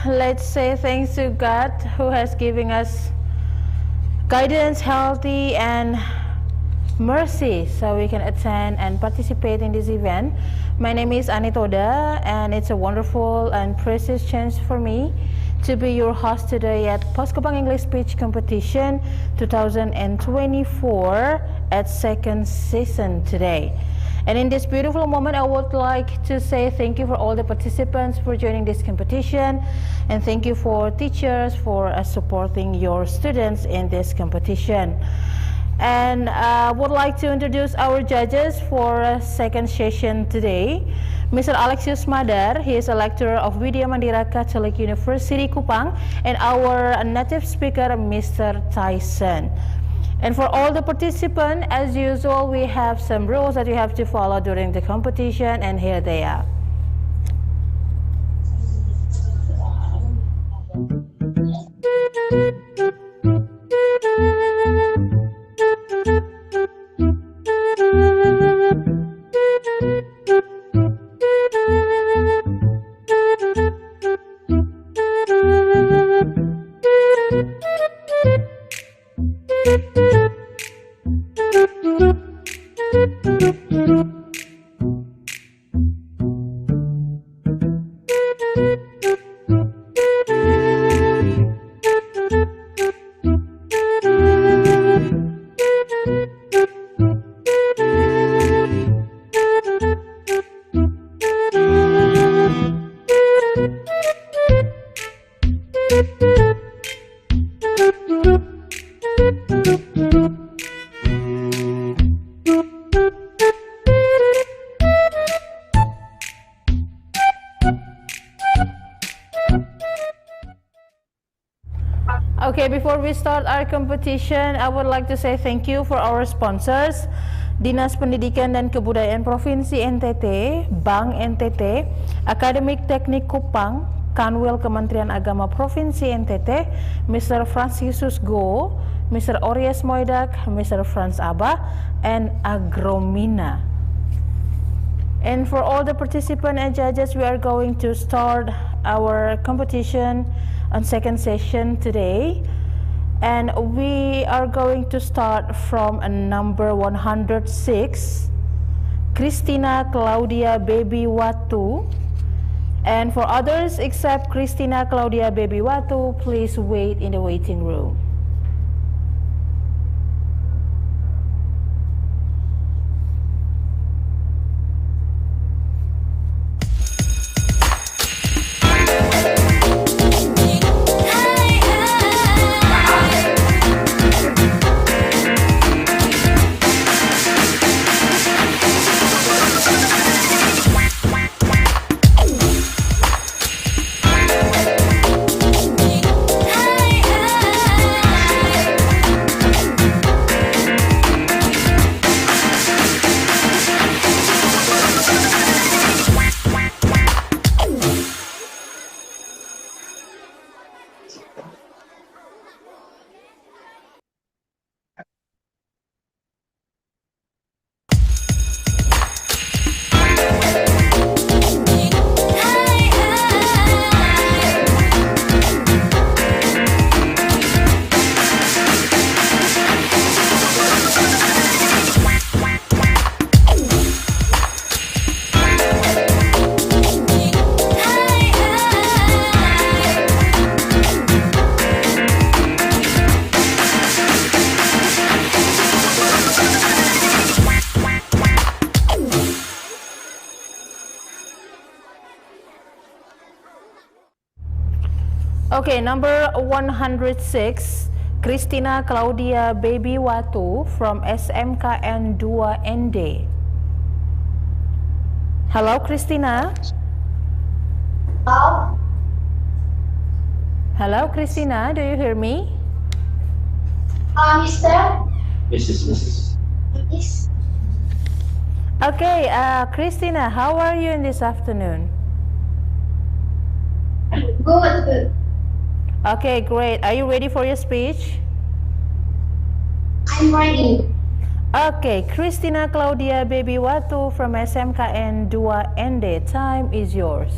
let's say thanks to God who has given us guidance, healthy and mercy so we can attend and participate in this event. My name is Anitoda and it's a wonderful and precious chance for me to be your host today at Poskobang English Speech Competition 2024 at second season today. And in this beautiful moment, I would like to say thank you for all the participants for joining this competition, and thank you for teachers for supporting your students in this competition. And I would like to introduce our judges for second session today. Mr. Alexius Madar, he is a lecturer of Widya Mandira Catholic University, Kupang, and our native speaker, Mr. Tyson. And for all the participants, as usual, we have some rules that you have to follow during the competition, and here they are. Okay, before we start our competition, I would like to say thank you for our sponsors, Dinas Pendidikan dan Kebudayaan Provinsi NTT, Bank NTT, Akademik Teknik Kupang, Kanwil Kementerian Agama Provinsi NTT, Mr. Franciscus Go, Mr. Ories Moidak, Mr. Franz Abba, and Agromina. And for all the participants and judges, we are going to start our competition on second session today, and we are going to start from number 106, Christina Claudia Baby Watu. And for others except Christina Claudia Baby Watu, please wait in the waiting room. Okay, number 106, Christina Claudia Baby Watu from SMKN 2 ND. Hello, Christina. Hello. Hello, Christina. Do you hear me? Mr. Mrs. Yes. Okay, Christina, how are you in this afternoon? Good. Okay, great. Are you ready for your speech? I'm ready. Okay, Christina Claudia Baby Watu from SMKN 2 ND. Time is yours.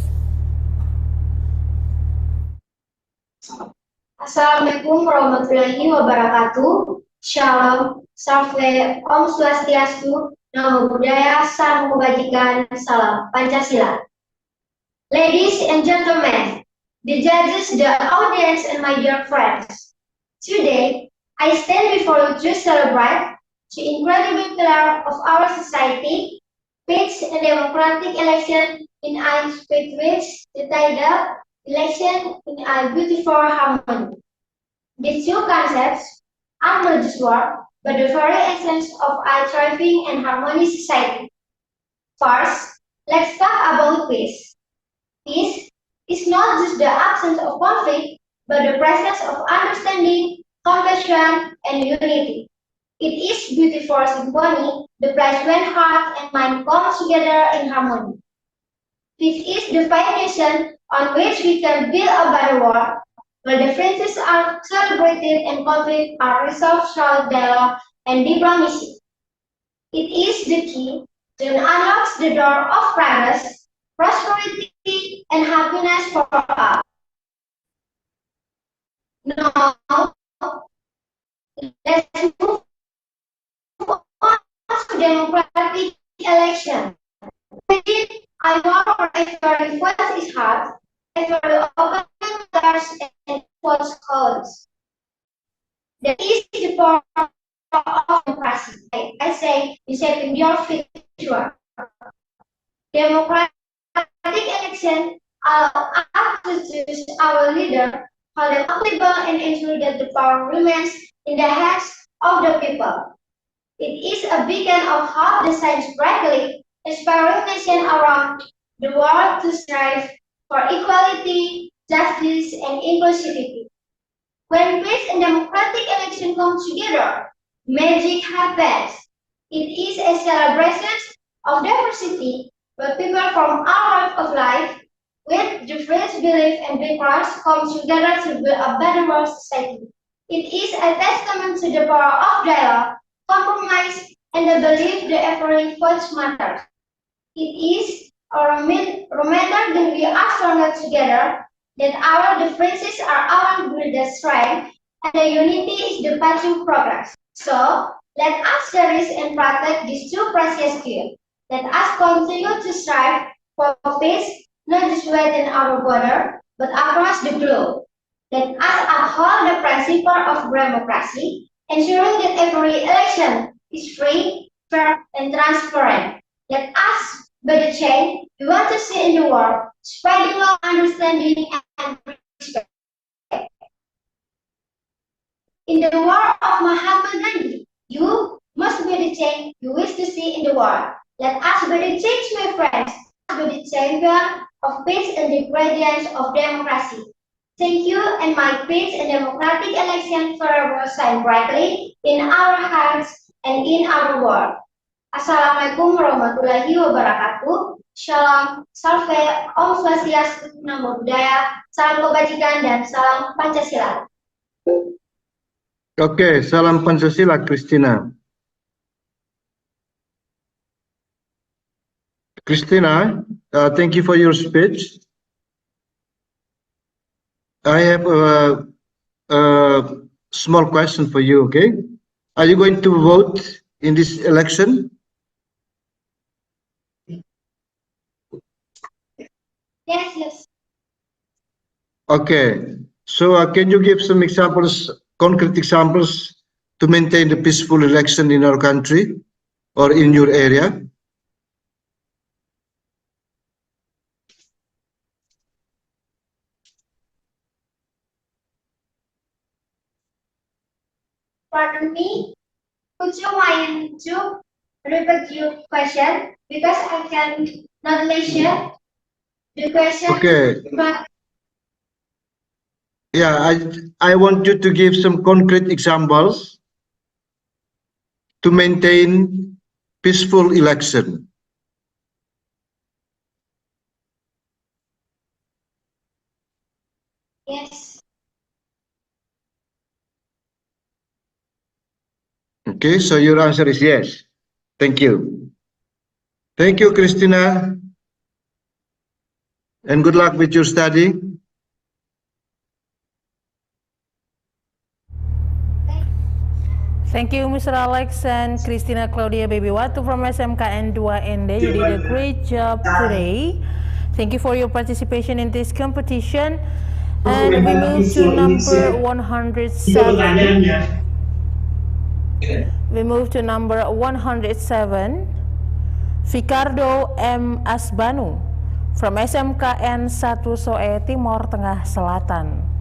Assalamualaikum warahmatullahi wabarakatuh. Shalom, Salve, Om Swastiastu, Namo Buddhaya, Salam Kebajikan, Salam Pancasila. Ladies and gentlemen, the judges, the audience, and my dear friends, today I stand before you to celebrate the incredible pillar of our society, peace and democratic election in our with which the title election in a beautiful harmony. These two concepts are not just words, but the very essence of a thriving and harmonious society. First, let's talk about peace. Peace is not just the absence of conflict, but the presence of understanding, compassion, and unity. It is beautiful symphony, the place when heart and mind come together in harmony. This is the foundation on which we can build a better world, where differences are celebrated and conflicts are resolved through dialogue and diplomacy. It is the key that unlocks the door of progress, prosperity, and happiness for all. Now, let's move on to democratic election. I know if your voice is hard, if your open doors and voice calls. That is the power of democracy. I say, in shaping your future. Democratic election allow us to choose our leader, hold them accountable, and ensure that the power remains in the hands of the people. It is a beacon of hope that shines brightly, inspiring nations around the world to strive for equality, justice, and inclusivity. When peace and democratic election come together, magic happens. It is a celebration of diversity, where people from all walks of life, with different beliefs and backgrounds, come together to build a better world society. It is a testament to the power of dialogue, compromise, and the belief that every voice matters. It is a reminder that we are stronger together, that our differences are our greatest strength, and the unity is the path to progress. So, let us cherish and protect these two precious gifts. Let us continue to strive for peace, not just within our border, but across the globe. Let us uphold the principle of democracy, ensuring that every election is free, fair, and transparent. Let us be the change we want to see in the world, spreading love, understanding, and respect. In the word of Mahatma Gandhi, you must be the change you wish to see in the world. Let us be the change, my friends. Let us be the champion of peace and the guardians of democracy. Thank you, and my peace and democratic election forever shine brightly in our hearts and in our world. Assalamualaikum warahmatullahi wabarakatuh. Shalom, Salve, Om Swastiastu, Namo Buddhaya, Salam Kebajikan, dan Salam Pancasila. Okay, Salam Pancasila, Christina. Christina, thank you for your speech. I have a small question for you, okay? Are you going to vote in this election? Yes. Okay, so can you give some examples, concrete examples, to maintain the peaceful election in our country or in your area? Pardon me, could you mind to repeat your question, because I can not listen the question. Okay. But yeah, I want you to give some concrete examples to maintain peaceful election. yes. Okay, so your answer is yes. Thank you. Thank you, Christina. And good luck with your study. Thank you, Mr. Alex and Christina Claudia Bebiwatu from SMKN 2ND. You did a great job today. Thank you for your participation in this competition. And we move to number 107. We move to number 107, Fikardo M. Asbanu from SMKN 1 Soe, Timor Tengah Selatan.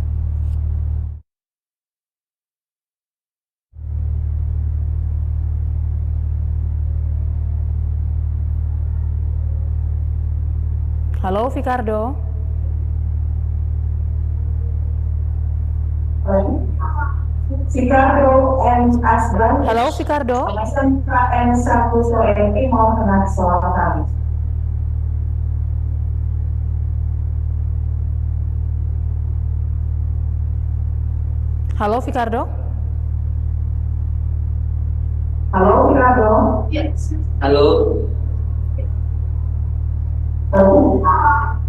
Halo, Fikardo. Fikardo M. Asbanu. Halo, Fikardo. SMKN 1 Soe, Timor Tengah Selatan. Halo, Fikardo. Halo, Fikardo. Yes. Halo.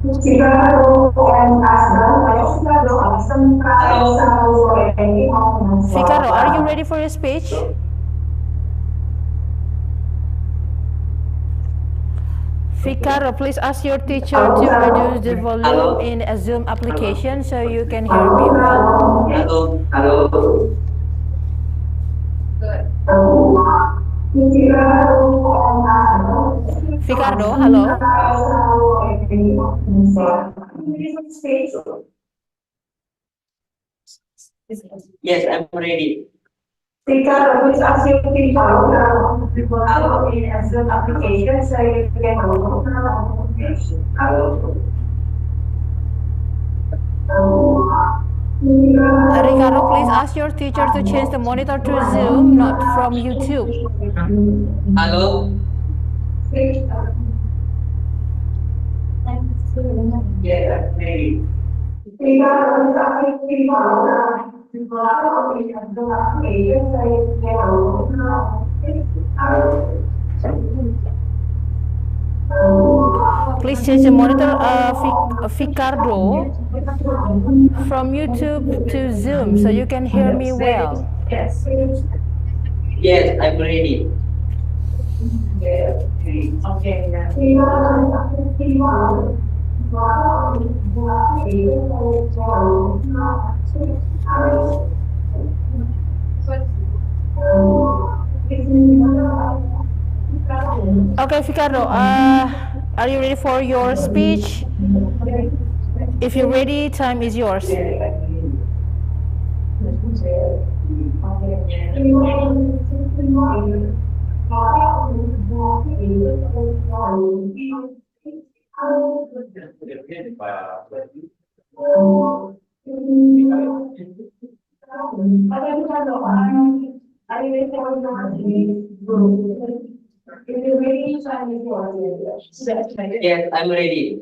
Fikardo M. Asbanu. Fikardo SMKN 1 Soe, Timor Tengah Selatan. Fikardo, are you ready for your speech? Fikardo, please ask your teacher to reduce the volume in a Zoom application so you can hear me well. Halo. Halo. Fikardo, halo. Yes, I'm ready. Fikardo, please ask your teacher to reduce the volume in a Zoom application so you can hear me well. Ricardo, please ask your teacher to change the monitor to Zoom, not from YouTube. Halo. Yes, I'm ready. Please change the monitor, Fikardo, from YouTube to Zoom so you can hear me well. Yes, I'm ready. Okay, Fikardo, are you ready for your speech? If you're ready, time is yours. Yes, I'm ready.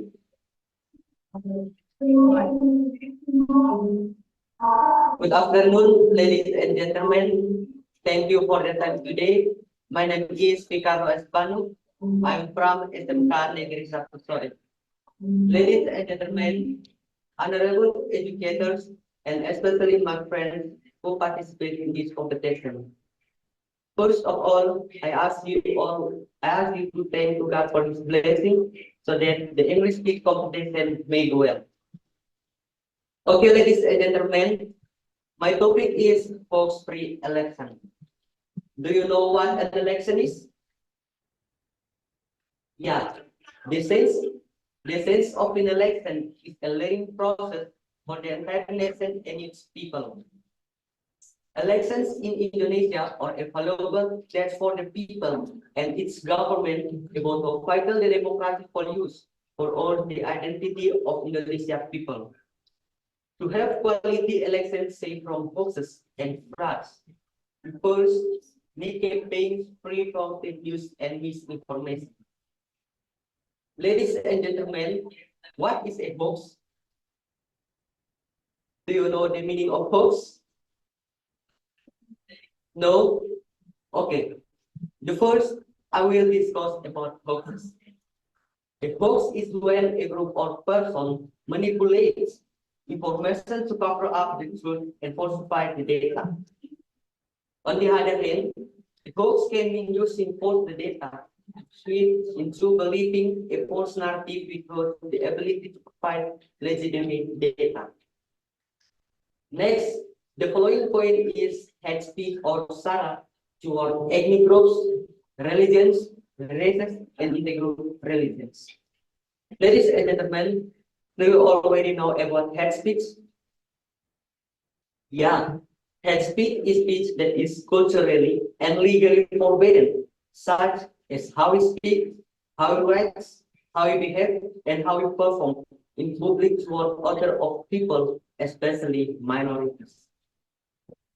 Good afternoon, ladies and gentlemen. Thank you for the time today. My name is Fikardo Asbanu. I'm from SMK Negeri 1 Soe. Ladies and gentlemen, honorable educators, and especially my friends who participate in this competition. First of all, I ask you to thank to God for His blessing so that the English speak competition may go well. Okay, ladies and gentlemen, my topic is post-free election. Do you know what an election is? Yeah, the sense of an election is a learning process for the entire nation and its people. Elections in Indonesia are a valuable test for the people and its government about to vital the democratic values for all the identity of Indonesia people. To have quality elections safe from hoaxes and frauds, we first need campaigns free from fake news and misinformation. Ladies and gentlemen, what is a hoax? Do you know the meaning of hoax? No? Okay. The first, I will discuss about hoaxes. A hoax is when a group or person manipulates information to cover up the truth and falsify the data. On the other hand, the hoax can be used in false data, switch into believing a false narrative without the ability to provide legitimate data. Next, the following point is hate speech or SARA toward ethnic groups, religions, races, and intergroup religions. Ladies and gentlemen, do you already know about hate speech? Yeah, hate speech is speech that is culturally and legally forbidden, such as how we speak, how we write, how we behave, and how we perform in public toward other of people, especially minorities.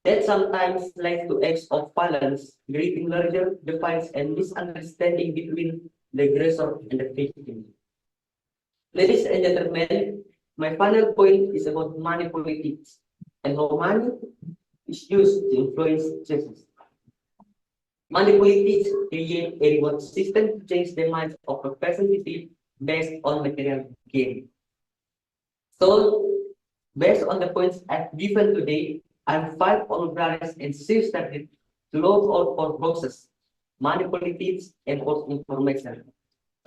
That sometimes leads to acts of violence, creating larger divides and misunderstanding between the aggressor and the victim. Ladies and gentlemen, my final point is about money politics and how money is used to influence choices. Money politics create a reward system to change the minds of representatives based on material gain. So, based on the points I've given today, I fight for brothers and sisters to look out for boxes, money politics, and false information,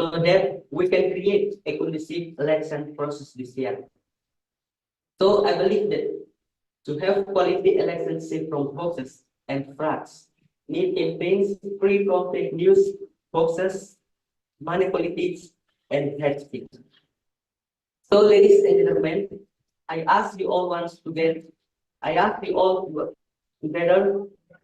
so that we can create a conducive election process this year. So I believe that to have quality elections safe from hoaxes and frauds, need campaigns free from fake news, hoaxes, money politics, and hate speech. So, ladies and gentlemen, I ask you all together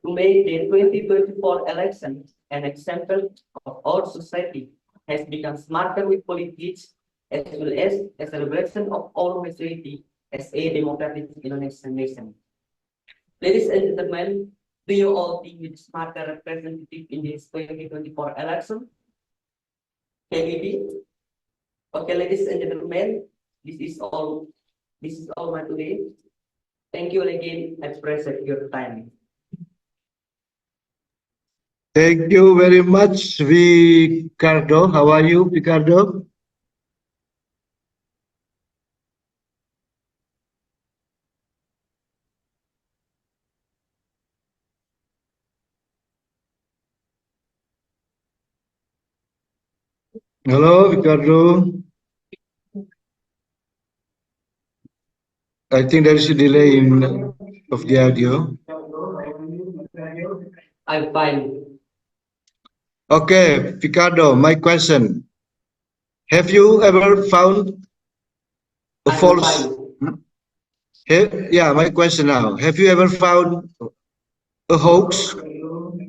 to make the 2024 election an example of our society has become smarter with politics, as well as a celebration of our maturity as a democratic Indonesian nation. Ladies and gentlemen, do you all think with smarter representative in this 2024 election? Can we be? Okay, ladies and gentlemen, this is all my today. Thank you again. I appreciate your time. Thank you very much, Ricardo. How are you, Ricardo? Hello, Ricardo. I think there is a delay of the audio. I'm fine. Okay, Ricardo, my question. Have you ever found a false... Yeah, my question now. Have you ever found a hoax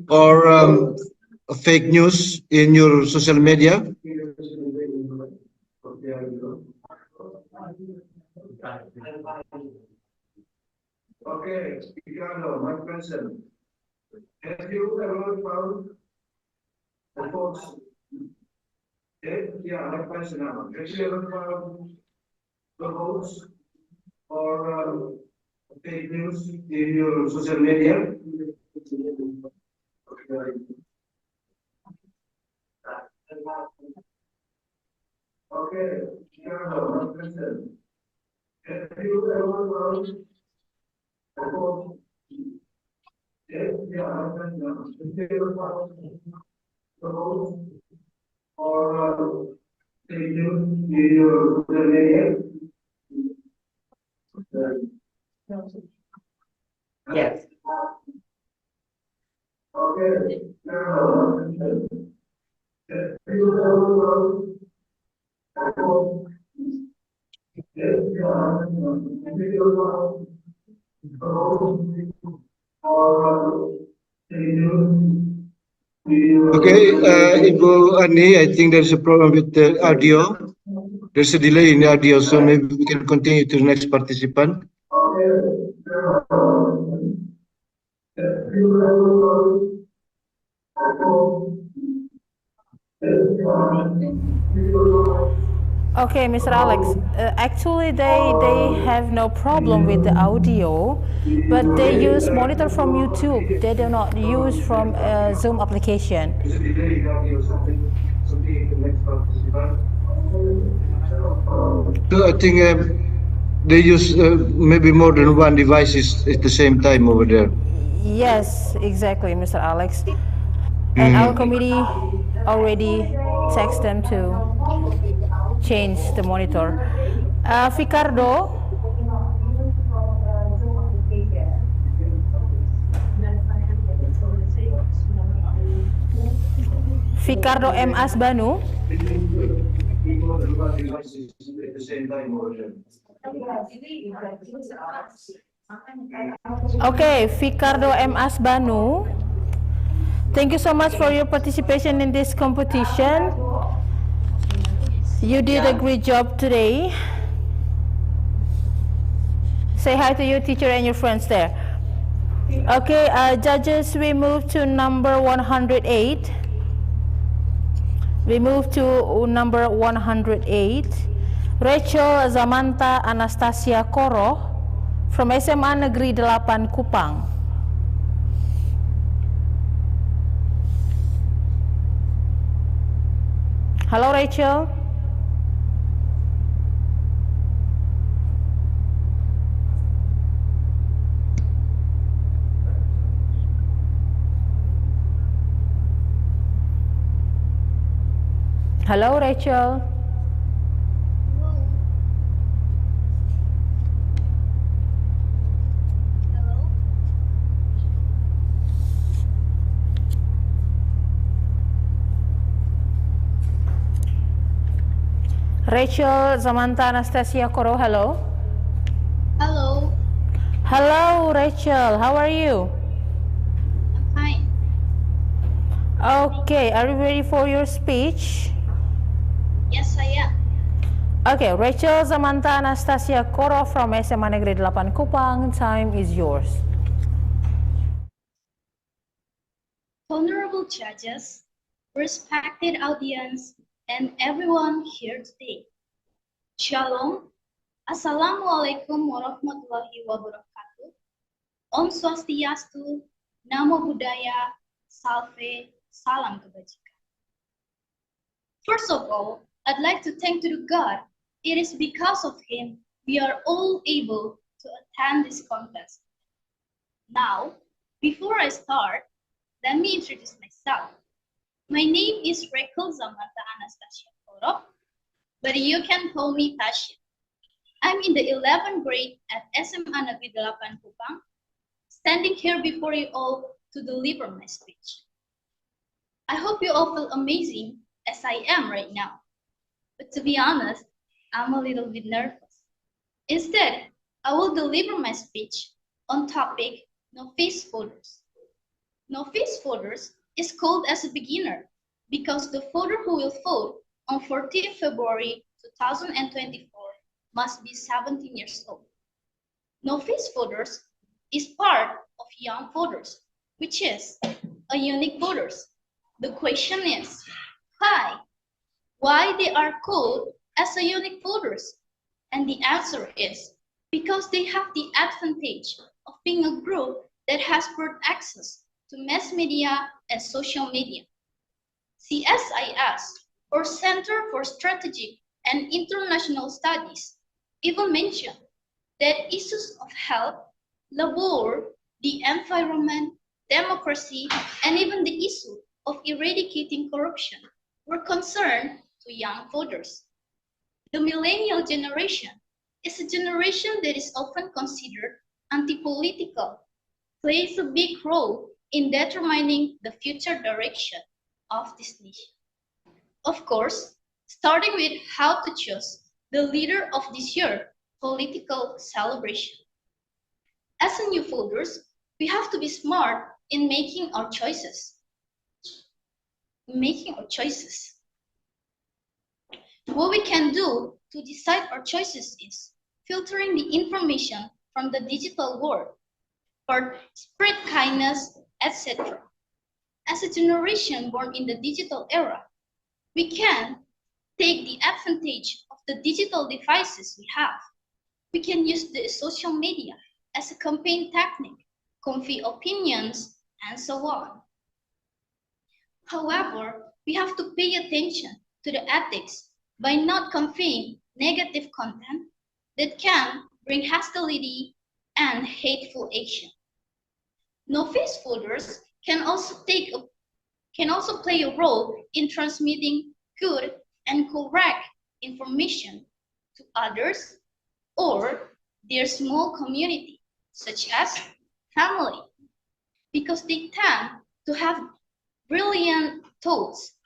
or a fake news in your social media? Okay, Ricardo, my question. Have you ever found a hoax? Yeah, my question now. Have you ever found a hoax or fake news in your social media? Okay, Ricardo, my question. Have you ever found a hoax? Yeah, my question now. Have you ever found a hoax or fake news in your social media? Yes. Okay. Have you ever found a hoax? Okay, Ibu Ani, I think there's a problem with the audio. There's a delay in the audio, so maybe we can continue to the next participant. Okay, Mr. Alex, actually they have no problem with the audio, but they use monitor from YouTube. They do not use from Zoom application. So I think they use maybe more than one device at the same time over there. Yes, exactly, Mr. Alex. And our committee already text them to change the monitor. Ficardo, Ficardo M. Asbanu. Okay, Ficardo M. Asbanu. Thank you so much for your participation in this competition. You did a great job today. Say hi to your teacher and your friends there. Okay, judges, we move to number 108. We move to number 108. Rachel Zamanta Anastasia Koro from SMA Negeri 8 Kupang. Hello, Rachel. Hello, Rachel. Rachel Zamanta Anastasia Koro, hello. Hello. Hello, Rachel. How are you? I'm fine. Okay, are you ready for your speech? Yes, I am. Okay, Rachel Zamanta Anastasia Koro from SMA Negeri 8 Kupang, time is yours. Honorable judges, respected audience, and everyone here today. Shalom. Assalamualaikum warahmatullahi wabarakatuh. Om Swastiastu, Namo Buddhaya, Salve, Salam Kebajikan. First of all, I'd like to thank to God. It is because of him we are all able to attend this contest. Now, before I start, let me introduce myself. My name is Rachel Zamanta Anastasia Koro, but you can call me Tasha. I'm in the 11th grade at SMA Negeri 8 Kupang, standing here before you all to deliver my speech. I hope you all feel amazing as I am right now. But to be honest, I'm a little bit nervous. Instead, I will deliver my speech on topic novice voters. Novice voters is called as a beginner because the voter who will vote on 14 February 2024 must be 17 years old. Novice voters is part of young voters, which is a unique voters. The question is, why they are called as a unique voters? And the answer is because they have the advantage of being a group that has broad access to mass media and social media. CSIS, or Center for Strategic and International Studies, even mentioned that issues of health, labor, the environment, democracy, and even the issue of eradicating corruption were concerned to young voters. The millennial generation is a generation that is often considered anti-political, plays a big role in determining the future direction of this nation. Of course, starting with how to choose the leader of this year's political celebration. As a new voters, we have to be smart in making our choices. What we can do to decide our choices is filtering the information from the digital world, or spread kindness, etc. As a generation born in the digital era, we can take the advantage of the digital devices we have. We can use the social media as a campaign technique, convey opinions, and so on. However, we have to pay attention to the ethics by not conveying negative content that can bring hostility and hateful action. Novice voters can also play a role in transmitting good and correct information to others or their small community, such as family, because they tend to have brilliant thoughts,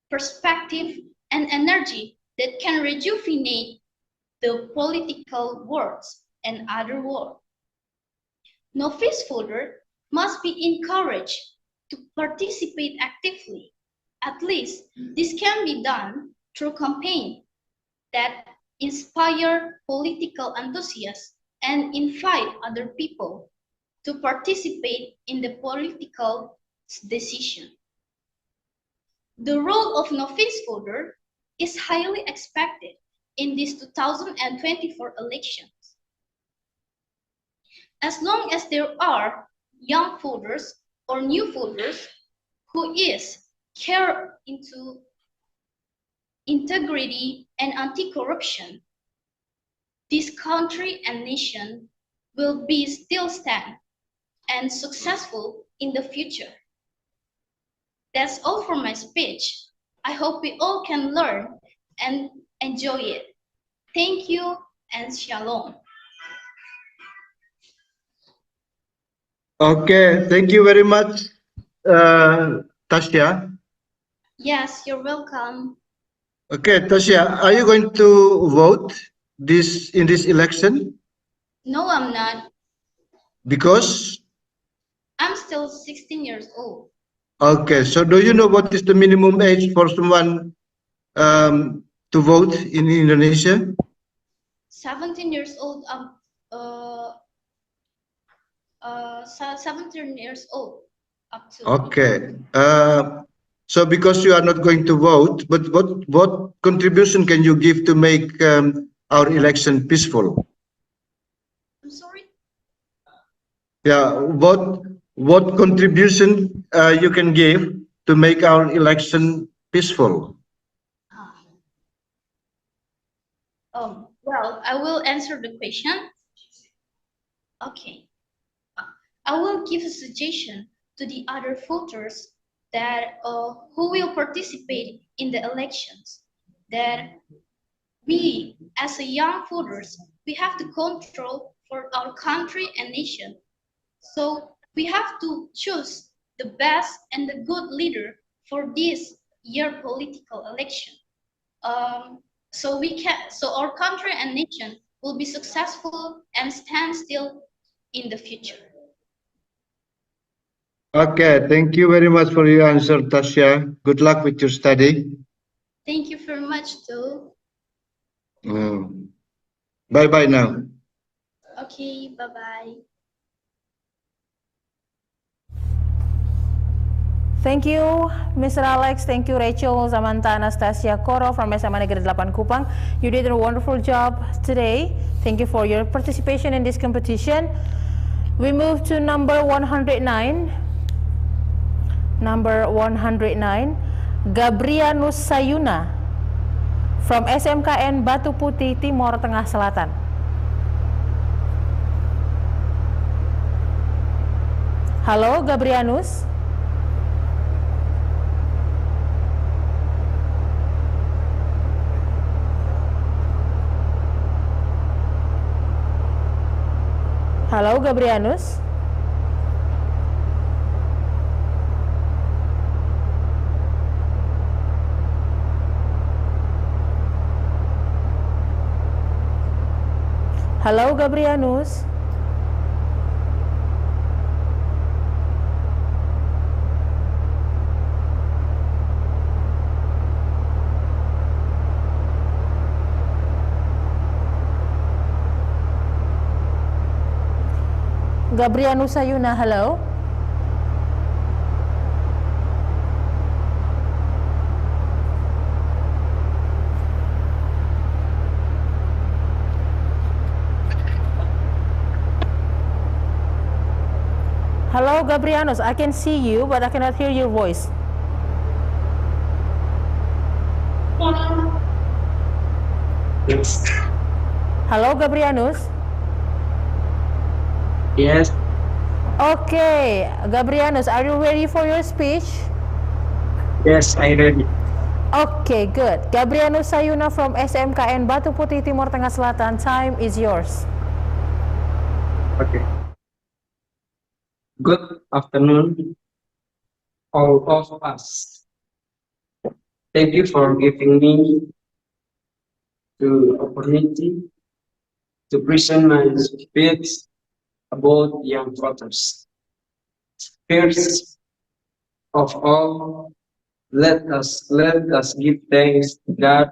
perspective, and energy that can rejuvenate the political worlds and other world. Novice voter must be encouraged to participate actively. At least this can be done through campaigns that inspire political enthusiasm and invite other people to participate in the political decision. The role of novice voter is highly expected in this 2024 elections. As long as there are young voters or new voters who care into integrity and anti-corruption, this country and nation will be still stand and successful in the future. That's all for my speech. I hope we all can learn and enjoy it. Thank you and shalom. Okay, thank you very much, Tasya. Yes, you're welcome. Okay, Tasya, are you going to vote in this election? No, I'm not. Because? I'm still 16 years old. Okay, so do you know what is the minimum age for someone to vote in Indonesia? 17 years old. 17 years old up to. Okay. So because you are not going to vote, but what contribution can you give to make our election peaceful? I'm sorry? Yeah, what contribution you can give to make our election peaceful? Well, I will answer the question. Okay. I will give a suggestion to the other voters that who will participate in the elections, that we as a young voters, we have to control for our country and nation. So we have to choose the best and the good leader for this year political election. So our country and nation will be successful and stand still in the future. Okay, thank you very much for your answer, Tasya. Good luck with your study. Thank you very much, too. Bye-bye now. Okay, bye-bye. Thank you, Mr. Alex. Thank you, Rachel, Samantha, Anastasia, Koro from SMA Negeri 8 Kupang. You did a wonderful job today. Thank you for your participation in this competition. We move to number 109. Number 109, Gabrianus Sayuna from SMKN Batu Putih, Timor Tengah Selatan. Halo, Gabrianus. Halo, Gabrianus. Halo, Gabrianus. Gabrianus Sayuna, halo. Hello, Gabrianus. I can see you, but I cannot hear your voice. Yes. Hello, Gabrianus. Yes. Okay, Gabrianus, are you ready for your speech? Yes, I ready. Okay, good. Gabrianus Sayuna from SMKN Batu Putih, Timur Tengah Selatan. Time is yours. Okay. Good afternoon, all of us. Thank you for giving me the opportunity to present my speech about young voters. First of all, let us give thanks to God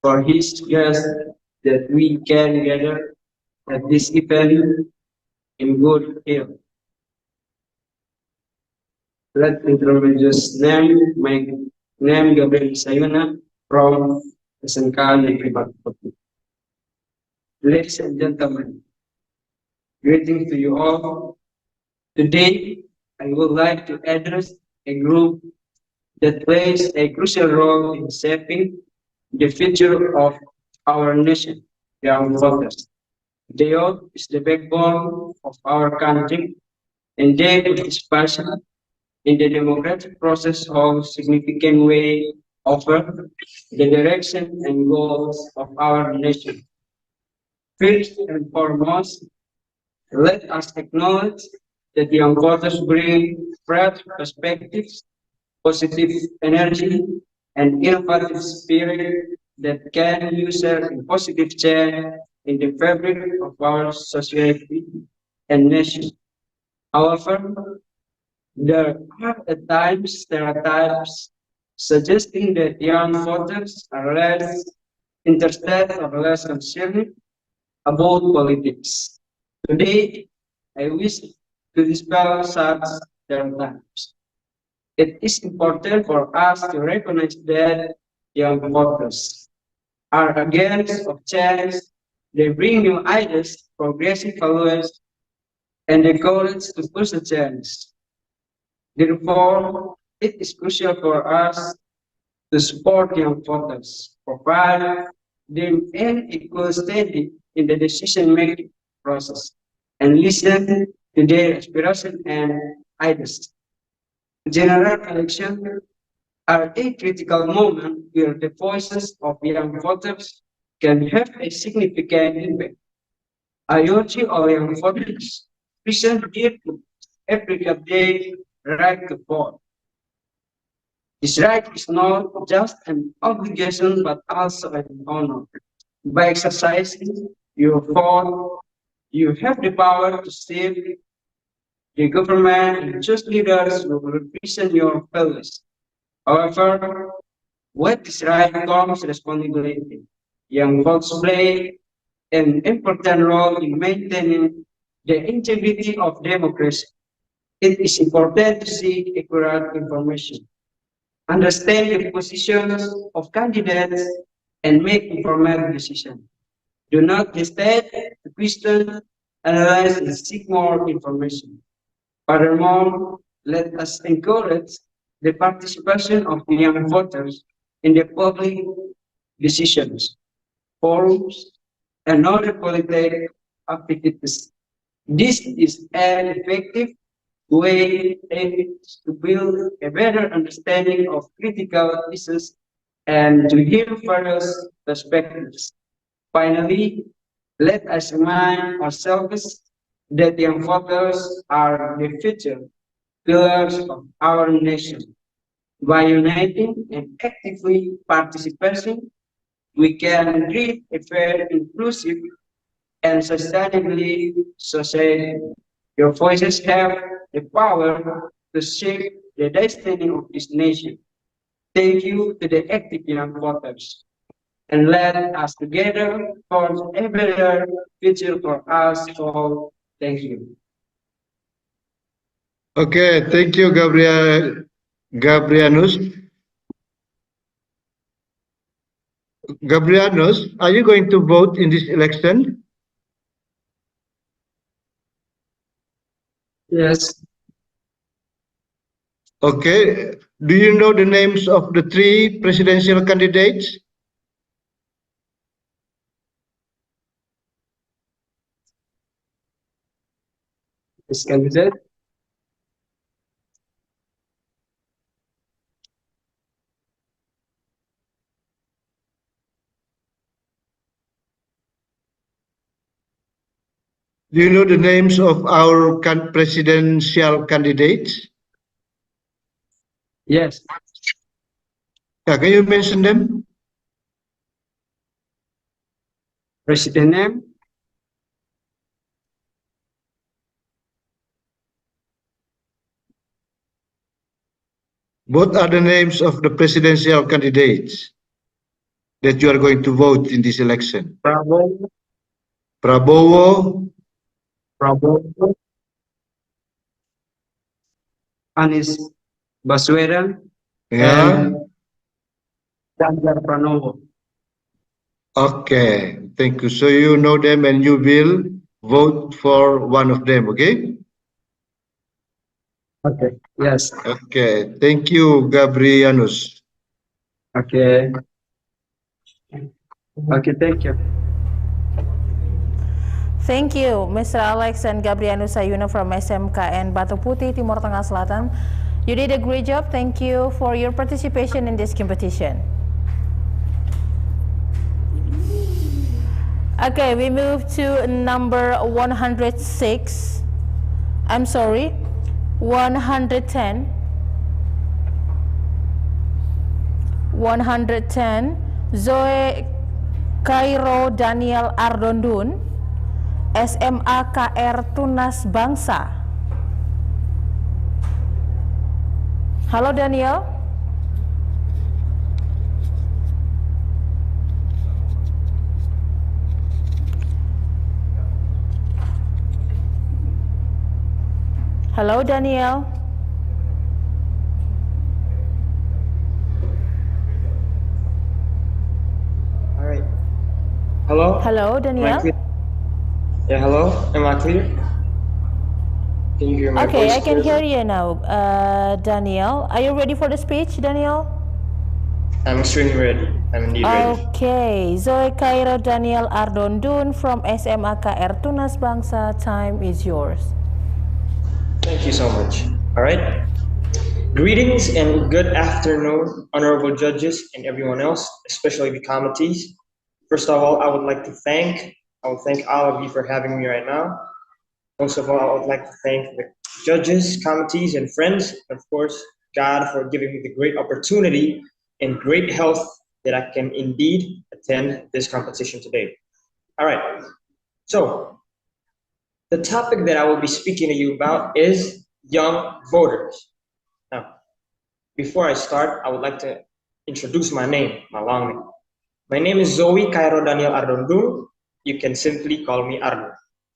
for His grace that we can gather at this event in good health. Let introduce my name Gabriel Sayuna from SMK Negeri Batu Putih. Ladies and gentlemen, greetings to you all. Today, I would like to address a group that plays a crucial role in shaping the future of our nation, young voters. The youth is the backbone of our country, and their participation in the democratic process holds significant weight over the direction and goals of our nation. First and foremost, let us acknowledge that young voters bring fresh perspectives, positive energy, and innovative spirit that can usher a positive change in the fabric of our society and nation. However, there are at times stereotypes suggesting that young voters are less interested or less concerned about politics. Today, I wish to dispel such stereotypes. It is important for us to recognize that young voters are agents of change. They bring new ideas, progressive values, and the courage to push the change. Therefore, it is crucial for us to support young voters, provide them an equal standing in the decision-making process, and listen to their aspirations and ideas. General elections are a critical moment where the voices of young voters can have a significant impact. I urge all young voters, present their every update right to vote. This right is not just an obligation but also an honor. By exercising your vote, you have the power to shape the government and choose leaders who will represent your values. However, with this right comes responsibility. Young folks play an important role in maintaining the integrity of democracy. It is important to seek accurate information, understand the positions of candidates, and make informed decisions. Do not hesitate to question, analyze, and seek more information. Furthermore, let us encourage the participation of young voters in the public decisions, forums, and other political activities. This is an effective way to build a better understanding of critical issues and to hear various perspectives. Finally, let us remind ourselves that young voters are the future pillars of our nation. By uniting and actively participating, we can create a fair, inclusive, and sustainably society. Your voices have the power to shape the destiny of this nation. Thank you to the active young voters. And let us together forge a better future for us all. Thank you. Okay, thank you, Gabrianus. Gabrianus, are you going to vote in this election? Yes. Okay. Do you know the names of the three presidential candidates? this candidate. Do you know the names of our presidential candidates? Yes. Yeah, can you mention them? President name. What are the names of the presidential candidates that you are going to vote in this election? Prabowo. Prabowo, Prabowo. Anies Baswedan. yeah. And Ganjar Pranowo. Okay, thank you. So you know them and you will vote for one of them, okay? Okay. Yes. Okay, thank you, Gabrianus. Okay. Okay, thank you. Thank you, Mr. Alex and Gabrianus Sayuno from SMKN Batu Putih, Timur Tengah Selatan. You did a great job. Thank you for your participation in this competition. Okay, we move to number 106. I'm sorry, 110. 110, Zoe Cairo Daniel Ardondun, SMA KR Tunas Bangsa. Halo Daniel. Halo Daniel. All right. Hello? Hello Daniel. Yeah, hello? Am I clear? Can you hear my voice? Okay, I can hear clearly? you now, Daniel. Are you ready for the speech, Daniel? I'm extremely ready. I'm indeed ready. Okay, Zoe Cairo Daniel Ardondun from SMA KR Tunas Bangsa, time is yours. Thank you so much. All right. Greetings and good afternoon, honorable judges and everyone else, especially the committees. First of all, I would thank all of you for having me right now. Most of all, I would like to thank the judges, committees, and friends, and of course, God for giving me the great opportunity and great health that I can indeed attend this competition today. All right. So, the topic that I will be speaking to you about is young voters. Now, before I start, I would like to introduce my name, my long name. My name is Zoe Cairo Daniel Ardondun. You can simply call me Ardo.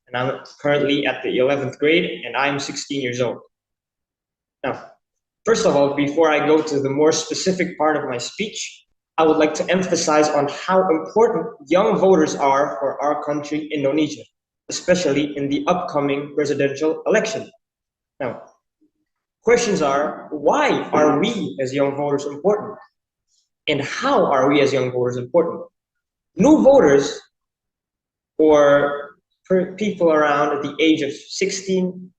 And I'm currently at the 11th grade and I'm 16 years old. Now, first of all, before I go to the more specific part of my speech, I would like to emphasize on how important young voters are for our country, Indonesia, especially in the upcoming presidential election. Now, questions are, why are we as young voters important? And how are we as young voters important? New voters, or people around the age of 16,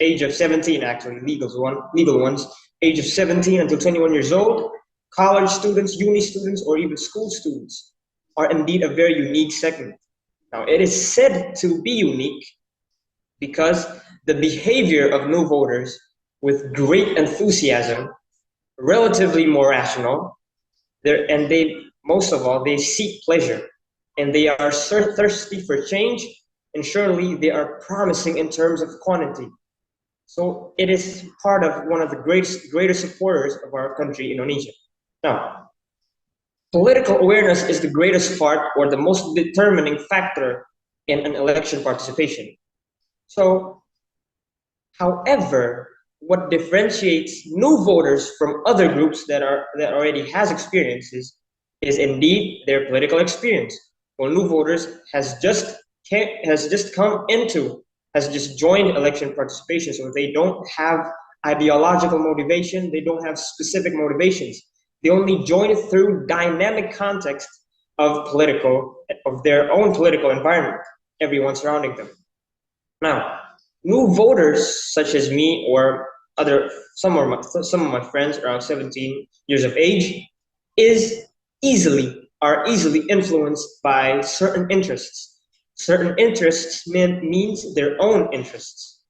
age of 17 actually, legal ones, age of 17 until 21 years old, college students, uni students, or even school students are indeed a very unique segment. Now, it is said to be unique because the behavior of new voters with great enthusiasm, relatively more rational, and most of all, they seek pleasure and they are thirsty for change, and surely they are promising in terms of quantity. So it is part of one of the greatest supporters of our country, Indonesia. Now, political awareness is the greatest part or the most determining factor in an election participation. So, however, what differentiates new voters from other groups that already has experiences is indeed their political experience. Well, new voters has just joined election participation, so they don't have ideological motivation, they don't have specific motivations. They only join it through dynamic context of their own political environment, everyone surrounding them. Now, new voters such as me or some of my friends around 17 years of age are easily influenced by certain interests. Certain interests means their own interests,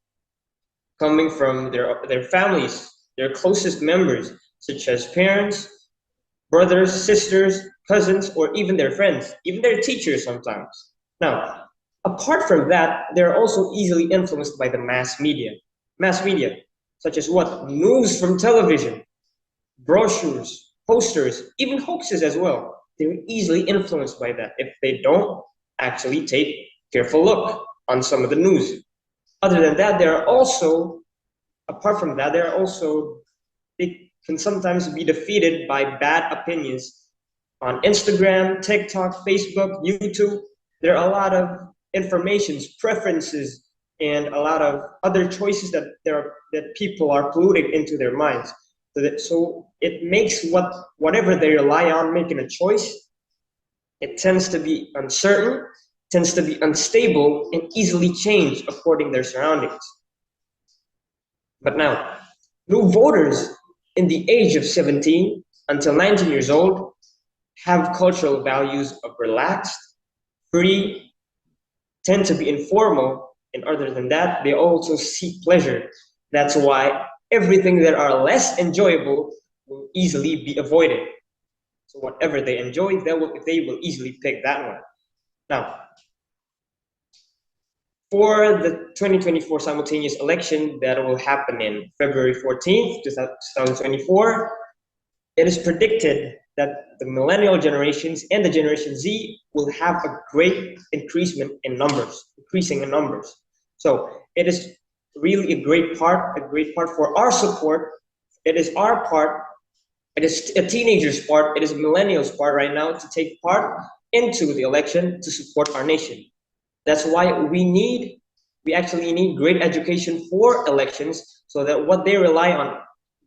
coming from their families, their closest members, such as parents, brothers, sisters, cousins, or even their friends, even their teachers sometimes. Now, apart from that, they're also easily influenced by the mass media. Mass media, such as what? News from television, brochures, posters, even hoaxes as well. They're easily influenced by that if they don't actually take a careful look on some of the news. Other than that, apart from that, they can sometimes be defeated by bad opinions on Instagram, TikTok, Facebook, YouTube. There are a lot of informations, preferences, and a lot of other choices that people are polluting into their minds. So it makes whatever they rely on making a choice, it tends to be uncertain, tends to be unstable, and easily change according to their surroundings. But now, new voters in the age of 17 until 19 years old have cultural values of relaxed, free, tend to be informal, and other than that, they also seek pleasure. That's why everything that are less enjoyable will easily be avoided. So whatever they enjoy, they will easily pick that one. Now, for the 2024 simultaneous election that will happen in February 14th, 2024, it is predicted that the millennial generations and the Generation Z will have a great increasing in numbers. So it is really a great part for our support. It is our part, it is a teenager's part, it is a millennial's part right now to take part into the election to support our nation. That's why we actually need great education for elections, so that what they rely on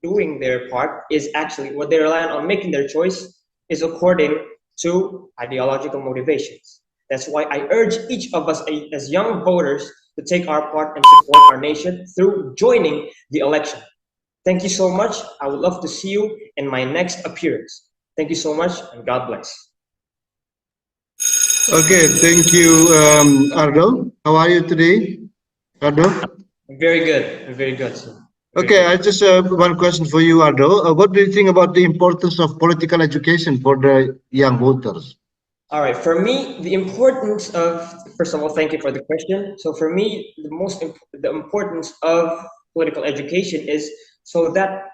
doing their part is actually what they rely on making their choice is according to ideological motivations. That's why I urge each of us as young voters to take our part and support our nation through joining the election. Thank you so much. I would love to see you in my next appearance. Thank you so much, and God bless. Okay, thank you, Ardo. How are you today, Ardo? Very good, sir. Okay, I just have one question for you, Ardo. What do you think about the importance of political education for the young voters? All right, for me, the importance of, first of all, thank you for the question. So for me, the importance of political education is so that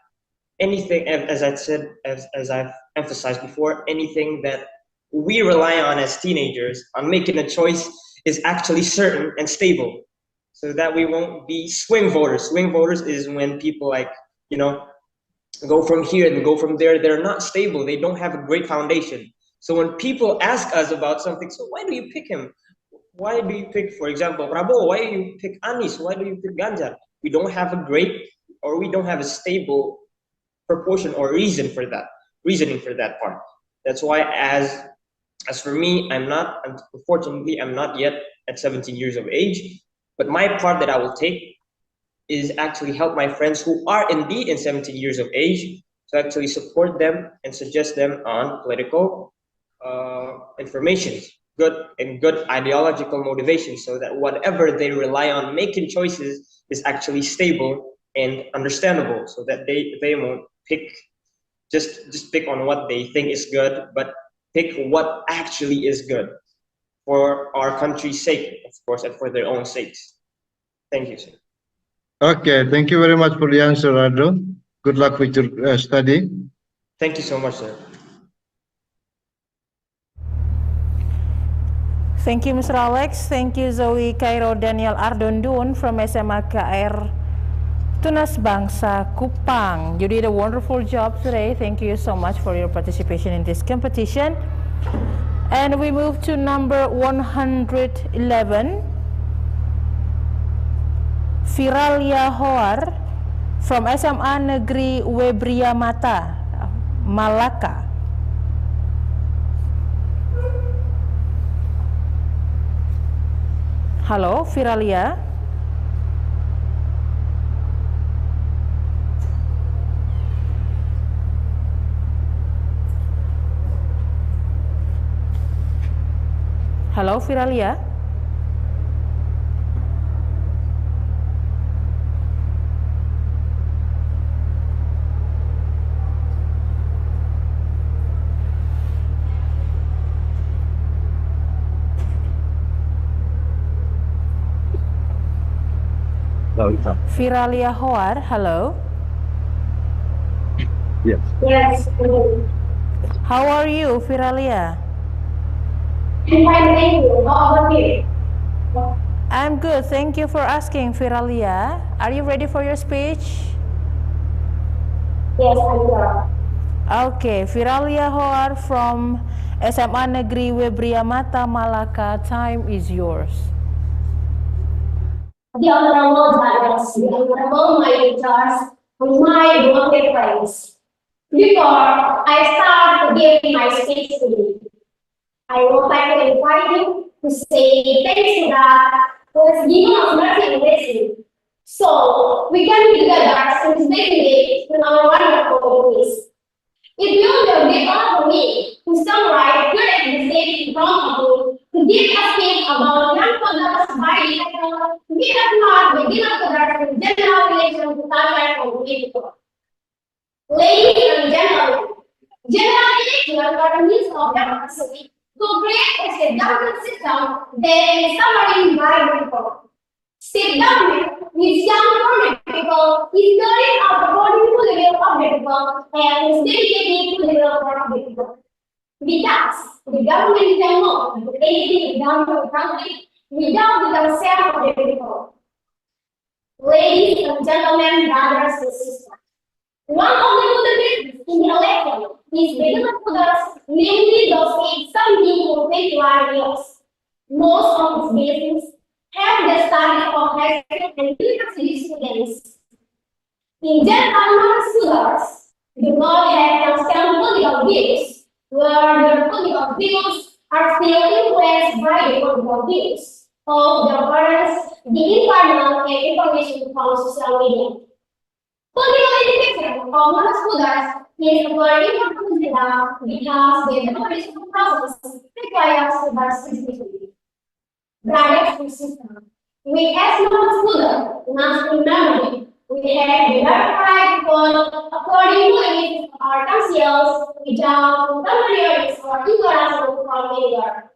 anything, as I said, as I've emphasized before, anything that we rely on as teenagers on making a choice is actually certain and stable, so that we won't be swing voters. Swing voters is when people go from here and go from there. They're not stable. They don't have a great foundation. So when people ask us about something, so why do you pick him? Why do you pick, for example, Prabowo? Why do you pick Anies? Why do you pick Ganjar? We don't have a stable proportion or reasoning for that part. That's why as for me, unfortunately, I'm not yet at 17 years of age, but my part that I will take is actually help my friends who are indeed in 17 years of age, to actually support them and suggest them on political information, good ideological motivation, so that whatever they rely on making choices is actually stable and understandable, so that they won't just pick on what they think is good, but pick what actually is good for our country's sake, of course, and for their own sakes. Thank you, sir. Okay, thank you very much for the answer, Ardo. Good luck with your study. Thank you so much, sir. Thank you, Mr. Alex. Thank you, Zoe, Cairo, Daniel Ardondun from SMA KR Tunas Bangsa Kupang. You did a wonderful job today. Thank you so much for your participation in this competition. And we move to number 111, Viralia Hoar from SMA Negeri Webria Mata, Malaka. Halo, Viralia. Hello, Firalia. Firalia Hoar, hello. Yes. Yes. How are you, Firalia? I'm fine, thank you. How about you? I'm good. Thank you for asking, Firalia. Are you ready for your speech? Yes, I'm here. Okay, Firalia Hoar from SMA Negeri Webriamata Malaka. Time is yours. The honorable judges, the honorable monitors, and my beloved friends. Before I start to give my speech today, I would like to invite you to say thanks to God who has given us mercy and blessing. So we can be together since day in our wonderful place. It will be a big honor for me to stand right here at the stage in front of you to give a speech about young fathers by the give us not begin of fathers in general relation to culture and people. Ladies and gentlemen, general election are a means of democracy to create a state government system that is sovereign by the people. State government is young for the people, is carried out according to the will of the people, and is dedicated to the welfare of the people. Because the government cannot do anything without the country, without the consent of the people. Ladies and gentlemen, brothers and sisters, one of the motivations in the election is the demographics, namely those aged 17 to 21 years. Most of these bases have the study of high school and university students. In general, most students do not have constant political views, where their political views are still influenced by the political views of their parents, the environment, and information from social media. Political education of most students is very important because the democratic process requires diversity. Brothers and sisters, we as non-students must remember we have the right to vote according to the needs of our councils without interference or ignorance from anywhere.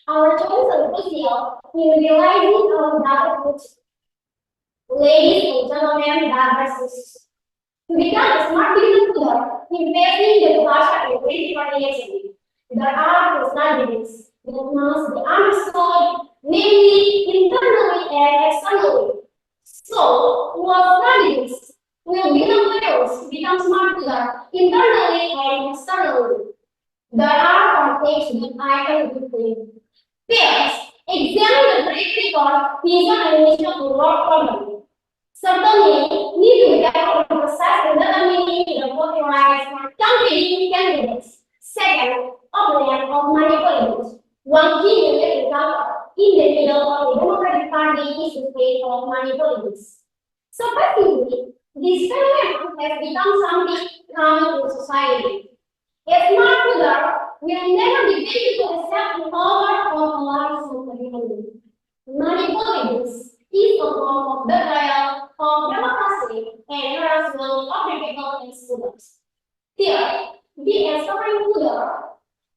Our choice is crucial in realizing our data future. Ladies and gentlemen, brothers and sisters, to become a smart business leader, investing in the culture and creativity, there are two strategies that must be understood, namely internally and externally. So, what strategies will become leaders to become smart leader internally and externally? There are 5 things that I can do for you. First, examine the track record, vision, and mission to work properly. Certainly, need to be careful to assess the determining the voting rights for competing candidates. Second, opponent of manipulation. One key unit to cover in the middle of the Democratic Party is the state of manipulation. Surprisingly, this phenomenon has become something common in society. A smart leader will never be able to accept the power of a large manipulation. Manipulation is a form of betrayal of democracy and harassment of the people and students. Third, be a sovereign leader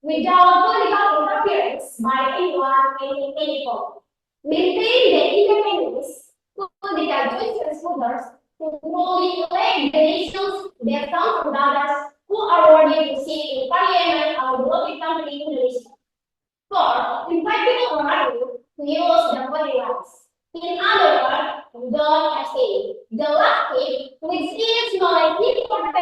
without political interference by anyone and any form. Maintain the independence political choices leaders to fully elect the nations that come from others who are worthy to sit in parliament or voting country in the nation. Fourth, invite people around you to use their voting rights. In other words, don't abstain. The last thing, which is not important,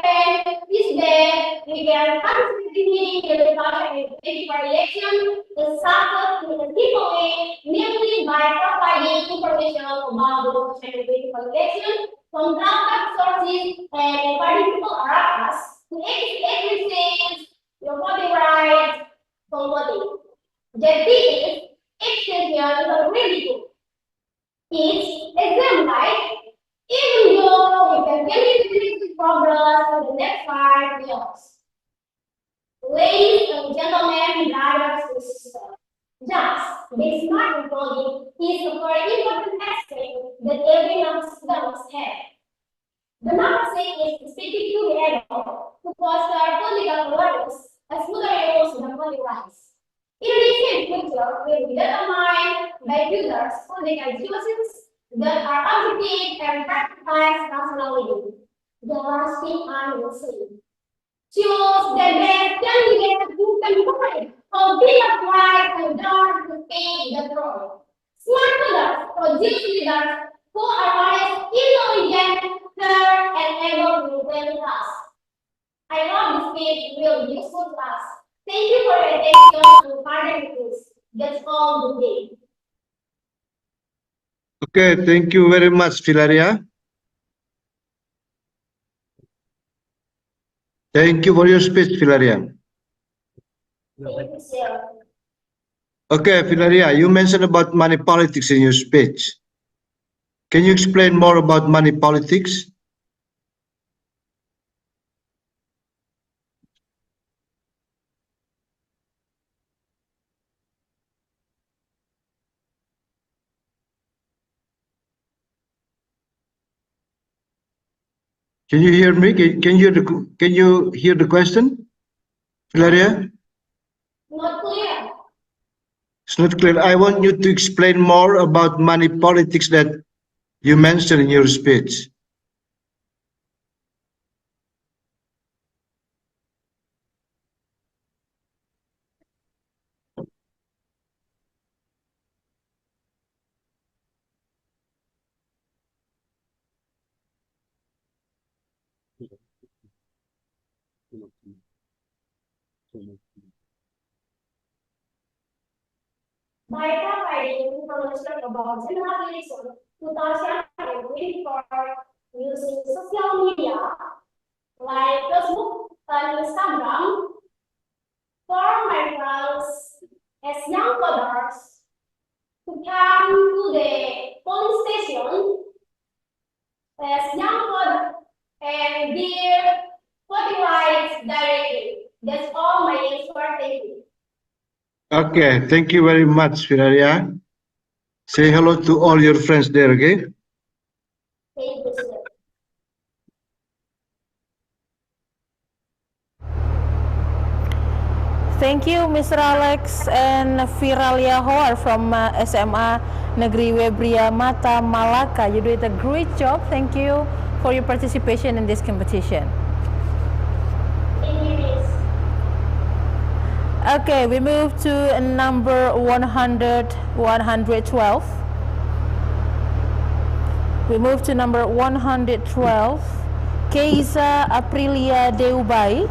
is that we can participate in the culture and election is subtle in a simple way, namely by providing information about the culture and election from trusted sources and inviting people around us to exercise your voting rights from voting. The thing is, action here is a really good. Each exemplified, even though we can get progress in the next 5 years. Ladies and gentlemen, brothers and sisters, Thus, being smart in coding is a very important aspect that every must have. The number six is speaking to the ego to foster political awareness as moderators in the voting rights. Indonesian culture will be determined by pillars political institutions that are objective and practiced nationally. The last thing I will say. Choose the best candidate who can provide a bit of light and dark to pay the role. Smart leaders produce leaders who are honest, intelligent, fair, and able to win us. I hope this speech will be useful to us. Thank you for your attention and pardon this. That's all today. Okay, thank you very much, Filaria. Thank you for your speech, Filaria. Thank you, sir. Okay, Filaria, you mentioned about money politics in your speech. Can you explain more about money politics? Can you hear me? Can you hear the question, Filaria? Not clear. It's not clear. I want you to explain more about money politics that you mentioned in your speech. By providing information about general election 2024 using social media like Facebook and Instagram for my friends as young voters to come to the polling station as young voters and give voting rights directly. That's all my answer. Thank you. Okay, thank you very much, Filaria. Say hello to all your friends there, okay? Thank you, sir. Thank you, Mr. Alex and Firalia Hoar from SMA Negeri Webria Mata Malaka. You did a great job. Thank you for your participation in this competition. Thank you, Miss. Okay, we move to number 112. We move to number 112, Keisa Aprilia Deubai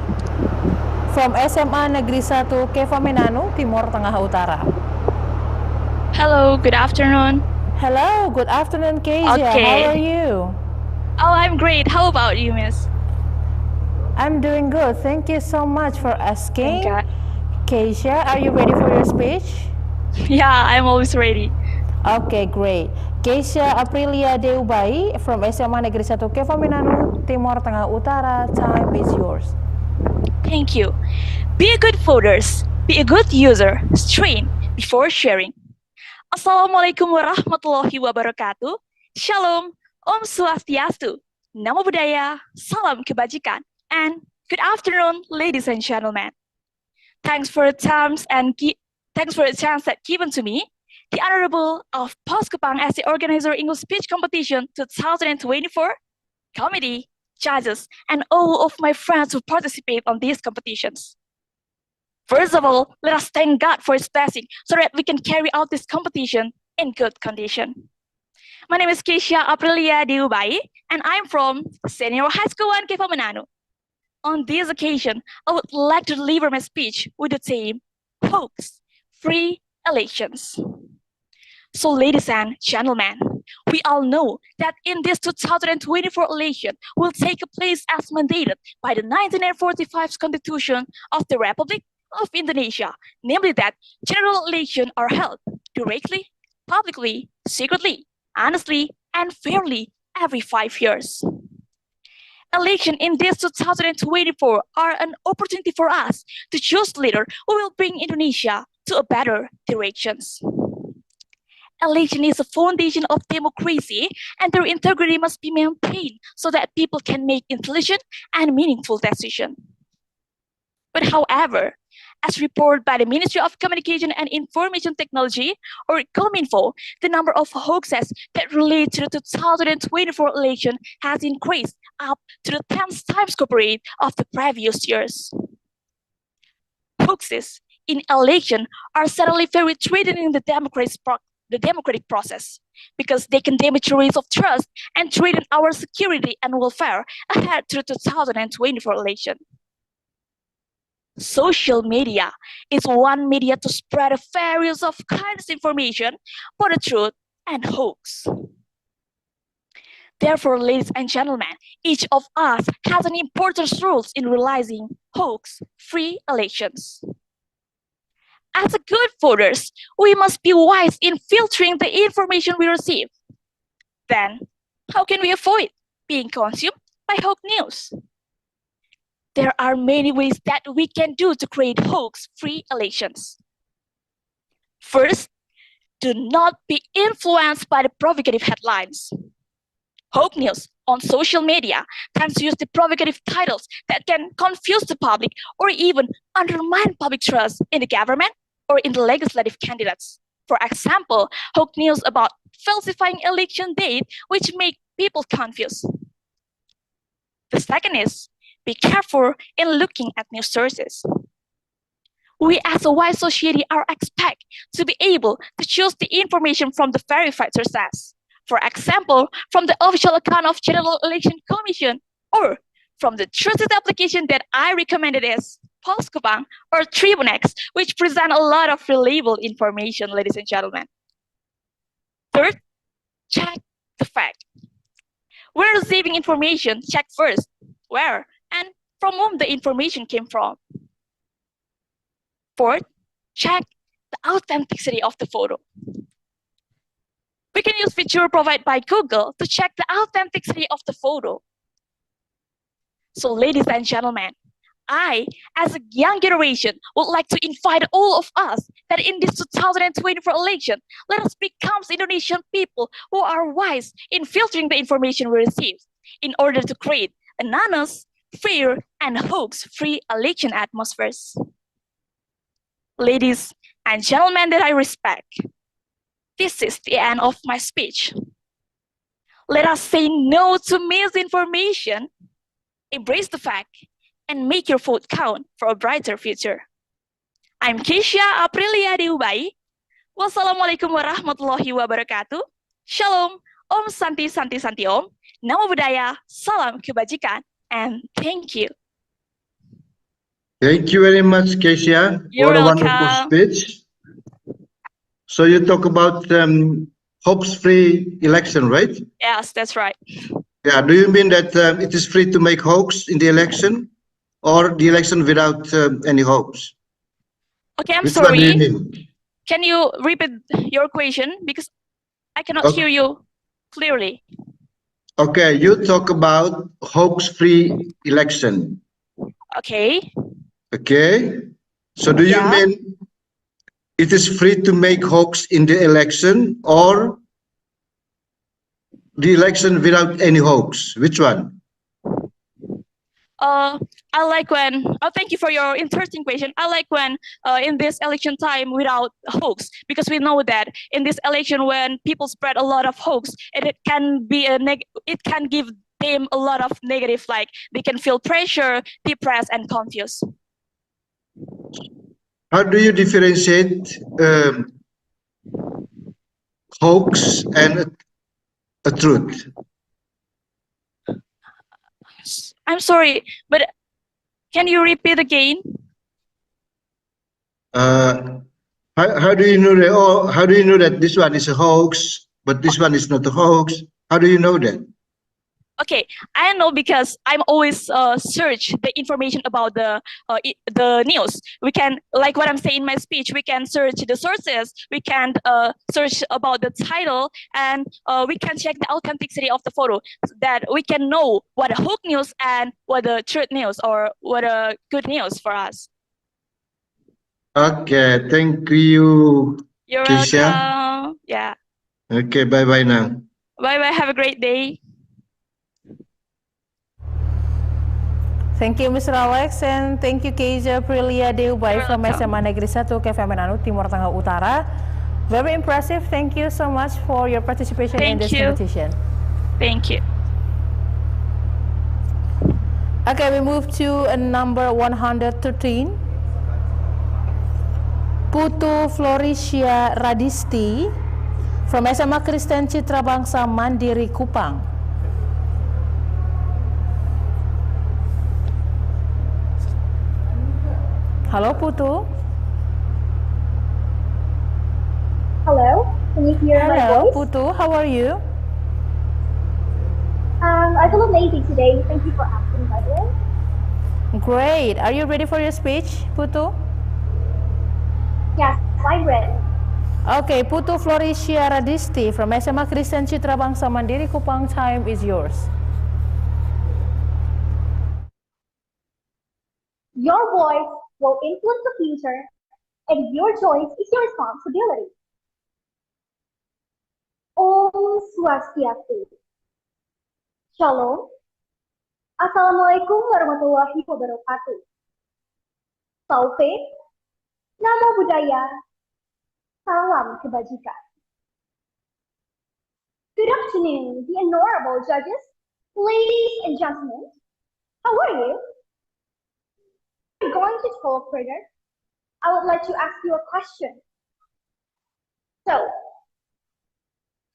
from SMA Negeri 1 Kevaminanu, Timur Tengah Utara. Hello, good afternoon. Hello, good afternoon, Keisha. Okay. How are you? Oh, I'm great. How about you, miss? I'm doing good. Thank you so much for asking. Thank God. Keisha, are you ready for your speech? Yeah, I'm always ready. Okay, great. Keisha Aprilia Deubai from SMA Negeri 1 Kevaminanu, Timur Tengah Utara. Time is yours. Thank you. Be a good voters. Be a good user. Strain before sharing. Assalamualaikum warahmatullahi wabarakatuh. Shalom. Om Swastiastu. Namo Buddhaya. Salam kebajikan. And good afternoon, ladies and gentlemen. Thanks for the chance that given to me, the Honorable of Poskepang as the organizer English Speech Competition 2024, committee, judges, and all of my friends who participate on these competitions. First of all, let us thank God for His blessing so that we can carry out this competition in good condition. My name is Keisha Aprilia Deubai, and I'm from Senior High School 1 Kevaminanu. On this occasion, I would like to deliver my speech with the theme, Hoax, Free Elections. So ladies and gentlemen, we all know that in this 2024 election will take place as mandated by the 1945 Constitution of the Republic of Indonesia, namely that general elections are held directly, publicly, secretly, honestly, and fairly every 5 years. Elections in this 2024 are an opportunity for us to choose leader who will bring Indonesia to a better directions. Election is the foundation of democracy, and their integrity must be maintained so that people can make intelligent and meaningful decisions. But however, as reported by the Ministry of Communication and Information Technology, or Cominfo, the number of hoaxes that relate to the 2024 election has increased up to the 10 times corporate of the previous years. Hoaxes in election are certainly very threatening the democratic process because they can damage the raise of trust and threaten our security and welfare ahead to the 2024 election. Social media is one media to spread a various of kinds of information for the truth and hoax. Therefore, ladies and gentlemen, each of us has an important role in realizing hoax-free elections. As a good voters, we must be wise in filtering the information we receive. Then, how can we avoid being consumed by hoax news? There are many ways that we can do to create hoax-free elections. First, do not be influenced by the provocative headlines. Hoax news on social media tends to use the provocative titles that can confuse the public or even undermine public trust in the government or in the legislative candidates. For example, hoax news about falsifying election date, which make people confused. The second is, be careful in looking at news sources. We as a wise society are expected to be able to choose the information from the verified sources. For example, from the official account of General Election Commission or from the trusted application that I recommended is Polskopang or Tribunex, which present a lot of reliable information, ladies and gentlemen. Third, check the fact. When receiving information, check first where and from whom the information came from. Fourth, check the authenticity of the photo. We can use feature provided by Google to check the authenticity of the photo. So ladies and gentlemen, I, as a young generation, would like to invite all of us that in this 2024 election, let us become Indonesian people who are wise in filtering the information we receive in order to create an honest, fair, and hoax-free election atmospheres. Ladies and gentlemen that I respect, this is the end of my speech. Let us say no to misinformation, embrace the fact, and make your vote count for a brighter future. I'm Keisha Aprilia Diubai. Wassalamualaikum warahmatullahi wabarakatuh. Shalom, Om Santi Santi Santi Om. Namo Buddhaya, salam kebajikan, and thank you. Thank you very much, Keisha, You're for a welcome. wonderful speech. So you talk about hoax-free election, right? Yes, that's right. Yeah. Do you mean that it is free to make hoax in the election, or the election without any hoax? Okay, I'm Which one do you sorry. mean? Can you repeat your question? Because I cannot Okay. hear you clearly. Okay, you talk about hoax-free election. Okay. Okay. So do you Yeah. mean it is free to make hoax in the election, or the election without any hoax? Which one? I like when, thank you for your interesting question. I like when in this election time without hoax, because we know that in this election when people spread a lot of hoax, it can be it can give them a lot of negative, like they can feel pressure, depressed, and confused. How do you differentiate hoax and a truth? I'm sorry, but can you repeat again? How do you know that? Oh, how do you know that this one is a hoax, but this one is not a hoax? How do you know that? Okay, I know because I'm always search the information about the news. We can, like what I'm saying in my speech, we can search the sources, we can search about the title, and we can check the authenticity of the photo, so that we can know what a hoax news and what a truth news or what a good news for us. Okay, thank you, You're Keisha. welcome. Yeah. Okay, bye-bye now. Bye-bye. Have a great day. Thank you, Mr. Alex, and thank you, Keisha Prilia Deubay You're from welcome. SMA Negeri 1 Kemenanu Timur Tengah Utara. Very impressive. Thank you so much for your participation in Thank this you. competition. Thank you. Okay, we move to number 113. Putu Floricia Radisti from SMA Kristen Citra Bangsa Mandiri Kupang. Hello, Putu. Hello, can you hear my Hello, voice? Putu. How are you? I feel amazing today. Thank you for asking, by the way. Great. Are you ready for your speech, Putu? Yes, I'm ready. Okay, Putu Floricia Radisti from SMA Kristen Citra Bangsa Mandiri Kupang, time is yours. Your voice will influence the future, and your choice is your responsibility. Om Swastiastu. Shalom. Assalamualaikum warahmatullahi wabarakatuh. Taufik, Namo Buddhaya, salam kebajikan. Good afternoon, the honorable judges, ladies and gentlemen. How are you? I'm going to talk further. I would like to ask you a question. So,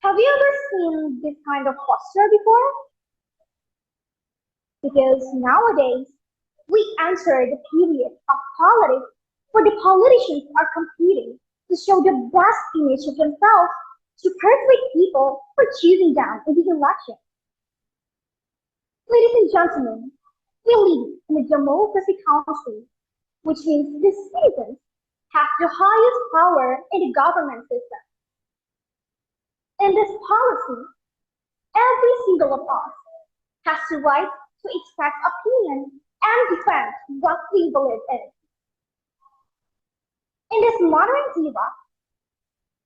have you ever seen this kind of poster before? Because nowadays, we enter the period of politics where the politicians are competing to show the best image of themselves to persuade people for choosing them in the election. Ladies and gentlemen, we live in a democracy country, which means the citizens have the highest power in the government system. In this policy, every single of us has the right to express opinion and defend what we believe in. In this modern era,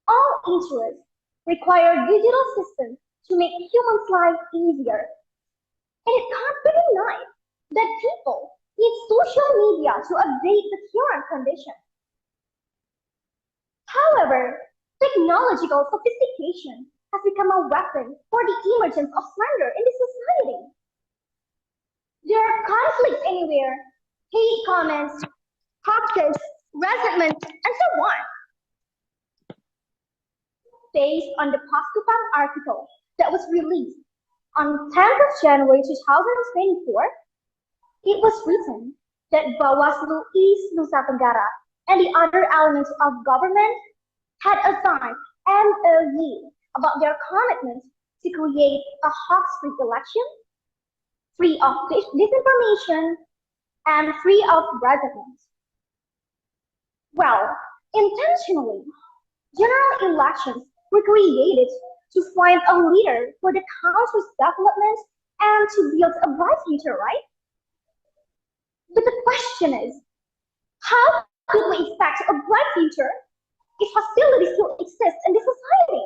all interests require digital systems to make humans' lives easier. And it can't be denied that people need social media to update the current condition. However, technological sophistication has become a weapon for the emergence of slander in the society. There are conflicts anywhere, hate comments, toxic, resentment, and so on. Based on the Paskupam article that was released on 10th of January 2024, it was written that Bawaslu East Nusa Tenggara and the other elements of government had assigned MOU about their commitment to create a hoax-free election, free of disinformation, and free of resentment. Well, intentionally, general elections were created to find a leader for the country's development and to build a bright future, right? But the question is, how could we expect a bright future if hostility still exists in the society?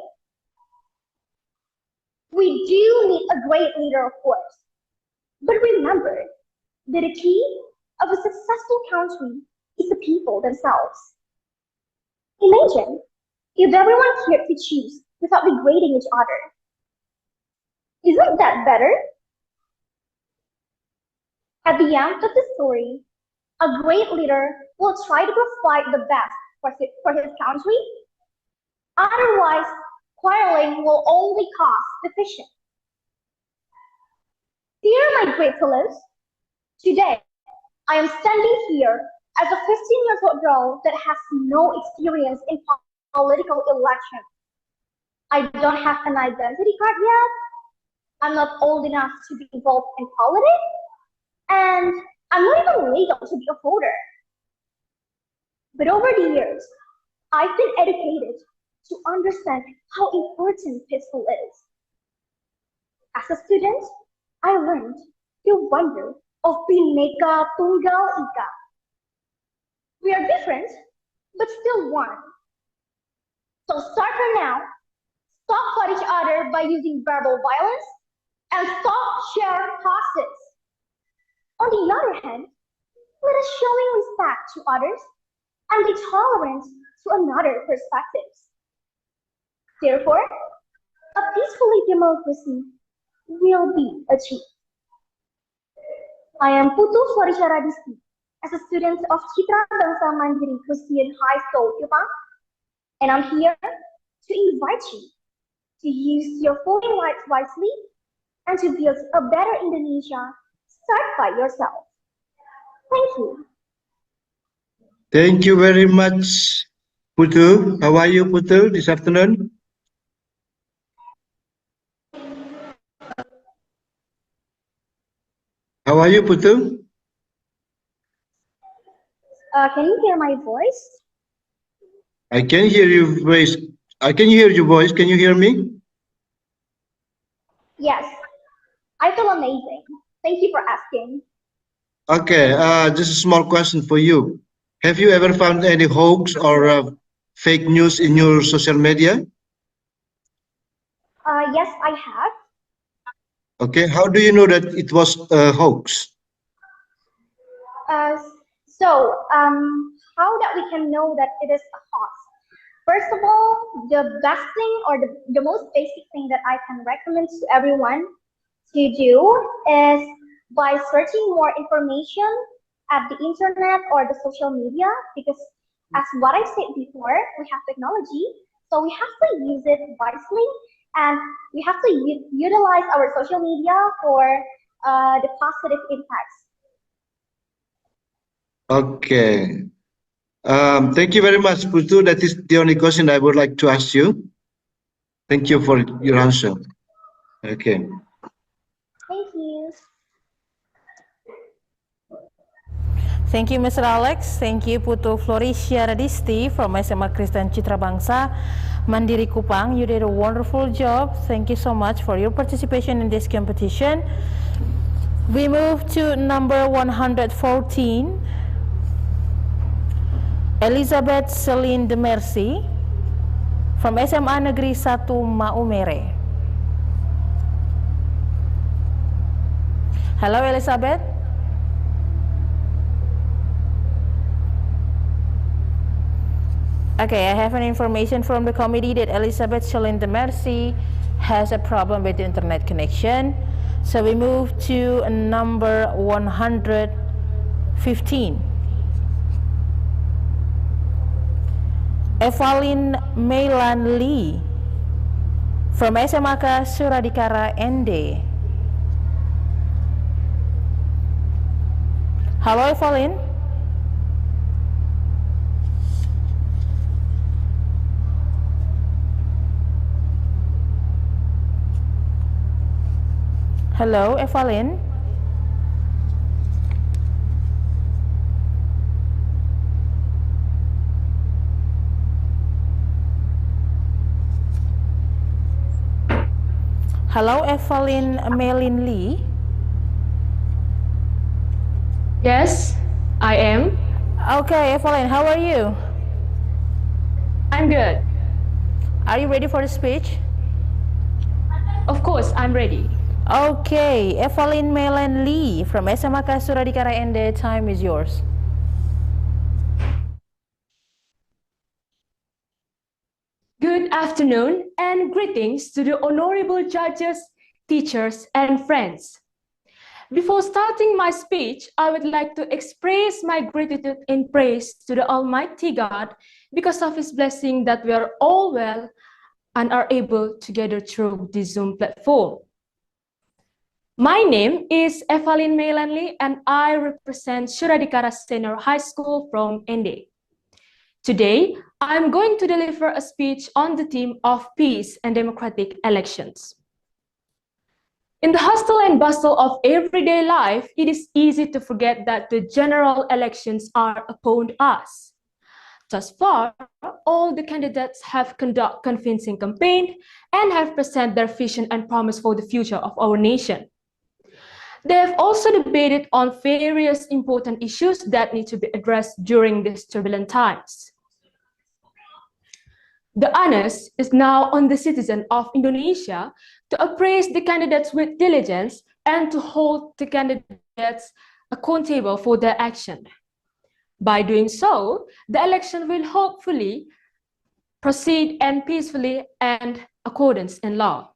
We do need a great leader, of course. But remember that the key of a successful country is the people themselves. Imagine if everyone cared to choose without degrading each other. Isn't that better? At the end of the story, a great leader will try to provide the best for his country. Otherwise, quarreling will only cause division. Dear my great fellows, today I am standing here as a 15-year-old girl that has no experience in political elections. I don't have an identity card yet. I'm not old enough to be involved in politics. And I'm not even legal to be a voter. But over the years, I've been educated to understand how important peaceful is. As a student, I learned the wonder of Bhinneka Tunggal Ika. We are different, but still one. So start from now. Stop fight each other by using verbal violence and stop share causes. On the other hand, let us showing respect to others and be tolerant to another perspectives. Therefore, a peaceful democracy will be achieved. I am Putu Florisha Radisti, as a student of Citra Bangsa Mandiri Christian High School, Jepang, and I'm here to invite you to use your voting rights wisely and to build a better Indonesia. Start by yourself. Thank you. Thank you very much, Putu. How are you, Putu, this afternoon? How are you, Putu? Can you hear my voice? I can hear your voice. I can hear your voice. Can you hear me? Yes, I feel amazing. Thank you for asking. Okay, just a small question for you. Have you ever found any hoax or fake news in your social media? Yes, I have. Okay, how do you know that it was a hoax? How that we can know that it is a hoax? First of all, the best thing or the most basic thing that I can recommend to everyone to do is by searching more information at the internet or the social media, because as what I said before, we have technology, so we have to use it wisely and we have to utilize our social media for the positive impacts. Okay. Thank you very much, Putu. That is the only question I would like to ask you. Thank you for your answer. Okay. Thank you. Thank you, Mr. Alex. Thank you, Putu Florisha Radisti from SMA Kristen Citra Bangsa Mandiri Kupang. You did a wonderful job. Thank you so much for your participation in this competition. We move to number 114. Elizabeth Celine de Mercy from SMA Negeri 1 Maumere. Hello, Elizabeth. Okay, I have an information from the committee that Elizabeth Celine de Mercy has a problem with the internet connection. So we move to number 115. Evelyn Meilan Lee from SMAK Suradikara ND. Hello, Evelyn. Hello, Evelyn. Hello, Evelyn Melin Lee. Yes, I am. Okay, Evelyn, how are you? I'm good. Are you ready for the speech? Of course, I'm ready. Okay, Evelyn Melin Lee from SMAK Suradikara ND, time is yours. Good afternoon and greetings to the honorable judges, teachers, and friends. Before starting my speech, I would like to express my gratitude and praise to the Almighty God because of His blessing that we are all well and are able to gather through this Zoom platform. My name is Evelyn Meilanli and I represent Suradikara Senior High School from ND. Today, I'm going to deliver a speech on the theme of peace and democratic elections. In the hustle and bustle of everyday life, it is easy to forget that the general elections are upon us. Thus far, all the candidates have conducted convincing campaign and have presented their vision and promise for the future of our nation. They have also debated on various important issues that need to be addressed during these turbulent times. The onus is now on the citizen of Indonesia to appraise the candidates with diligence and to hold the candidates accountable for their action. By doing so, the election will hopefully proceed and peacefully and accordance in law.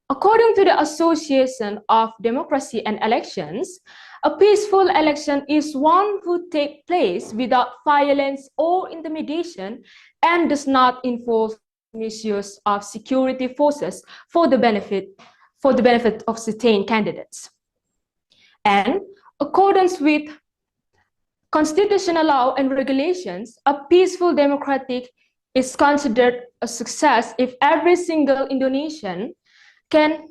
According to the Association of Democracy and Elections, a peaceful election is one who takes place without violence or intimidation and does not involve misuse of security forces for the benefit of certain candidates. And accordance with constitutional law and regulations, a peaceful democratic is considered a success if every single Indonesian can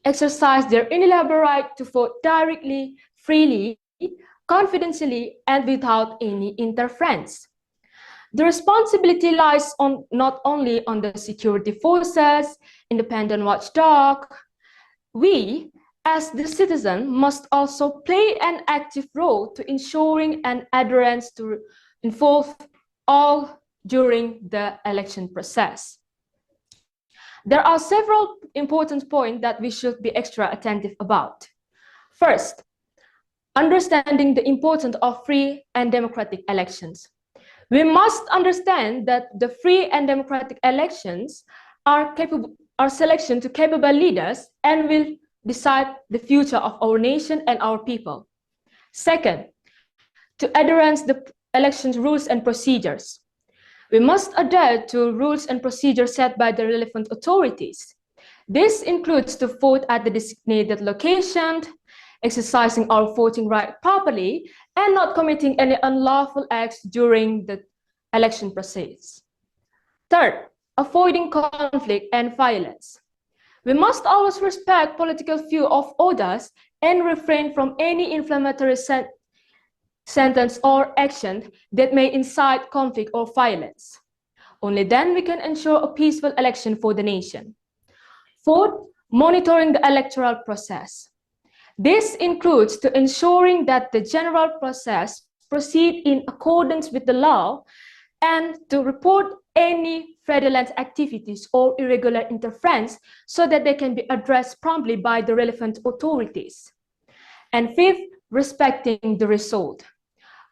exercise their inalienable right to vote directly, freely, confidentially, and without any interference. The responsibility lies not only on the security forces, independent watchdog. We, as the citizen, must also play an active role to ensuring an adherence to involve all during the election process. There are several important points that we should be extra attentive about. First, understanding the importance of free and democratic elections. We must understand that the free and democratic elections are selection to capable leaders and will decide the future of our nation and our people. Second, to adherence the elections rules and procedures. We must adhere to rules and procedures set by the relevant authorities. This includes to vote at the designated location, exercising our voting right properly, and not committing any unlawful acts during the election process. Third, avoiding conflict and violence. We must always respect political view of others and refrain from any inflammatory sentence or action that may incite conflict or violence. Only then we can ensure a peaceful election for the nation. Fourth, monitoring the electoral process. This includes to ensuring that the general process proceed in accordance with the law and to report any fraudulent activities or irregular interference so that they can be addressed promptly by the relevant authorities. And fifth, respecting the result.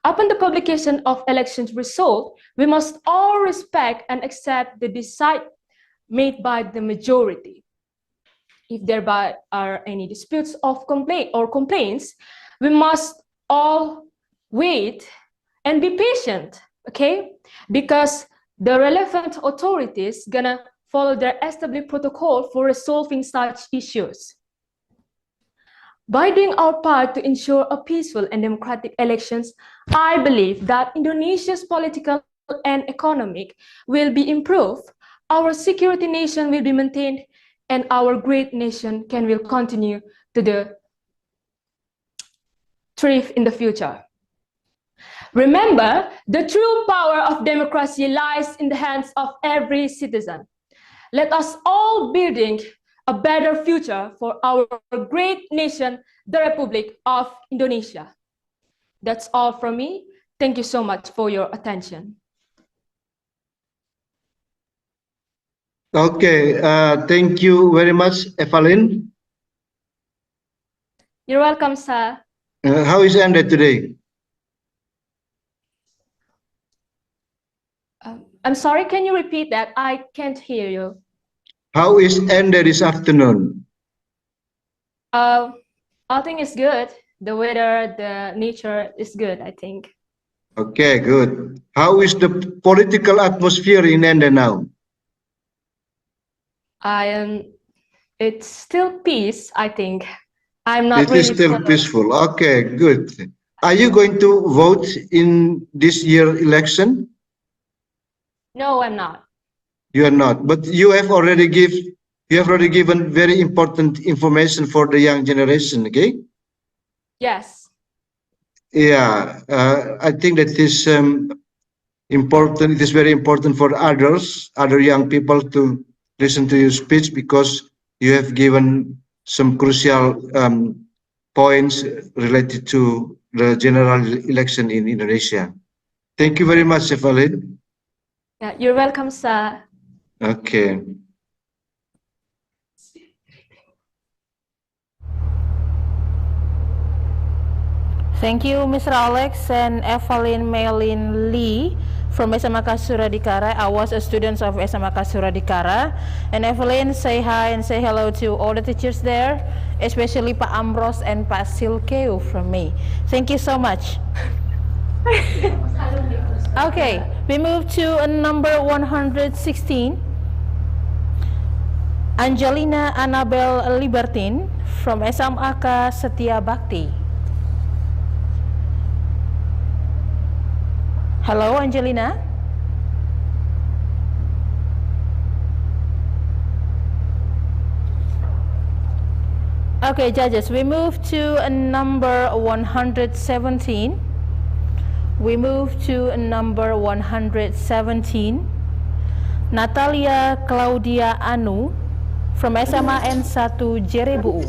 Upon the publication of elections result, we must all respect and accept the decide made by the majority. If there are any disputes of complaints, we must all wait and be patient, okay? Because the relevant authorities gonna follow their established protocol for resolving such issues. By doing our part to ensure a peaceful and democratic elections, I believe that Indonesia's political and economic will be improved, our security nation will be maintained, and our great nation will continue to thrive in the future. Remember, the true power of democracy lies in the hands of every citizen. Let us all building a better future for our great nation, the Republic of Indonesia. That's all from me. Thank you so much for your attention. Okay, thank you very much, Evelyn. You're welcome, sir. How is ended today? I'm sorry, can you repeat that? I can't hear you. How is ended this afternoon? I think it's good. The weather, the nature is good, I think. Okay, good. How is the political atmosphere in Ende now? It's still peace, I think. I'm not It is still peaceful. Okay, good. Are you going to vote in this year election? No, I'm not. You are not, but you have already given very important information for the young generation, okay? Yes. Yeah, I think that is important. It is very important for other young people to listen to your speech because you have given some crucial points related to the general election in Indonesia. Thank you very much, Evelyn. Yeah, you're welcome, sir. Okay. Thank you, Mr. Alex and Evelyn Melin Lee from SMA Kasura Dikara. I was a student of SMA Kasura Dikara. And Evelyn, say hi and say hello to all the teachers there, especially Pak Amros and Pak Silkeu from me. Thank you so much. Okay, we move to number 116. Angelina Annabel Libertine from SMAK Setia Bakti. Hello, Angelina. Okay, judges, we move to number 117. We move to number 117. Natalia Claudia Anu from SMA N1 Jerebu.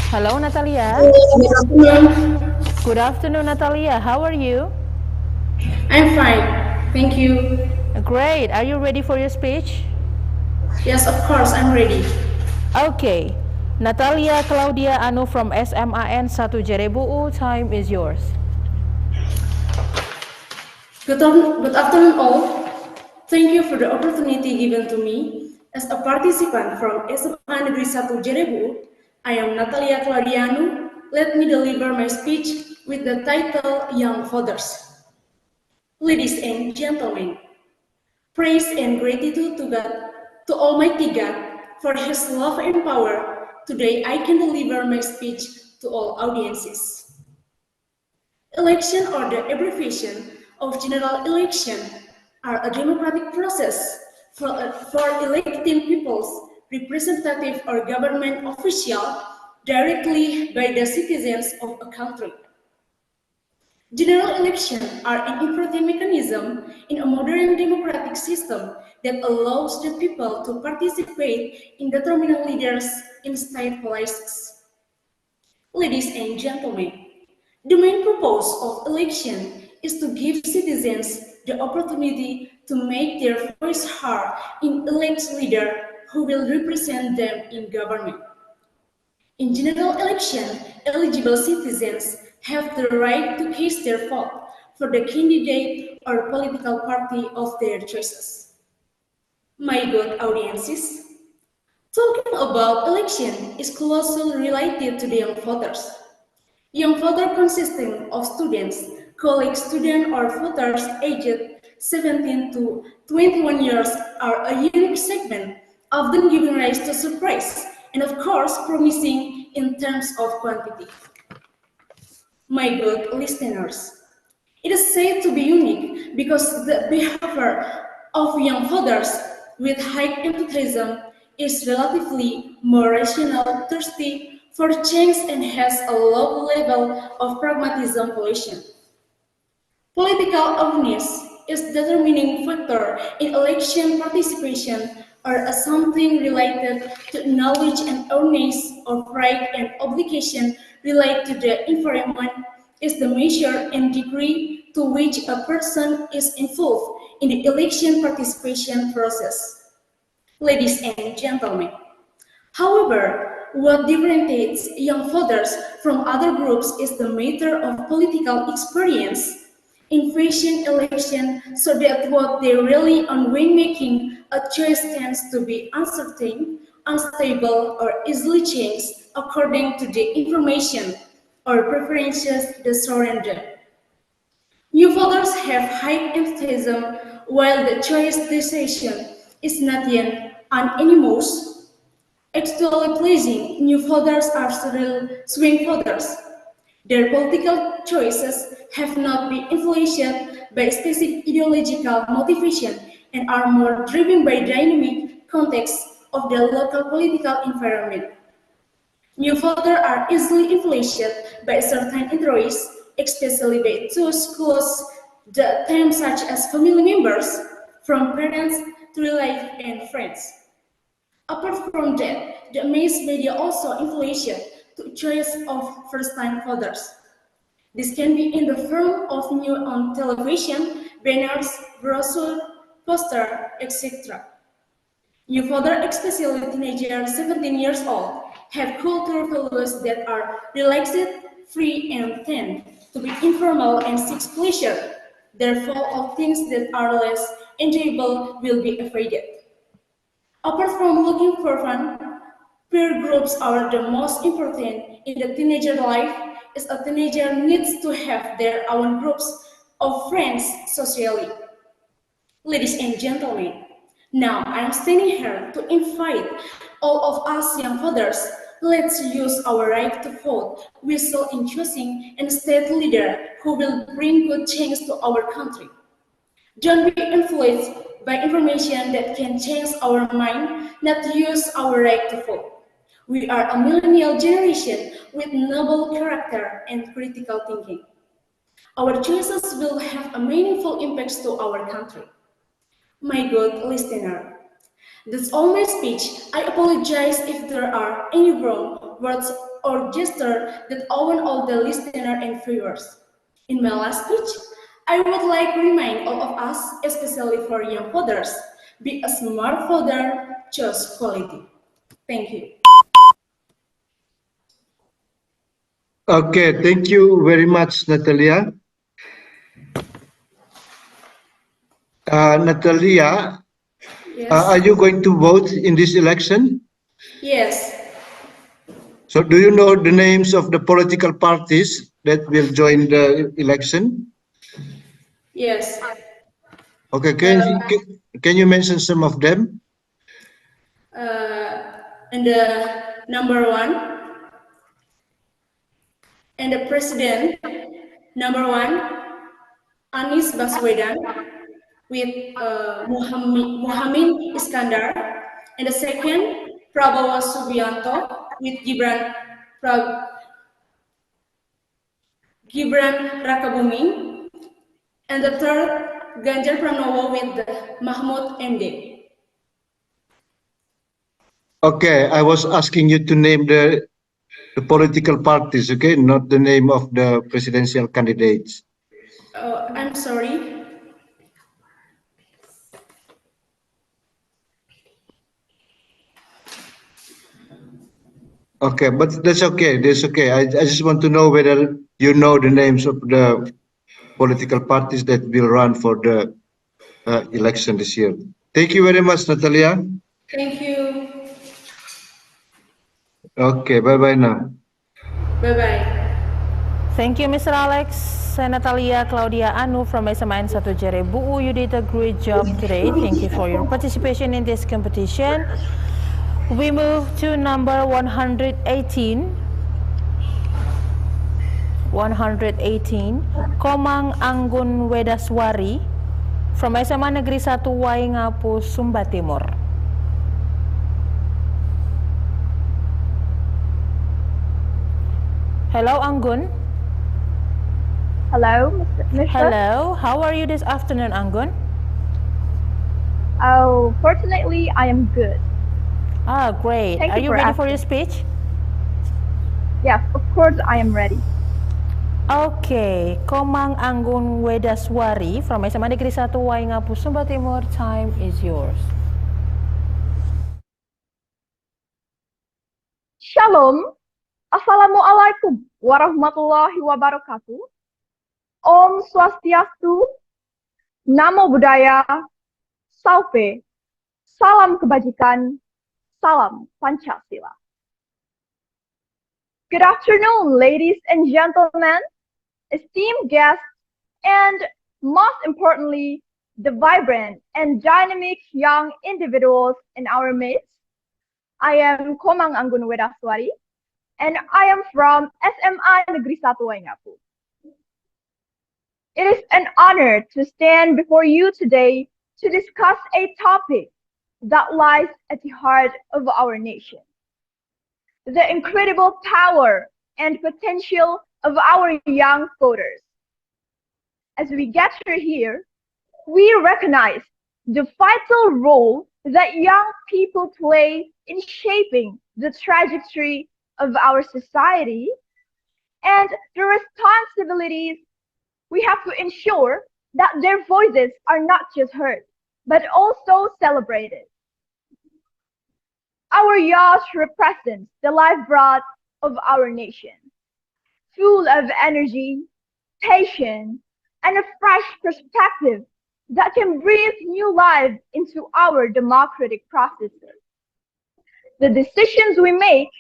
Hello, Natalia. Good afternoon. Good afternoon, Natalia. How are you? I'm fine. Thank you. Great. Are you ready for your speech? Yes, of course, I'm ready. Okay. Natalia Claudia Anu from SMA N1 Jerebu. Time is yours. Good afternoon, all. Thank you for the opportunity given to me. As a participant from SMA Negeri 1 Jerebu, I am Natalia Claudia Anu. Let me deliver my speech with the title Young Fathers. Ladies and gentlemen, praise and gratitude to God, to Almighty God, for His love and power. Today I can deliver my speech to all audiences. Election, or the abbreviation of general election, are a democratic process for electing people's representative or government official directly by the citizens of a country. General elections are an important mechanism in a modern democratic system that allows the people to participate in determining leaders in state policies. Ladies and gentlemen, the main purpose of election is to give citizens the opportunity to make their voice heard in elect leader who will represent them in government. In general election, eligible citizens have the right to cast their vote for the candidate or political party of their choices. My good audiences, talking about election is closely related to the young voters. Young voter consisting of students, college students, or voters aged 17 to 21 years are a unique segment, often giving rise to surprise and, of course, promising in terms of quantity. My good listeners, it is said to be unique because the behavior of young voters with high enthusiasm is relatively more rational, thirsty for change, and has a low level of pragmatism pollution. Political awareness is the determining factor in election participation, or something related to knowledge and awareness of right and obligation related to the environment is the measure and degree to which a person is involved in the election participation process. Ladies and gentlemen, however, what differentiates young voters from other groups is the matter of political experience in facing election, so that what they really on when making a choice tends to be uncertain, unstable, or easily changed according to the information or preferences that surround them. New voters have high enthusiasm, while the choice decision is not yet unanimous. Actually pleasing, new voters are still swing voters. Their political choices have not been influenced by specific ideological motivation and are more driven by dynamic context of the local political environment. New voters are easily influenced by certain interests, especially by those close to them, such as family members, from parents to relatives and friends. Apart from that, the mass media also influence the choice of first-time voters. This can be in the form of news on television, banners, brochure, poster, etc. New voters, especially teenagers 17 years old, have cultural values that are relaxed, free, and tend to be informal and seek pleasure. Therefore, all things that are less enjoyable will be avoided. Apart from looking for fun, peer groups are the most important in the teenager life, as a teenager needs to have their own groups of friends socially. Ladies and gentlemen, now I am standing here to invite all of us young voters. Let's use our right to vote wisely in choosing a state leader who will bring good change to our country. Don't be influenced by information that can change our mind, not use our right to vote. We are a millennial generation with noble character and critical thinking. Our choices will have a meaningful impact to our country. My good listener, that's all my speech. I apologize if there are any wrong words or gestures that offend all the listener and viewers. In my last speech, I would like to remind all of us, especially for young voters, be a smart voter, choose quality. Thank you. Okay, thank you very much, Natalia. Natalia, Yes. are you going to vote in this election? Yes. So do you know the names of the political parties that will join the election? Yes. Okay, can you mention some of them? And the number one, and the president, number one, Anies Baswedan, with Muhammad Iskandar, and the second, Prabowo Subianto, with Gibran Rakabuming, and the third, Ganjar Pranowo with Mahmud MD. Okay, I was asking you to name the political parties, okay, not the name of the presidential candidates. I'm sorry. Okay, but that's okay. That's okay. I just want to know whether you know the names of the political parties that will run for the election this year. Thank you very much, Natalia. Thank you. Okay, bye-bye now. Bye-bye. Thank you, Mr. Alex. Natalia Claudia Anu from SMA 1 Jerebu. You did a great job today. Thank you for your participation in this competition. We move to number 118. 118, Komang Anggun Wedaswari from SMA Negeri 1 Waingapu, Sumba Timur. Hello, Anggun. Hello, Mr. Hello, how are you this afternoon, Anggun? Oh, fortunately, I am good. Ah, great. Are you ready for your speech? Yes, of course I am ready. Okay, Komang Anggun Wedaswari from SMA Negeri 1 Waingapu, Sumba Timur, time is yours. Shalom. Assalamualaikum warahmatullahi wabarakatuh. Om Swastiastu. Namo Buddhaya. Sauve. Salam kebajikan. Salam Pancasila. Good afternoon, ladies and gentlemen, esteemed guests, and most importantly, the vibrant and dynamic young individuals in our midst. I am Komang Anggun Wedaswari, and I am from SMA Negeri 1 Waingapu. It is an honor to stand before you today to discuss a topic that lies at the heart of our nation: the incredible power and potential of our young voters. As we gather here, we recognize the vital role that young people play in shaping the trajectory of our society and the responsibilities, we have to ensure that their voices are not just heard, but also celebrated. Our youth represents the lifeblood of our nation, full of energy, patience, and a fresh perspective that can breathe new life into our democratic processes. The decisions we make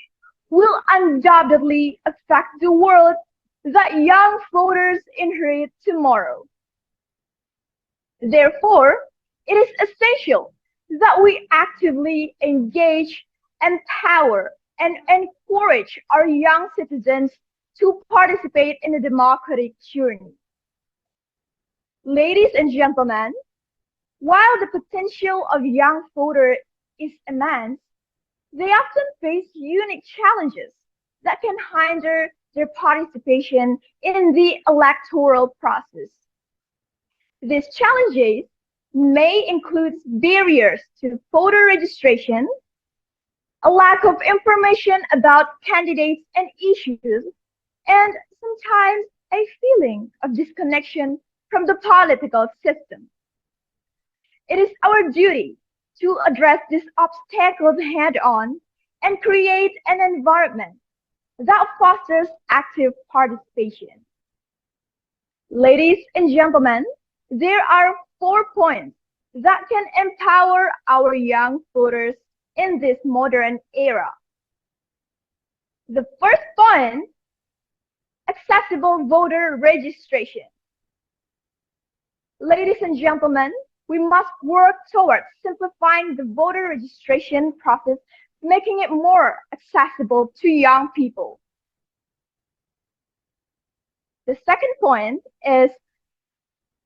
will undoubtedly affect the world that young voters inherit tomorrow. Therefore, it is essential that we actively engage, empower, and encourage our young citizens to participate in the democratic journey. Ladies and gentlemen, while the potential of young voters is immense, they often face unique challenges that can hinder their participation in the electoral process. These challenges may include barriers to voter registration, a lack of information about candidates and issues, and sometimes a feeling of disconnection from the political system. It is our duty to address these obstacles head-on and create an environment that fosters active participation. Ladies and gentlemen, there are 4 points that can empower our young voters in this modern era. The first point, accessible voter registration. Ladies and gentlemen, we must work towards simplifying the voter registration process, making it more accessible to young people. The second point is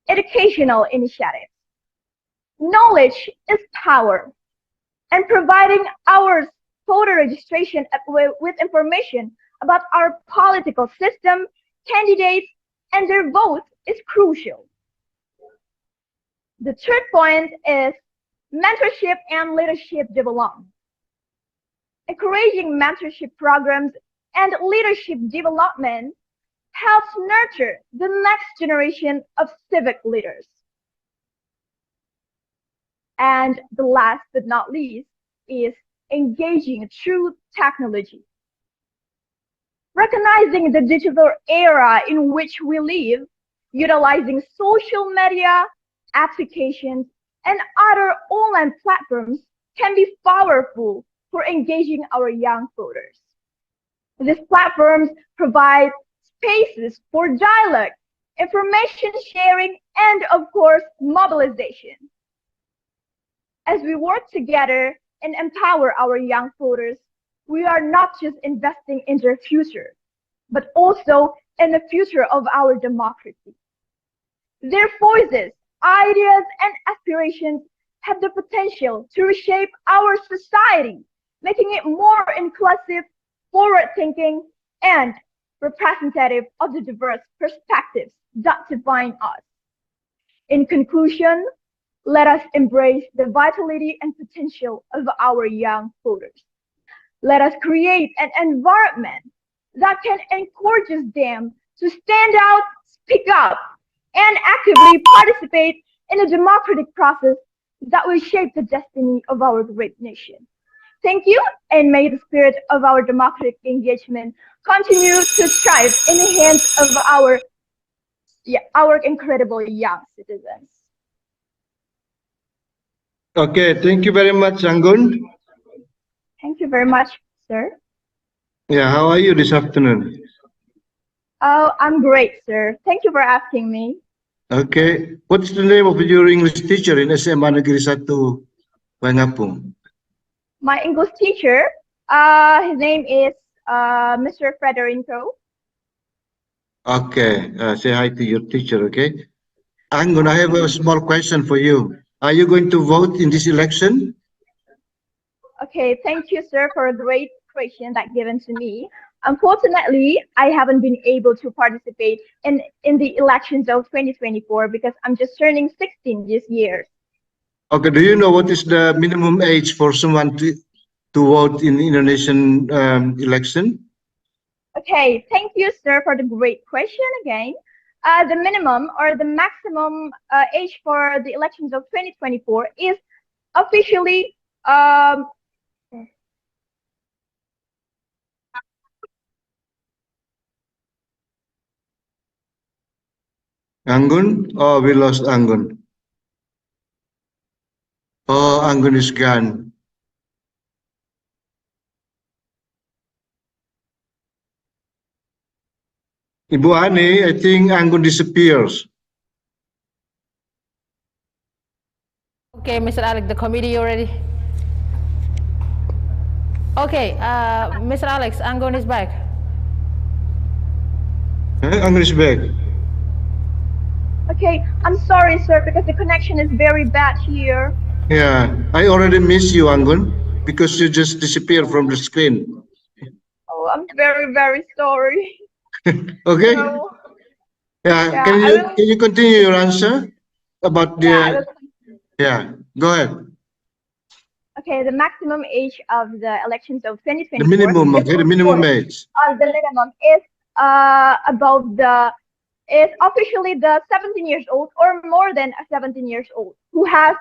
educational initiatives. Knowledge is power, and providing our voter registration with information about our political system, candidates, and their vote is crucial. The third point is mentorship and leadership development. Encouraging mentorship programs and leadership development helps nurture the next generation of civic leaders. And the last but not least is engaging through technology. Recognizing the digital era in which we live, utilizing social media, applications, and other online platforms can be powerful for engaging our young voters. These platforms provide spaces for dialogue, information sharing, and of course, mobilization. As we work together and empower our young voters, we are not just investing in their future, but also in the future of our democracy. Their voices, ideas, and aspirations have the potential to reshape our society, making it more inclusive, forward-thinking, and representative of the diverse perspectives that define us. In conclusion, let us embrace the vitality and potential of our young voters. Let us create an environment that can encourage them to stand out, speak up, and actively participate in a democratic process that will shape the destiny of our great nation. Thank you, and may the spirit of our democratic engagement continue to strive in the hands of our incredible young citizens. Okay, thank you very much, Anggun. Thank you very much, sir. Yeah, how are you this afternoon? Oh, I'm great, sir. Thank you for asking me. Okay, what's the name of your English teacher in SMA Negeri 1 Bangapung? My English teacher, his name is Mr. Frederico. Okay, say hi to your teacher, okay? I'm gonna have a small question for you. Are you going to vote in this election? Okay, thank you, sir, for a great question that given to me. Unfortunately, I haven't been able to participate in the elections of 2024 because I'm just turning 16 this year. Okay, do you know what is the minimum age for someone to vote in the Indonesian election? Okay, thank you, sir, for the great question again. The minimum or the maximum age for the elections of 2024 is officially Anggun? Oh, we lost Anggun. Oh, Anggun is gone. Ibu Ani, I think Anggun disappears. Okay, Mr. Alex, the committee already. Okay, Mr. Alex, Anggun is back. Anggun is back. okay. I'm sorry, sir, because the connection is very bad here. Yeah, I already miss you, Anggun, because you just disappeared from the screen. Oh, I'm very, very sorry. Okay. No. Yeah, Yeah, can I you will- can you continue your answer about the? Yeah, I will- Yeah, go ahead. Okay, the maximum age of the elections of 2024. The minimum, okay, the minimum age. The minimum is is officially the 17 years old or more than 17 years old who has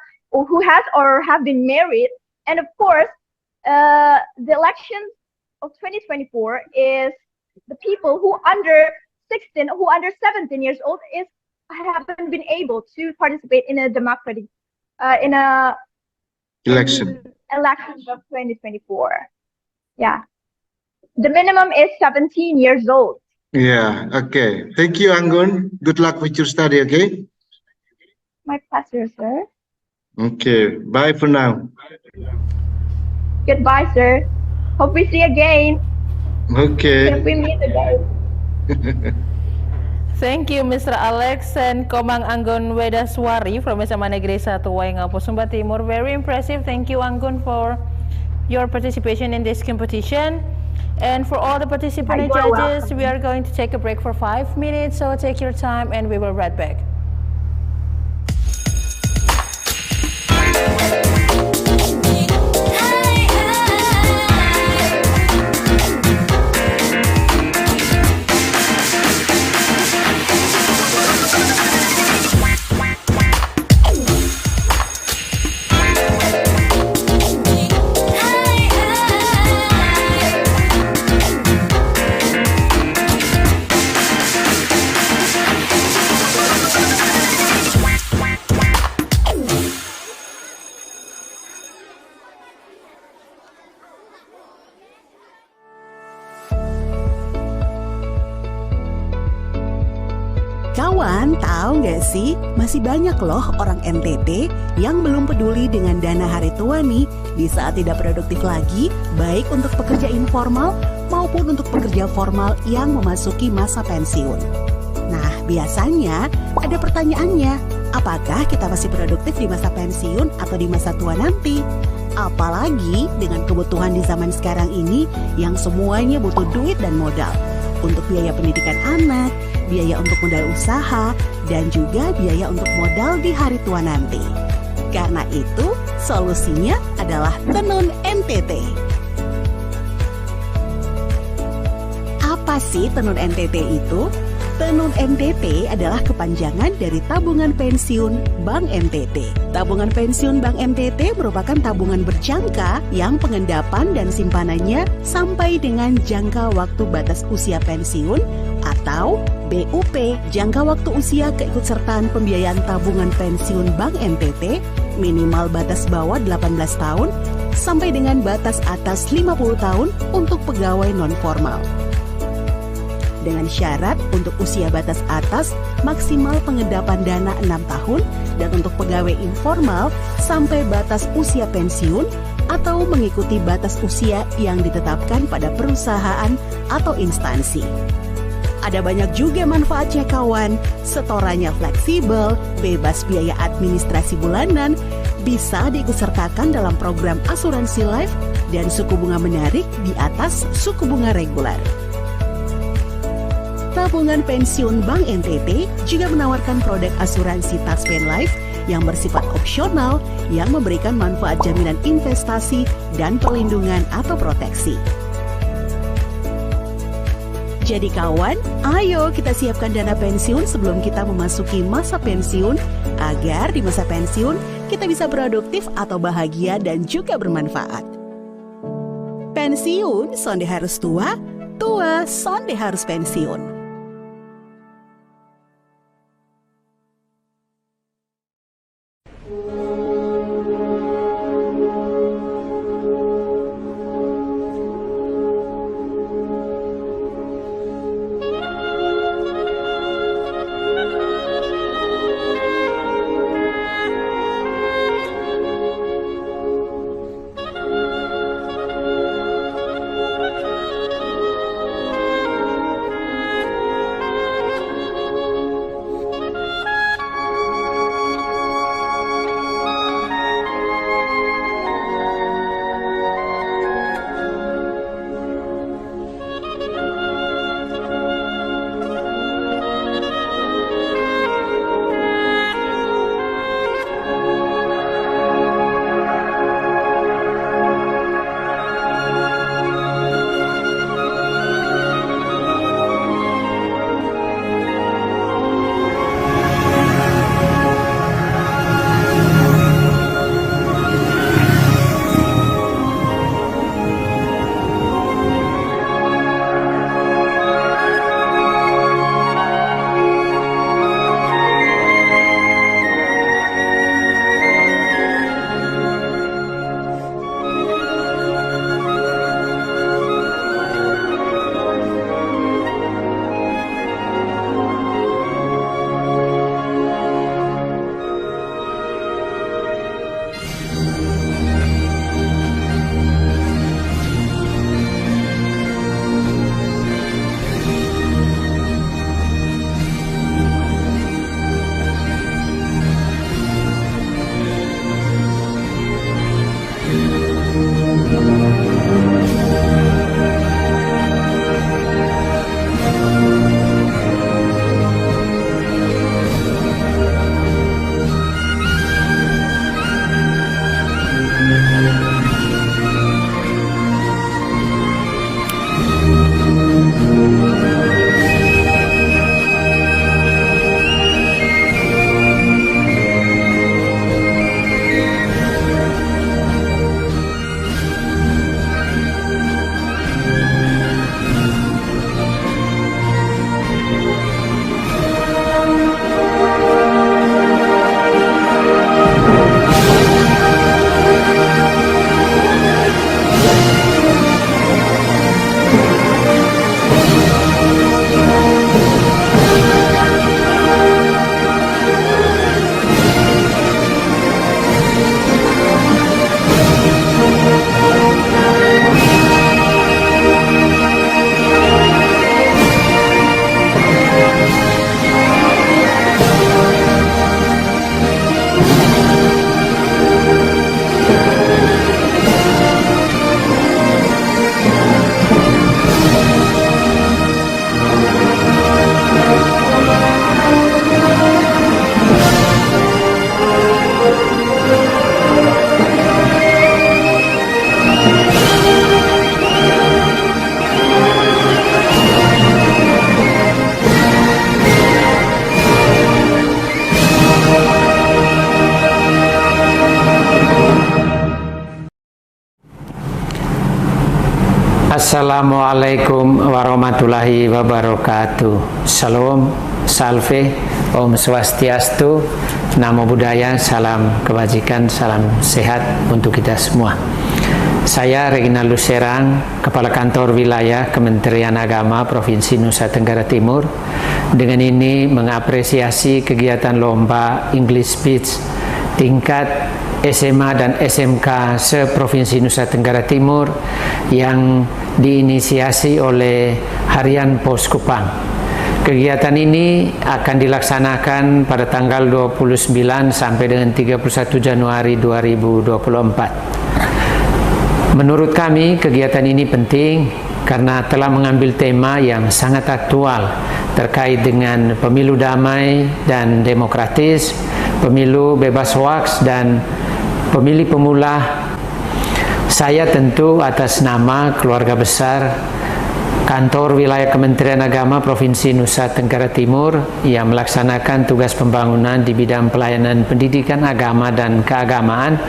or have been married, and of course, the elections of 2024 is the people who under 16, who under 17 years old haven't been able to participate in a democratic Election. elections of 2024. Yeah. The minimum is 17 years old. Yeah, okay. Thank you, Anggun. Good luck with your study, okay? My pleasure, sir. Okay, bye for now. Goodbye, sir. Hope we see again. Okay. Hope we meet again. Thank you, Mr. Alex and Komang Anggun Wedaswari from SMA Negeri 1 Waingapu, Sumba Timur. Very impressive. Thank you, Anggun, for your participation in this competition. And for all the participant and You are judges, welcome. we are going to take a break for 5 minutes. So take your time and we will be right back. Kawan, tahu nggak sih, masih banyak loh orang NTT yang belum peduli dengan dana hari tua nih di saat tidak produktif lagi, baik untuk pekerja informal maupun untuk pekerja formal yang memasuki masa pensiun. Nah, biasanya ada pertanyaannya, apakah kita masih produktif di masa pensiun atau di masa tua nanti? Apalagi dengan kebutuhan di zaman sekarang ini yang semuanya butuh duit dan modal untuk biaya pendidikan anak, biaya untuk modal usaha, dan juga biaya untuk modal di hari tua nanti. Karena itu, solusinya adalah Tenun NTT. Apa sih Tenun NTT itu? Tenun NTT adalah kepanjangan dari Tabungan Pensiun Bank NTT. Tabungan Pensiun Bank NTT merupakan tabungan berjangka yang pengendapan dan simpanannya sampai dengan jangka waktu batas usia pensiun atau BUP, jangka waktu usia keikutsertaan pembiayaan tabungan pensiun Bank NTT, minimal batas bawah 18 tahun sampai dengan batas atas 50 tahun untuk pegawai non-formal. Dengan syarat untuk usia batas atas maksimal pengendapan dana 6 tahun dan untuk pegawai informal sampai batas usia pensiun atau mengikuti batas usia yang ditetapkan pada perusahaan atau instansi. Ada banyak juga manfaatnya kawan, setorannya fleksibel, bebas biaya administrasi bulanan, bisa diikutsertakan dalam program asuransi life dan suku bunga menarik di atas suku bunga reguler. Tabungan Pensiun Bank NTT juga menawarkan produk asuransi Taspen Life yang bersifat opsional yang memberikan manfaat jaminan investasi dan perlindungan atau proteksi. Jadi kawan, ayo kita siapkan dana pensiun sebelum kita memasuki masa pensiun, agar di masa pensiun kita bisa produktif atau bahagia dan juga bermanfaat. Pensiun, sonde harus tua, tua, sonde harus pensiun. Assalamualaikum warahmatullahi wabarakatuh. Shalom, salve, Om Swastiastu, Namo Buddhaya, salam kebajikan, salam sehat untuk kita semua. Saya Reginald Serang, Kepala Kantor Wilayah Kementerian Agama Provinsi Nusa Tenggara Timur. Dengan ini mengapresiasi kegiatan lomba English Speech tingkat SMA dan SMK se-Provinsi Nusa Tenggara Timur yang diinisiasi oleh Harian Pos Kupang. Kegiatan ini akan dilaksanakan pada tanggal 29 sampai dengan 31 Januari 2024. Menurut kami, kegiatan ini penting karena telah mengambil tema yang sangat aktual terkait dengan pemilu damai dan demokratis, pemilu bebas hoaks, dan pemilih pemula. Saya tentu atas nama keluarga besar Kantor Wilayah Kementerian Agama Provinsi Nusa Tenggara Timur yang melaksanakan tugas pembangunan di bidang pelayanan pendidikan agama dan keagamaan,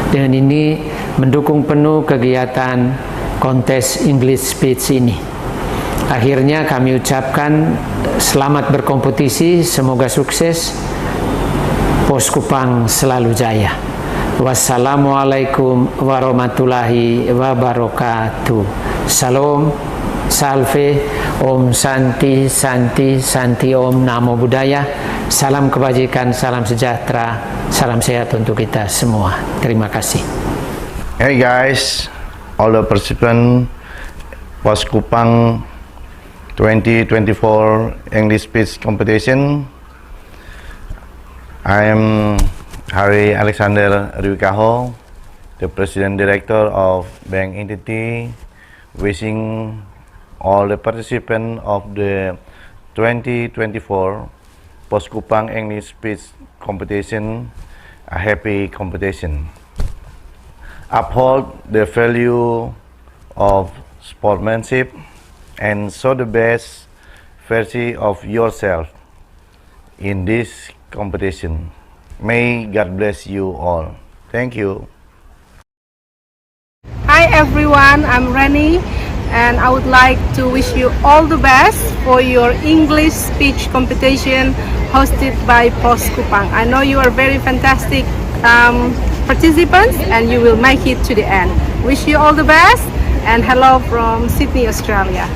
dengan ini mendukung penuh kegiatan kontes English Speech ini. Akhirnya kami ucapkan selamat berkompetisi, semoga sukses, Pos Kupang selalu jaya. Wassalamualaikum warahmatullahi wabarakatuh. Salam, salve, om santi, santi, santi, om namo buddhaya. Salam kebajikan, salam sejahtera, salam sehat untuk kita semua. Terima kasih. Hey guys, all the participants, Pos Kupang 2024 English Speech Competition. I am Hari Alexander Rwikaho, the President Director of Bank Entity, wishing all the participants of the 2024 Pos Kupang English Speech Competition a happy competition. Uphold the value of sportsmanship and show the best version of yourself in this competition. May God bless you all. Thank you. Hi everyone, I'm Rani and I would like to wish you all the best for your English speech competition hosted by Pos Kupang. I know you are very fantastic participants and you will make it to the end. Wish you all the best and hello from Sydney, Australia.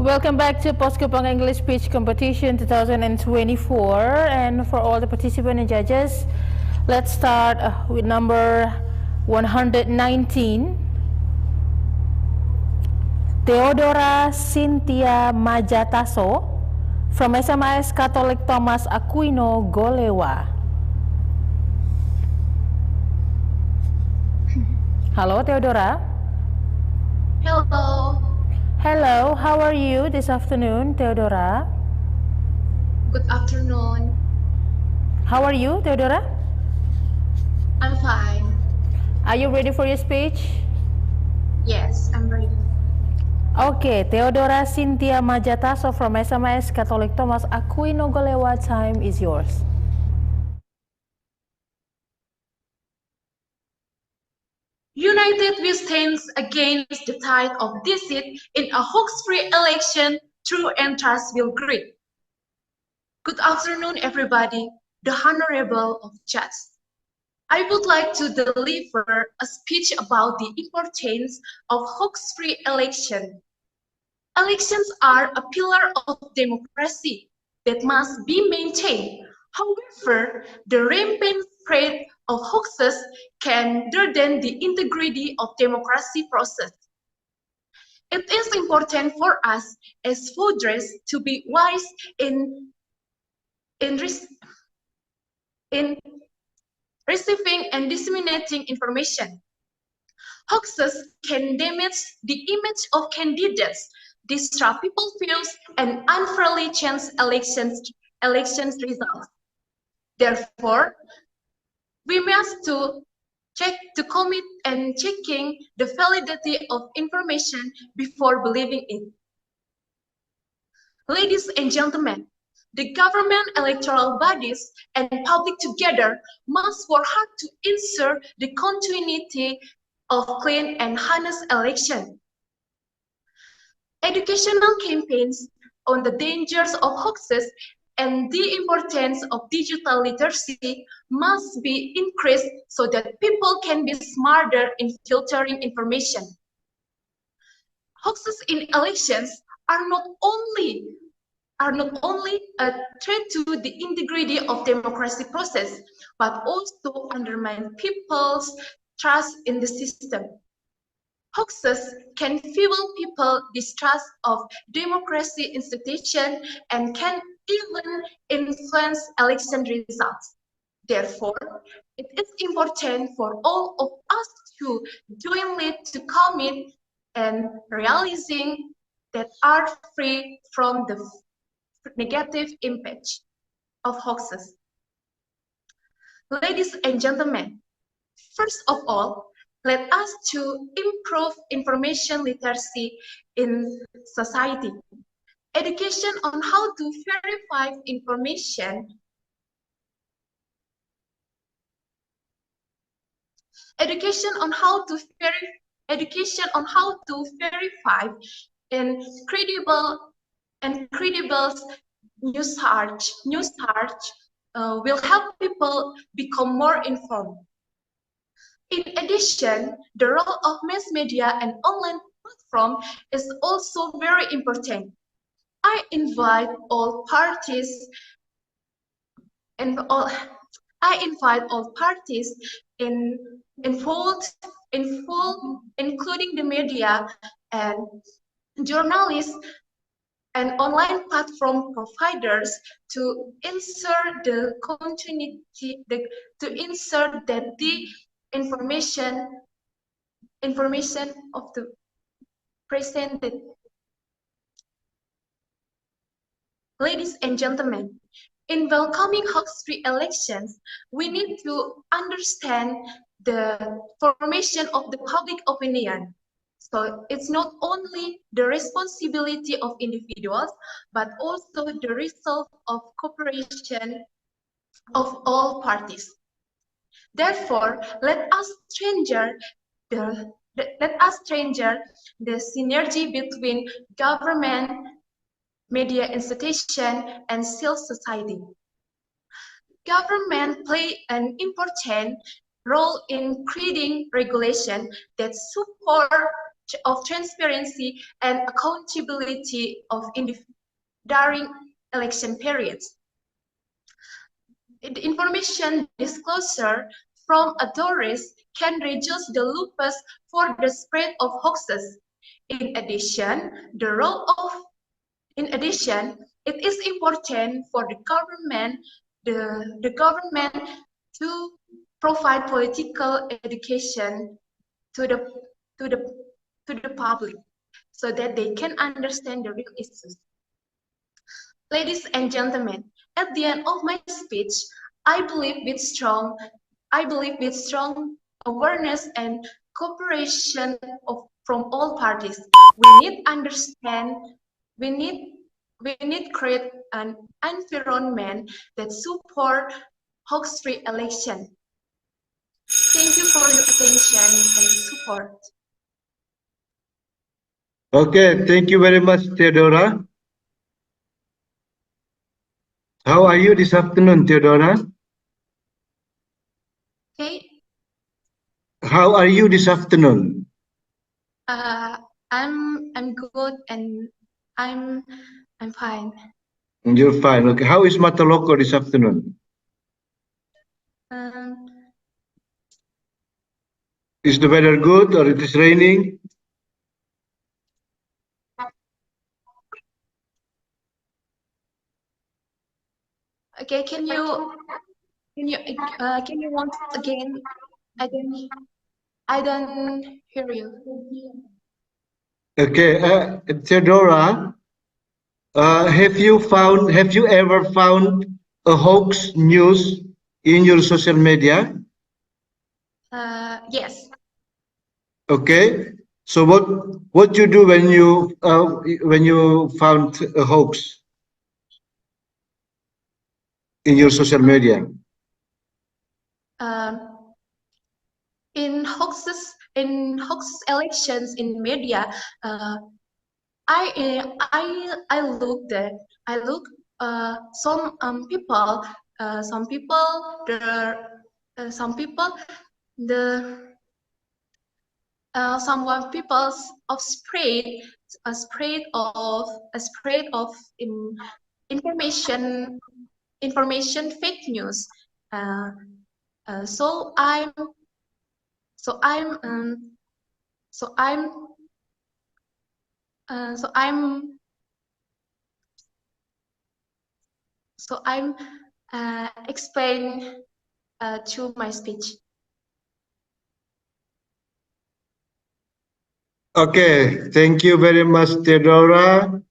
Welcome back to Pos Kupang English Speech Competition 2024, and for all the participants and judges, let's start with number 119, Theodora Cynthia Majataso from SMS Catholic Thomas Aquino Golewa. Hello, Theodora. Hello. Hello, how are you this afternoon, Theodora? Good afternoon. How are you, Theodora? I'm fine. Are you ready for your speech? Yes, I'm ready. Okay, Theodora Cynthia Majataso from SMS Catholic Thomas Aquino Golewa, time is yours. United we stand against the tide of deceit in a hoax-free election. True and trust will greet. Good afternoon, everybody. The Honorable of Judge. I would like to deliver a speech about the importance of hoax-free election. Elections are a pillar of democracy that must be maintained. However, the rampant spread of hoaxes can burden the integrity of democracy process. It is important for us as voters to be wise in receiving and disseminating information. Hoaxes can damage the image of candidates, disrupt people's views, and unfairly change elections results. Therefore, we must commit and checking the validity of information before believing it. Ladies and gentlemen, the government, electoral bodies, and public together must work hard to ensure the continuity of clean and honest election. Educational campaigns on the dangers of hoaxes and the importance of digital literacy must be increased so that people can be smarter in filtering information. Hoaxes in elections are not only are not only a threat to the integrity of democracy process, but also undermine people's trust in the system. Hoaxes can fuel people's distrust of democracy institutions and can even influence election results. Therefore, it is important for all of us to jointly to commit and realizing that are free from the negative impact of hoaxes. Ladies and gentlemen, first of all, let us to improve information literacy in society. Education on how to verify information. Education on how to verify credible news search will help people become more informed. In addition, the role of mass media and online platform is also very important. I invite all parties involved, including the media and journalists and online platform providers, to ensure the continuity, that the information of the presented. Ladies and gentlemen, in welcoming hoax-free elections, we need to understand the formation of the public opinion. So it's not only the responsibility of individuals, but also the result of cooperation of all parties. Therefore, let us strengthen the synergy between government, media institution, and civil society. Government play an important role in creating regulation that support of transparency and accountability of during election periods. The information disclosure from authorities can reduce the loophole for the spread of hoaxes. In addition, it is important for the government to provide political education to the public so that they can understand the real issues. Ladies and gentlemen, at the end of my speech, I believe with strong awareness and cooperation from all parties, we need create an environment that support hoax-free election. Thank you for your attention and support. Okay, thank you very much, Theodora. How are you this afternoon, Theodora? Okay. How are you this afternoon? I'm good and I'm fine. You're fine. Okay. How is Mataloco this afternoon? Is the weather good or it is raining? Okay, can you once again? I don't hear you. Okay, Theodora, have you ever found a hoax news in your social media? Yes. Okay, so what you do when you found a hoax in your social media? In hoax elections in media, I look some people of spread of information fake news. So I'm so I'm so I'm so I'm so I'm explain to my speech. Okay, thank you very much, Theodora.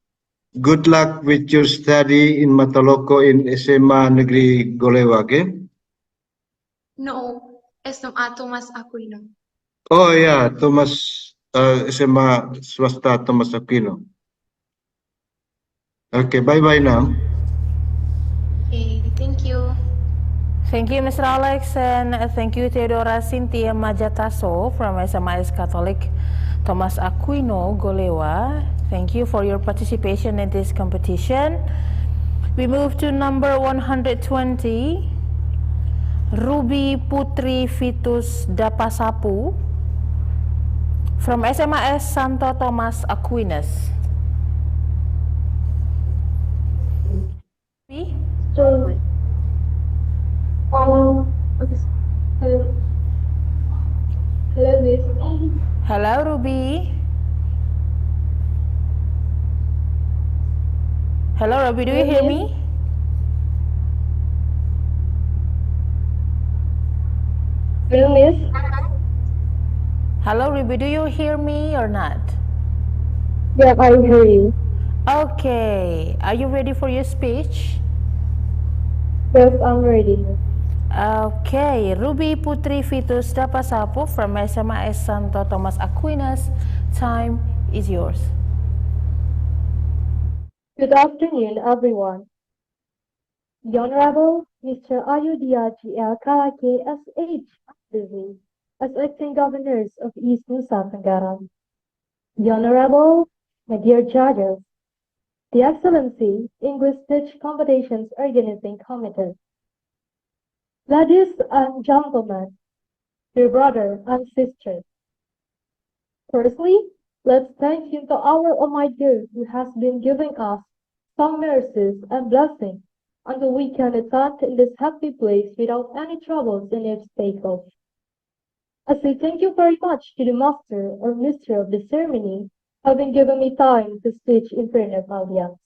Good luck with your study in Mataloko in SMA Negeri Golewa, okay? No, SMA Thomas Aquino. Oh ya, Thomas SMA swasta Thomas Aquino. Okay, bye-bye now. Okay, thank you. Thank you, Mr. Alex, and thank you, Theodora Cynthia Majataso from SMIS Catholic Thomas Aquino Golewa. Thank you for your participation in this competition. We move to number 120, Ruby Putri Vitus Dapasapu from SMIS Santo Thomas Aquinas. Hello, Miss. Hello, Ruby. Hello, Ruby. Do you hear me? Hello, Miss. Hello, Ruby. Do you hear me or not? Yeah, I hear you. Okay. Are you ready for your speech? Yes, I'm ready. Okay, Ruby Putri Vitus Dapasapu from SMIS Santo Thomas Aquinas. Time is yours. Good afternoon, everyone. The Honorable Mr. Ayodhya G.L. Kalake S.H. Busy as acting governors of East Nusa Tenggara. The Honorable, my dear judges, the Excellency English Speech Competitions Organizing Committee, ladies and gentlemen, dear brother and sister. Firstly, let's thank Him to our Almighty God who has been giving us some mercies and blessings until we can attend in this happy place without any troubles and obstacles. I say thank you very much to the master or mistress of the ceremony having given me time to speak in front of audience.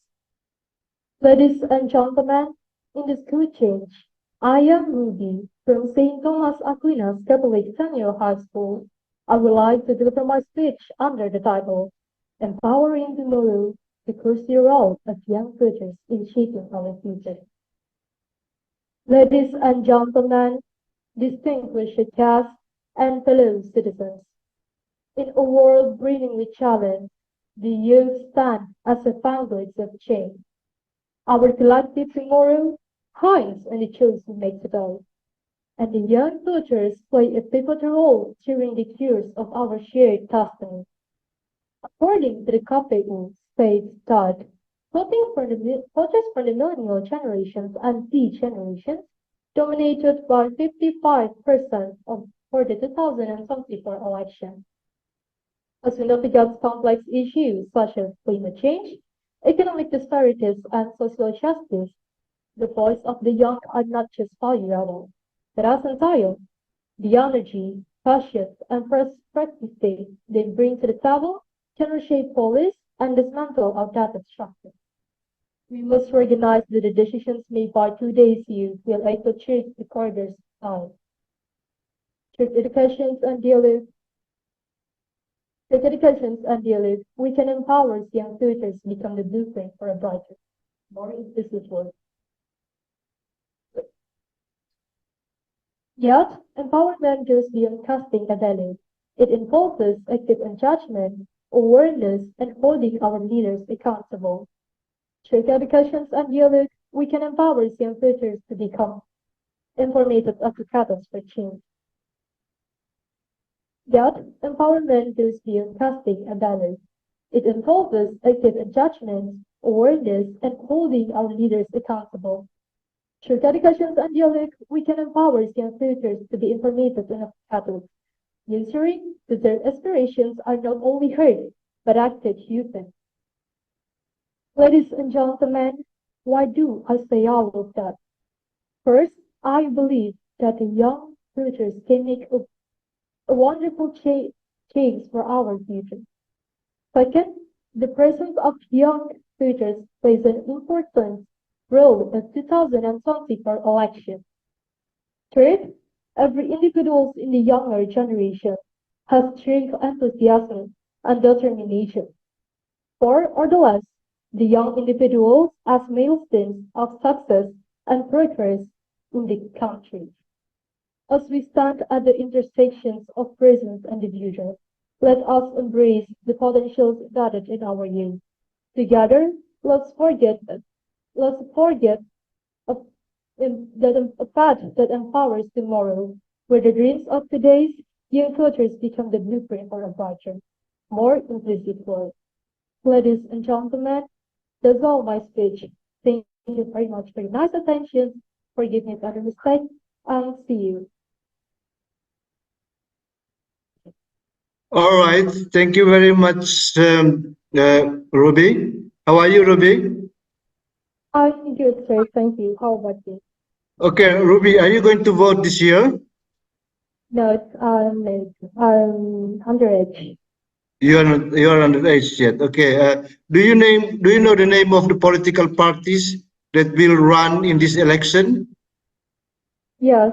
Ladies and gentlemen, in this good change, I am Ruby from St. Thomas Aquinas Catholic Senior High School. I would like to deliver my speech under the title, Empowering Tomorrow to Pursue the Role of Young Futures in Shaping Our Future. Ladies and gentlemen, distinguished guests, and fellow citizens, in a world brimming with challenge, the youth stand as a vanguard of change. Our collective tomorrow hangs on the choice we make today, and the young futures play a pivotal role during the course of our shared destiny. According to the KPU, states that voters for the millennial generations and Z generations dominated by 55% for the 2024 election. As we navigate complex issues such as climate change, economic disparities, and social justice, the voice of the young are not just valuable, but essential. The energy, passion, and perspective they bring to the table can reshape policies and dismantle outdated structures. We must recognize that the decisions made by today's youth will echo change the corridors of through dedications and dialogue, we can empower young futures to become the blueprint for a brighter, more inclusive world. Yet, empowerment goes beyond casting a ballot. It involves active judgment, awareness, and holding our leaders accountable. Through dedications and dialogue, we can empower young futures to become informed advocates for change. Yet, empowerment goes beyond casting a ballot. It involves active judgment, awareness, and holding our leaders accountable. Through dedications and dialogue, we can empower young futures to be informed and advocates, ensuring that their aspirations are not only heard, but acted upon. Ladies and gentlemen, Why do I say all of that? First, I believe that the young voters can make a wonderful change for our future. Second, the presence of young voters plays an important role in 2024 election. Third, every individual in the younger generation has strong enthusiasm and determination. For or the less, the young individuals as milestones of success and progress in the country. As we stand at the intersections of present and the future, let us embrace the potentials embedded in our youth. Together, let's forget a path that empowers tomorrow, where the dreams of today's young voters become the blueprint for a brighter, more inclusive world. Ladies and gentlemen, that's all my speech. Thank you very much for your nice attention. Forgive me if I made a mistake, and see you. All right. Thank you very much, Ruby. How are you, Ruby? I'm good, sir. Thank you. How about you? Okay, Ruby, are you going to vote this year? No, I'm underage. You are underage yet. Okay. Do you know the name of the political parties that will run in this election? Yes.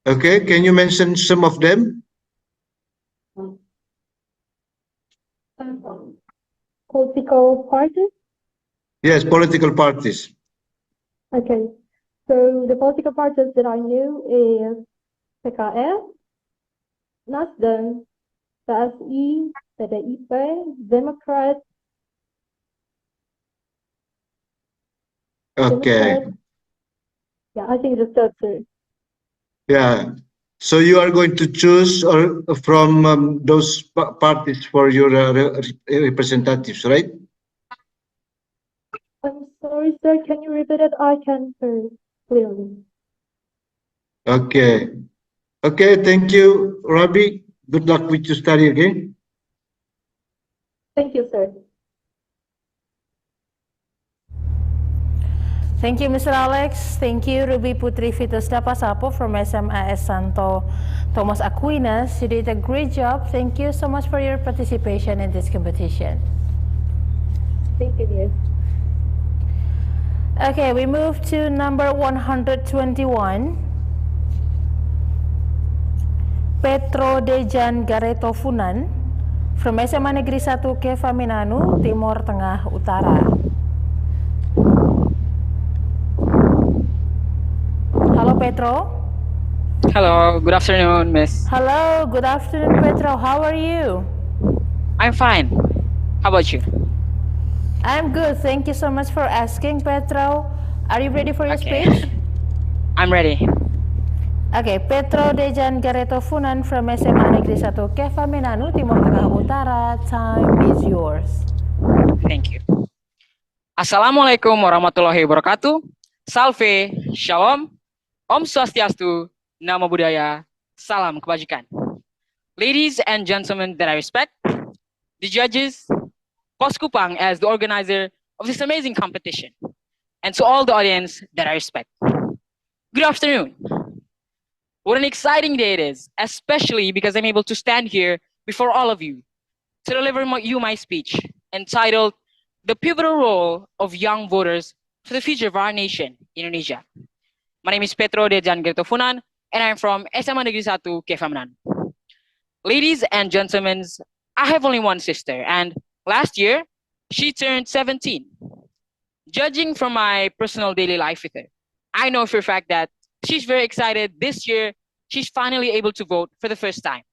Okay. Can you mention some of them? Political parties? Yes, political parties. Okay. So the political parties that I knew is PKS, Nasdem, PSI, PDIP, Democrat. Okay. Yeah, I think that's it. Yeah. So you are going to choose from those parties for your representatives, right? I'm sorry, sir. Can you repeat it? I can't hear clearly. Okay. Okay. Thank you, Robbie. Good luck with your study again. Thank you, sir. Thank you, Mr. Alex. Thank you, Ruby Putri Fitosda Pasapo from SMA Santo Thomas Aquinas. You did a great job. Thank you so much for your participation in this competition. Thank you. Okay, we move to number 121. Petro Dejan Gareto Funan from SMA Negeri 1 Kevaminanu, Timur Tengah Utara. Hello, Petro. Hello, good afternoon, Miss. Hello, good afternoon, Petro. How are you? I'm fine. How about you? I'm good. Thank you so much for asking, Petro. Are you ready for your speech? I'm ready. Okay, Petro Dejan Gareto Funan from SMA Negeri 1 Kevaminanu, Timur Tengah Utara. Time is yours. Thank you. Assalamualaikum warahmatullahi wabarakatuh. Salve, Shalom, Om Swastiastu, Namo Buddhaya, Salam Kebajikan. Ladies and gentlemen that I respect, the judges, Pos Kupang as the organizer of this amazing competition, and to all the audience that I respect. Good afternoon. What an exciting day it is, especially because I'm able to stand here before all of you to deliver my speech entitled The Pivotal Role of Young Voters for the Future of Our Nation, Indonesia. My name is Petro Dejan Gareto Funan, and I'm from SMA Negeri 1 Kevaminanu. Ladies and gentlemen, I have only one sister, and last year, she turned 17. Judging from my personal daily life with her, I know for a fact that she's very excited this year. She's finally able to vote for the first time.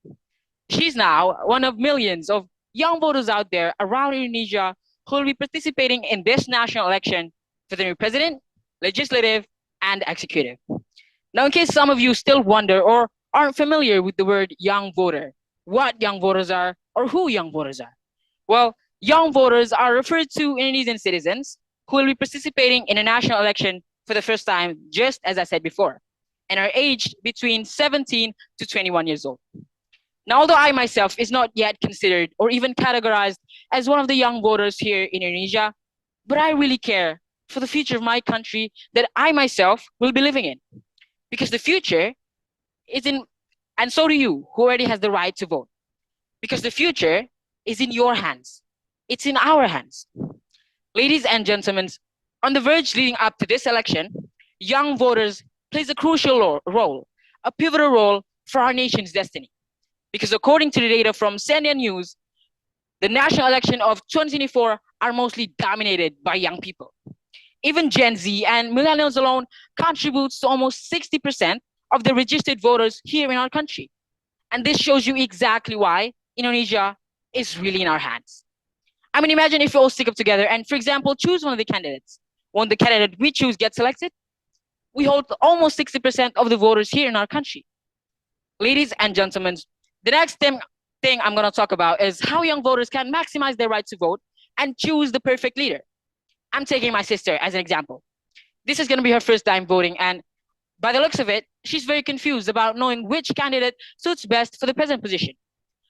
She's now one of millions of young voters out there around Indonesia who will be participating in this national election for the new president, legislative, and executive. Now, in case some of you still wonder or aren't familiar with the word young voter, what young voters are, or who young voters are. Well, young voters are referred to Indonesian citizens who will be participating in a national election for the first time, just as I said before, and are aged between 17 to 21 years old. Now, although I myself is not yet considered or even categorized as one of the young voters here in Indonesia, but I really care for the future of my country that I myself will be living in. Because the future is in, and so do you, who already has the right to vote. Because the future is in your hands. It's in our hands. Ladies and gentlemen, on the verge leading up to this election, young voters plays a crucial role, a pivotal role for our nation's destiny. Because according to the data from Sandia News, the national election of 2024 are mostly dominated by young people. Even Gen Z and millennials alone contributes to almost 60% of the registered voters here in our country. And this shows you exactly why Indonesia is really in our hands. I mean, imagine if we all stick up together and, for example, choose one of the candidates. When the candidate we choose gets elected, we hold almost 60% of the voters here in our country. Ladies and gentlemen, the next thing I'm going to talk about is how young voters can maximize their right to vote and choose the perfect leader. I'm taking my sister as an example. This is going to be her first time voting, and by the looks of it, she's very confused about knowing which candidate suits best for the present position.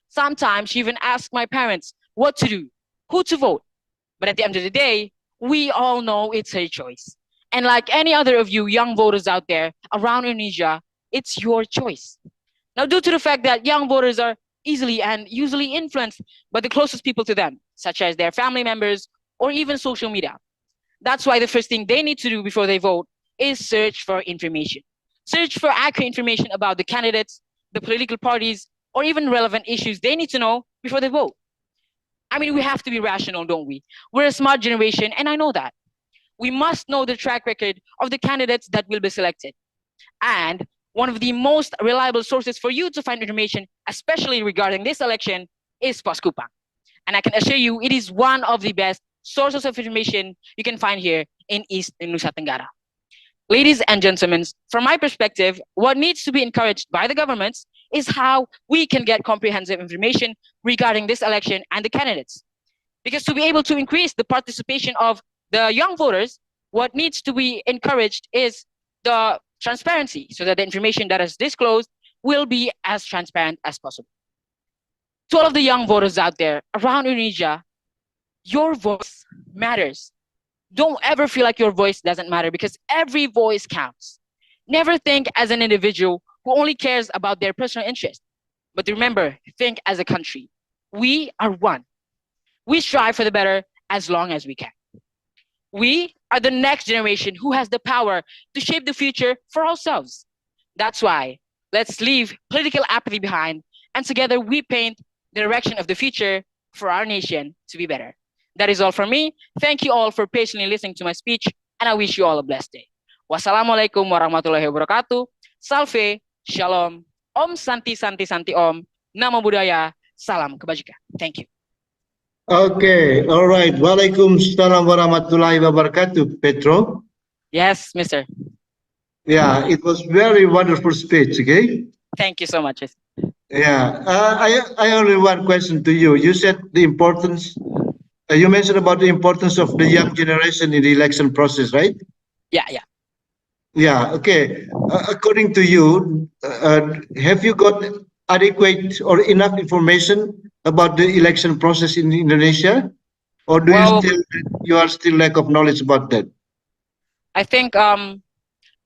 Sometimes she even asks my parents what to do, who to vote. But at the end of the day, we all know it's her choice. And like any other of you young voters out there around Indonesia, it's your choice. Now, due to the fact that young voters are easily and usually influenced by the closest people to them, such as their family members or even social media, that's why the first thing they need to do before they vote is search for information. Search for accurate information about the candidates, the political parties, or even relevant issues they need to know before they vote. I mean, we have to be rational, don't we? We're a smart generation, and I know that. We must know the track record of the candidates that will be selected. And one of the most reliable sources for you to find information, especially regarding this election, is Poskupang. And I can assure you, it is one of the best sources of information you can find here in East Nusa Tenggara. Ladies and gentlemen, from my perspective, what needs to be encouraged by the governments is how we can get comprehensive information regarding this election and the candidates. Because to be able to increase the participation of the young voters, what needs to be encouraged is the transparency, so that the information that is disclosed will be as transparent as possible. To all of the young voters out there around Indonesia, your voice matters. Don't ever feel like your voice doesn't matter, because every voice counts. Never think as an individual who only cares about their personal interest. But remember, think as a country. We are one. We strive for the better as long as we can. We are the next generation who has the power to shape the future for ourselves. That's why let's leave political apathy behind, and together we paint the direction of the future for our nation to be better. That is all from me. Thank you all for patiently listening to my speech, and I wish you all a blessed day. Wassalamualaikum warahmatullahi wabarakatuh. Salve, shalom, om santi santi santi om, namo buddhaya, salam kebajikan. Thank you. Okay, all right. Waalaikumsalam warahmatullahi wabarakatuh, Petro. Yes, mister. Yeah, it was very wonderful speech, okay? Thank you so much. Yeah, I only one question to you. You said the importance, you mentioned about the importance of the young generation in the election process, right? Yeah. Yeah, okay. According to you, have you got adequate or enough information about the election process in Indonesia? Or do you are still lack of knowledge about that? I think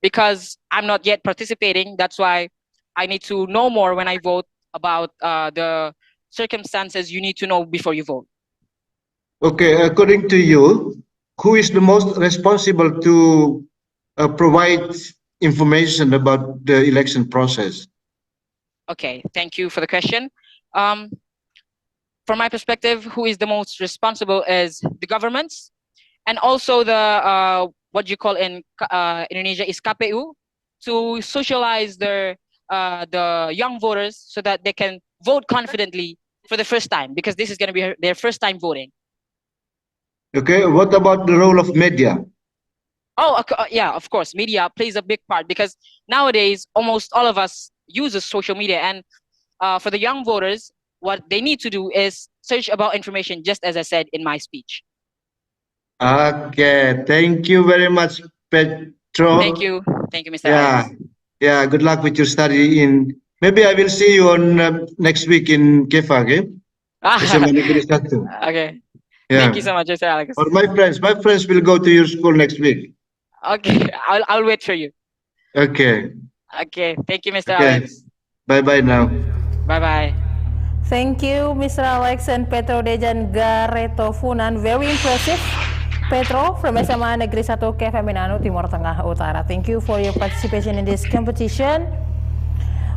because I'm not yet participating, that's why I need to know more when I vote about the circumstances you need to know before you vote. Okay, according to you, who is the most responsible to provide information about the election process? Okay, thank you for the question. From my perspective, who is the most responsible is the governments, and also the what you call in Indonesia is KPU, to socialize the young voters so that they can vote confidently for the first time, because this is going to be their first time voting. Okay, what about the role of media? Oh, yeah, of course. Media plays a big part, because nowadays almost all of us uses social media, and for the young voters, what they need to do is search about information, just as I said in my speech. Okay, thank you very much, Petro. Thank you, Mr. Alex. Yeah. Good luck with your study in. Maybe I will see you on next week in Kefa, okay? Okay. Yeah. Thank you so much, Mr. Alex. Or my friends will go to your school next week. Okay, I'll wait for you. Okay. Okay, thank you, Mr. Okay. Alex. Bye now. Bye bye. Thank you, Mr. Alex and Petro Dejan Gareto Funan. Very impressive. Petro from SMA Negeri 1 KFM Minano, Timur Tengah Utara. Thank you for your participation in this competition.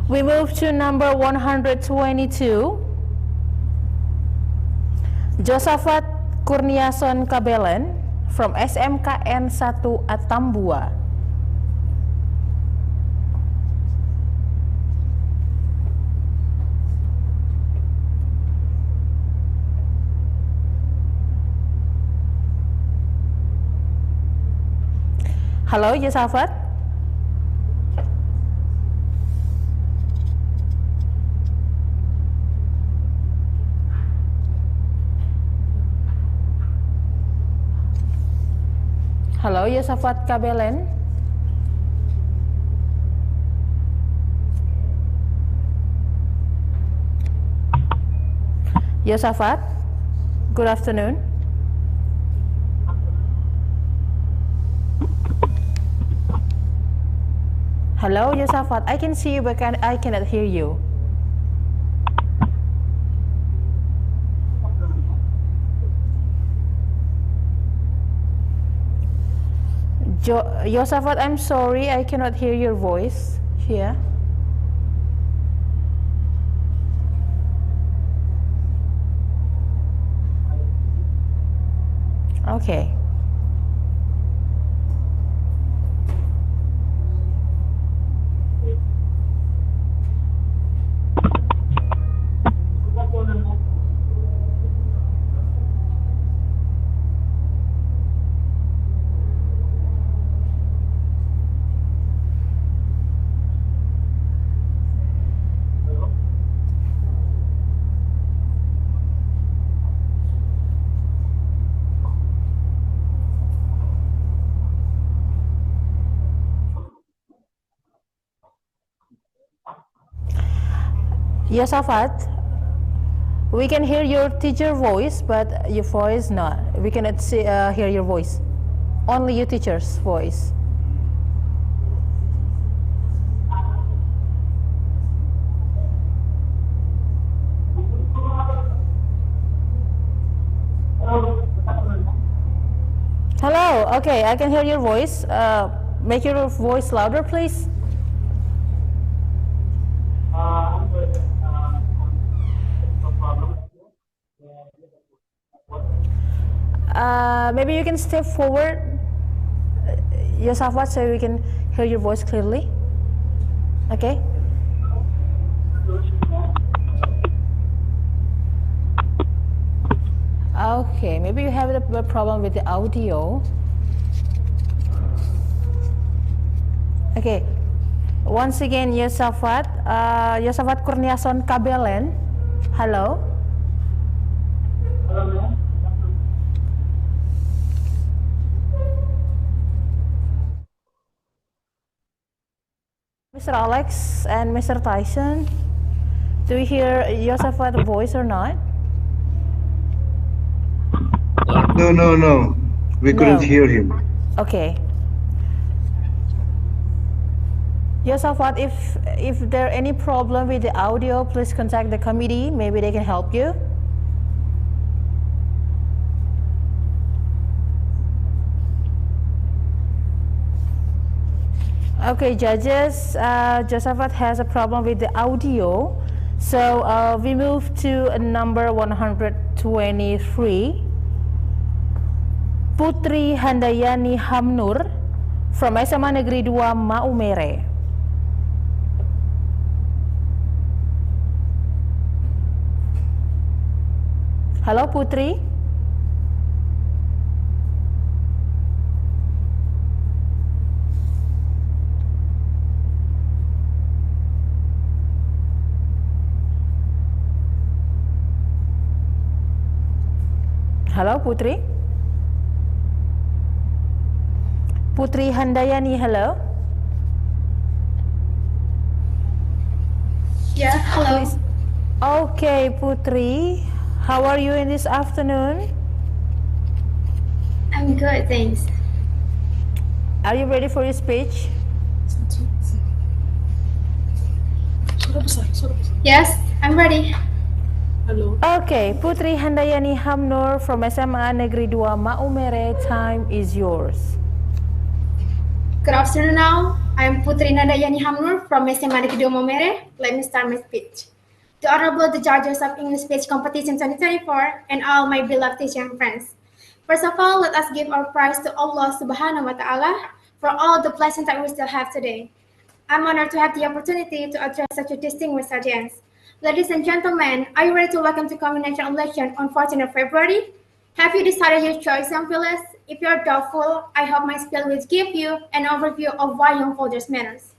We move to number 122. Josafat Kurniason Kabelen from SMKN 1 Atambua. Halo, Josafat. Halo, Josafat Kabelen. Josafat, good afternoon. Hello, Josafat. I can see you, but I cannot hear you. Josafat, I'm sorry, I cannot hear your voice here. Okay. Josafat, we can hear your teacher voice, but your voice not. We cannot hear your voice. Only your teacher's voice. Hello, okay, I can hear your voice. Make your voice louder, please. Maybe you can step forward, Josafat, so we can hear your voice clearly. Okay. Okay, maybe you have a problem with the audio. Okay, once again, Josafat, Josafat Kurniason Kabelen. Hello. Hello. Mr. Alex and Mr. Tyson, do you hear Josafat's voice or not? No. We couldn't hear him. Okay. Josafat, if there any problem with the audio, please contact the committee. Maybe they can help you. Okay, judges, Josafat has a problem with the audio. So we move to number 123. Putri Handayani Hamnur from SMA Negeri 2 Maumere. Halo Putri. Halo Putri. Putri Handayani, hello. Yeah, hello. Okay, Putri. How are you in this afternoon? I'm good, thanks. Are you ready for your speech? Yes, I'm ready. Okay, Putri Handayani Hamnur from SMA Negeri 2 Maumere, time is yours. Good afternoon now. I'm Putri Handayani Hamnur from SMA Negeri 2 Maumere. Let me start my speech. The Honorable the Judges of English Speech Competition 2024 and all my beloved teachers and friends. First of all, let us give our praise to Allah Subhanahu wa Ta'ala for all the blessings that we still have today. I'm honored to have the opportunity to address such a distinguished audience. Ladies and gentlemen, are you ready to welcome to combination election on 14th of February? Have you decided your choice, young fellas? If you're doubtful, I hope my speech will give you an overview of why young voters matters.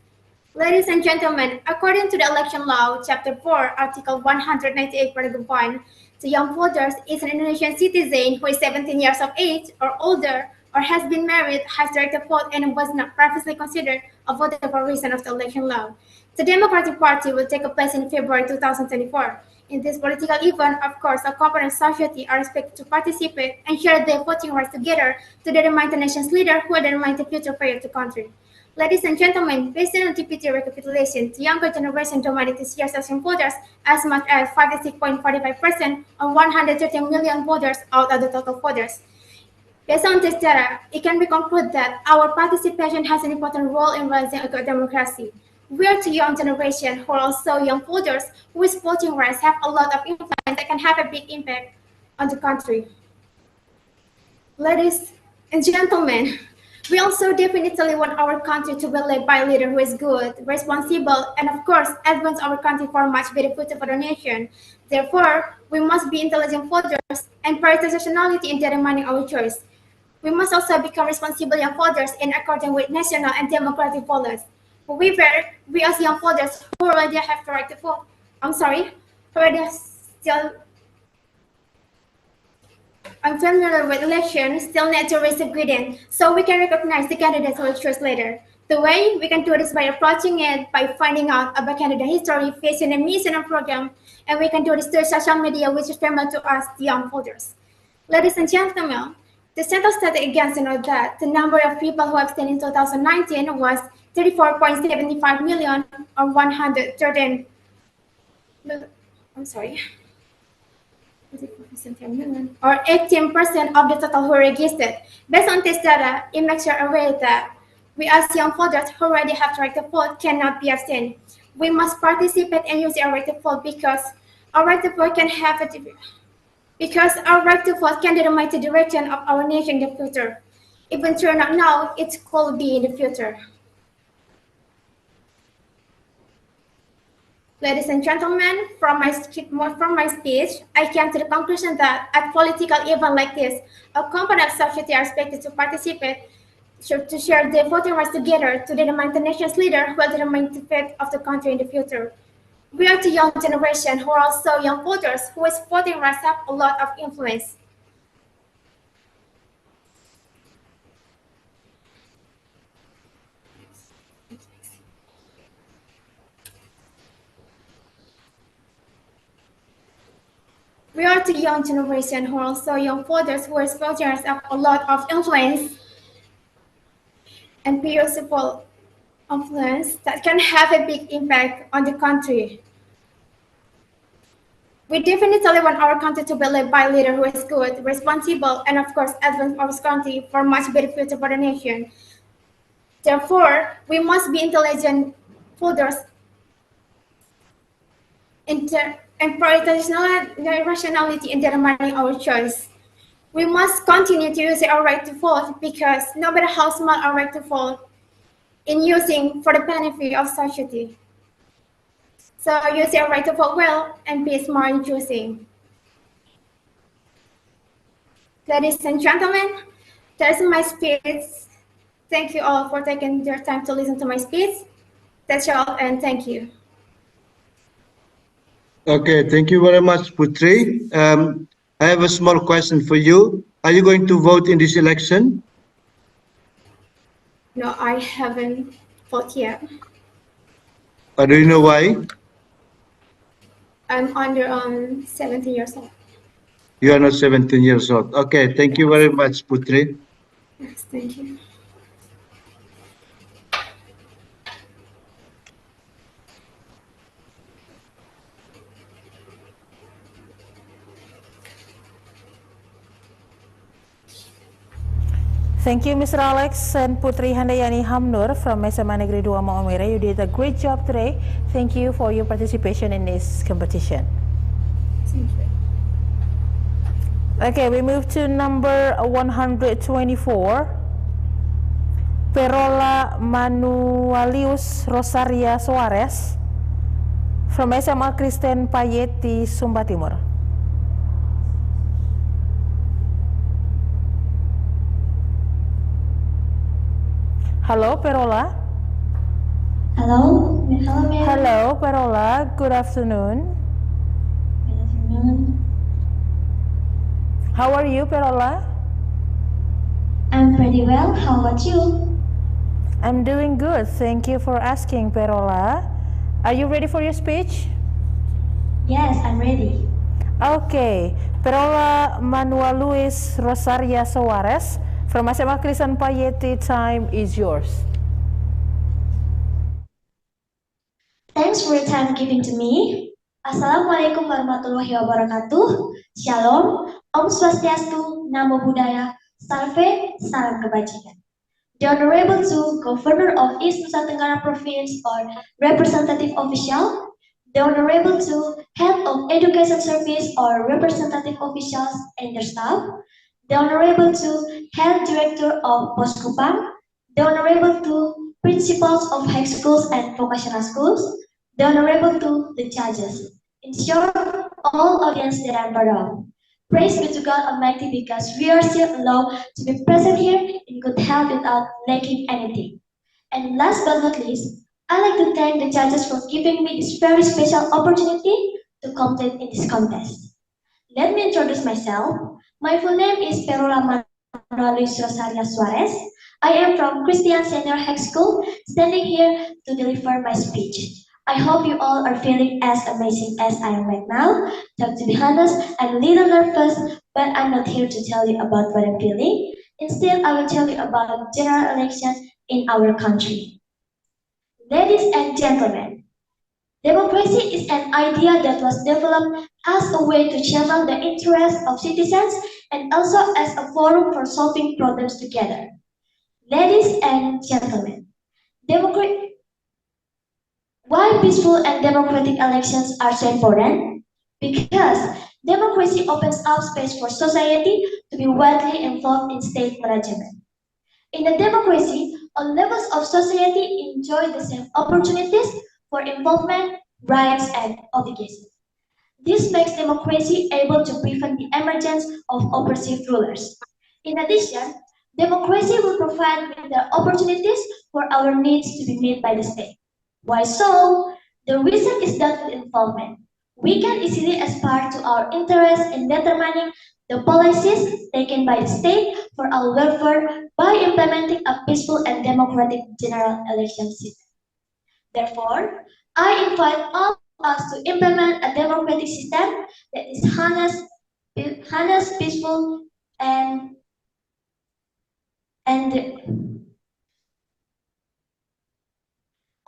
Ladies and gentlemen, according to the election law, Chapter 4, Article 198, Paragraph 1, the young voters is an Indonesian citizen who is 17 years of age or older or has been married, has the right to vote, and was not previously considered a voter for reason of the election law. The Democratic Party will take place in February 2024. In this political event, of course, a corporate society are expected to participate and share their voting rights together to determine the nation's leader who will determine the future fate of the country. Ladies and gentlemen, based on DPT recapitulation, the younger generation dominated this year's election voters as much as 56.45% on 130 million voters out of the total voters. Based on this data, it can be concluded that our participation has an important role in raising a good democracy. We are the young generation who are also young voters whose voting rights have a lot of influence that can have a big impact on the country. Ladies and gentlemen, we also definitely want our country to be led by a leader who is good, responsible, and of course, advance our country for a much better future for the nation. Therefore, we must be intelligent voters and prioritize rationality in determining our choice. We must also become responsible young voters in accordance with national and democratic values. However, we as young voters who already have the right to vote, who already still unfamiliar with elections, still need to raise a gradient so we can recognize the candidates we'll choose later. The way we can do this by approaching it by finding out about candidate history, facing a mission and program, and we can do this through social media, which is familiar to us, the young voters. Ladies and gentlemen, the Central Statistic again noted that the number of people who abstained in 2019 was 34.75 million or 113. Or 18% of the total who registered. Based on this data, it makes you aware that we as young voters who already have the right to vote cannot be abstained. We must participate and use our right to vote because our right to vote can determine the direction of our nation in the future. Even though not now, it could be in the future. Ladies and gentlemen, from my speech, I came to the conclusion that at political event like this, a component of society are expected to participate to share their voting rights together to determine the nation's leader who will determine the fate of the country in the future. We are the young generation who are also young voters whose voting rights have a lot of influence. We are the young generation who are also young voters whose voting rights have a lot of influence and useful influence that can have a big impact on the country. We definitely want our country to be led by a leader who is good, responsible, and of course advance our country for a much better future for the nation. Therefore, we must be intelligent voters and prioritize rationality in determining our choice. We must continue to use our right to vote because no matter how small our right to vote, in using for the benefit of society. So use your right to vote well and be smart in choosing. Ladies and gentlemen, that's my speech. Thank you all for taking your time to listen to my speech. That's all, and thank you. Okay, thank you very much, Putri. I have a small question for you. Are you going to vote in this election? No, I haven't voted yet. Do you know why? I'm under 17 years old. You are not 17 years old. Okay, thank you very much, Putri. Yes, thank you. Thank you, Mr. Alex and Putri Handayani Hamnur from SMA Negeri 2 Maumere. You did a great job today. Thank you for your participation in this competition. Thank you. Okay, we move to number 124. Perola Manualius Rosaria Suarez from SMA Kristen Payeti, Sumba Timur. Hello, Perola. Hello. Hello, ma'am. Hello, Perola. Good afternoon. Good afternoon. How are you, Perola? I'm pretty well. How about you? I'm doing good. Thank you for asking, Perola. Are you ready for your speech? Yes, I'm ready. Okay. Perola Manuel Luis Rosaria Suarez from SMA Kristen Payeti, time is yours. Thanks for your time giving to me. Assalamualaikum warahmatullahi wabarakatuh. Shalom, Om Swastiastu, Namo Buddhaya, Salve, Salam Kebajikan. The Honorable to Governor of East Nusa Tenggara Province or Representative Official, the Honorable to Head of Education Service or Representative Officials and their staff, the Honorable to Head Director of Poskupang, the Honorable to Principals of High Schools and Vocational Schools, the Honorable to the Judges. In short, all audience that I'm part of. Praise be to God Almighty because we are still allowed to be present here in good health without lacking anything. And last but not least, I'd like to thank the judges for giving me this very special opportunity to compete in this contest. Let me introduce myself. My full name is Perola Manuelis Rosaria Suarez. I am from Christian Senior High School, standing here to deliver my speech. I hope you all are feeling as amazing as I am right now. But to be honest, I'm a little nervous, but I'm not here to tell you about what I'm feeling. Instead, I will tell you about general elections in our country. Ladies and gentlemen, democracy is an idea that was developed as a way to channel the interests of citizens and also as a forum for solving problems together. Ladies and gentlemen, why peaceful and democratic elections are so important? Because democracy opens up space for society to be widely involved in state management. In a democracy, all levels of society enjoy the same opportunities for involvement, rights, and obligations. This makes democracy able to prevent the emergence of oppressive rulers. In addition, democracy will provide with the opportunities for our needs to be met by the state. Why so? The reason is that with involvement, we can easily aspire to our interest in determining the policies taken by the state for our welfare by implementing a peaceful and democratic general election system. Therefore, I invite all of us to implement a democratic system that is honest, peaceful, and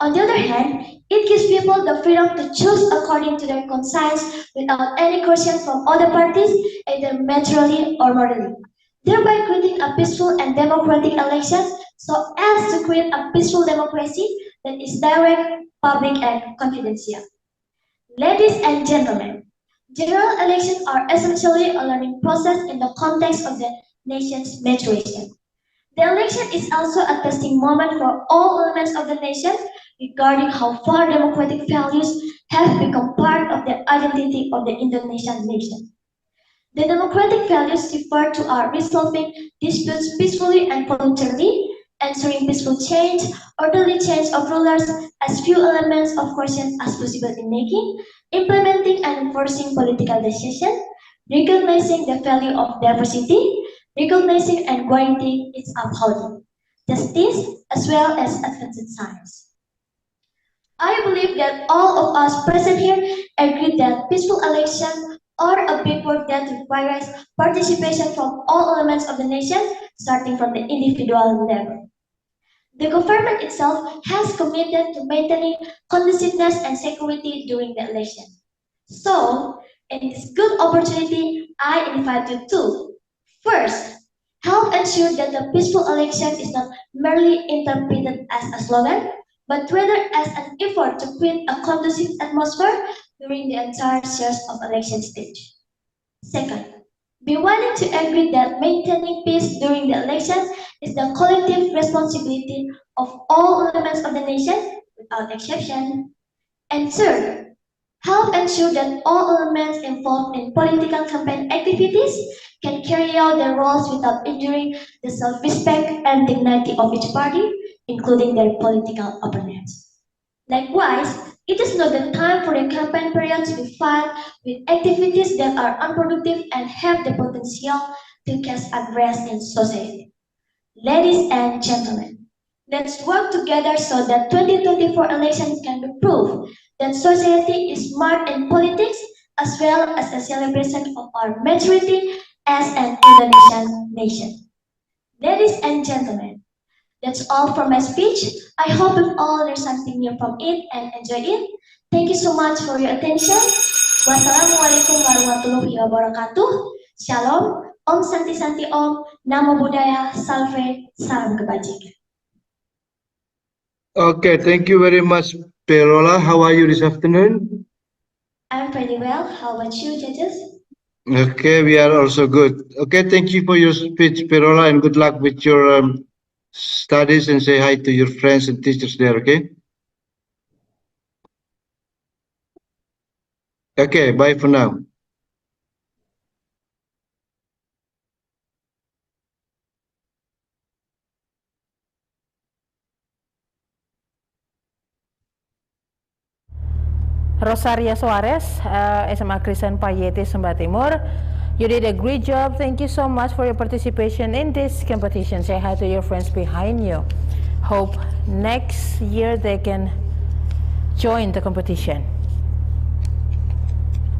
on the other hand, it gives people the freedom to choose according to their conscience without any coercion from other parties, either materially or morally, thereby creating a peaceful and democratic elections so as to create a peaceful democracy that is direct, public, and confidential. Ladies and gentlemen, general elections are essentially a learning process in the context of the nation's maturation. The election is also a testing moment for all elements of the nation regarding how far democratic values have become part of the identity of the Indonesian nation. The democratic values refer to our resolving disputes peacefully and voluntarily, ensuring peaceful change, orderly change of rulers, as few elements of coercion as possible in making, implementing and enforcing political decisions, recognizing the value of diversity, recognizing and guaranteeing its upholding, justice, as well as advanced science. I believe that all of us present here agree that peaceful elections or a big work that requires participation from all elements of the nation, starting from the individual level. The government itself has committed to maintaining conduciveness and security during the election. So, in this good opportunity, I invite you to, first, help ensure that the peaceful election is not merely interpreted as a slogan, but rather as an effort to create a conducive atmosphere during the entire series of election stage. Second, be willing to agree that maintaining peace during the elections is the collective responsibility of all elements of the nation, without exception. And third, help ensure that all elements involved in political campaign activities can carry out their roles without injuring the self-respect and dignity of each party, including their political opponents. Likewise, it is not the time for the campaign period to be filled with activities that are unproductive and have the potential to cause unrest in society. Ladies and gentlemen, let's work together so that 2024 elections can be proof that society is smart in politics as well as a celebration of our maturity as an Indonesian nation. Ladies and gentlemen, that's all for my speech. I hope you all learned something new from it and enjoy it. Thank you so much for your attention. Wassalamualaikum warahmatullahi wabarakatuh. Shalom, Om Santi Santi Om, Namo Buddhaya, Salve, Salam Kebajikan. Okay, thank you very much, Perola. How are you this afternoon? I'm pretty well. How about you, judges? Okay, we are also good. Okay, thank you for your speech, Perola, and good luck with your studies, and say hi to your friends and teachers there, okay? Okay, bye for now. Rosaria Suarez, SMA Kristen Payete, Sumba Timur. You did a great job. Thank you so much for your participation in this competition. Say hi to your friends behind you. Hope next year they can join the competition.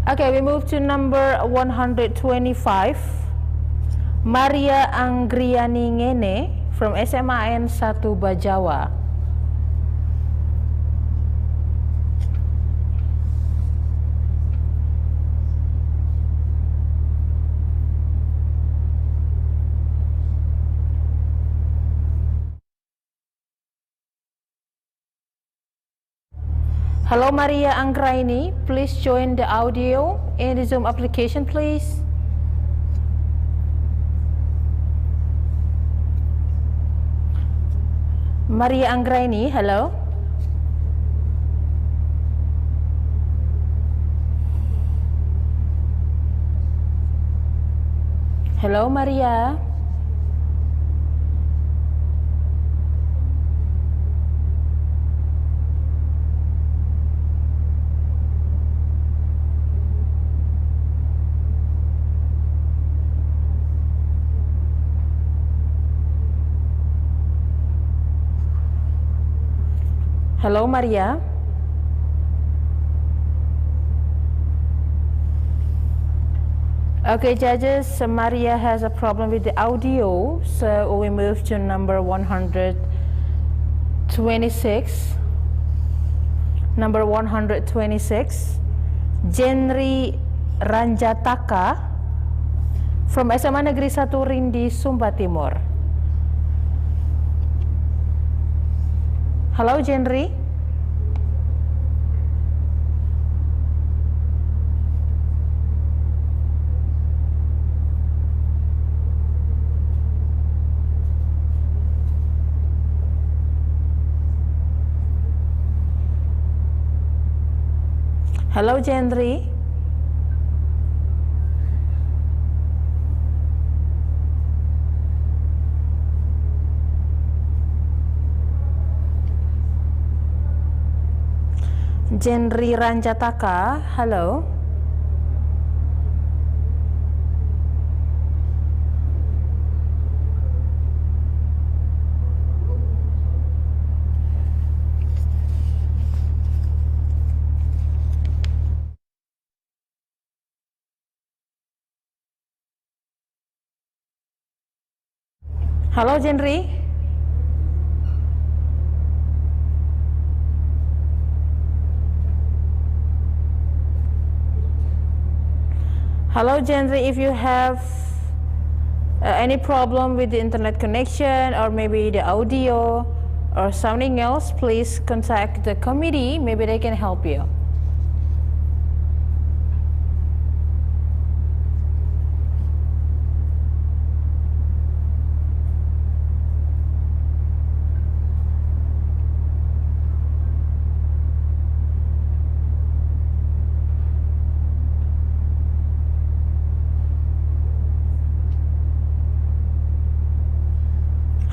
Okay, we move to number 125. Maria Anggriani Ngene from SMAN 1 Bajawa. Hello, Maria Anggraini. Please join the audio in the Zoom application, please. Maria Anggraini, hello. Hello, Maria. Hello, Maria. Okay, judges, Maria has a problem with the audio, so we move to number 126. Number 126, Jenri Ranjataka from SMA Negeri 1 Rindi, Sumba Timur. Hello, Jenri. Hello, Jenri. Jenri Ranjataka, hello. Hello, Jenry. Hello, Jenry. If you have any problem with the internet connection or maybe the audio or something else, please contact the committee. Maybe they can help you.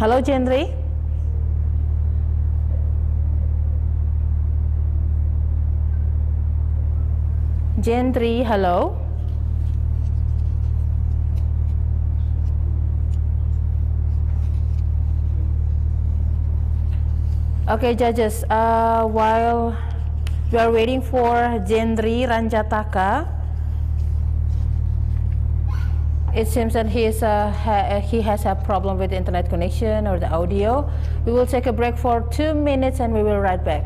Hello, Jenry. Jenry, hello. Okay, judges, while we are waiting for Jenry Ranjataka, it seems that he has a problem with the internet connection or the audio. We will take a break for 2 minutes and we will be right back.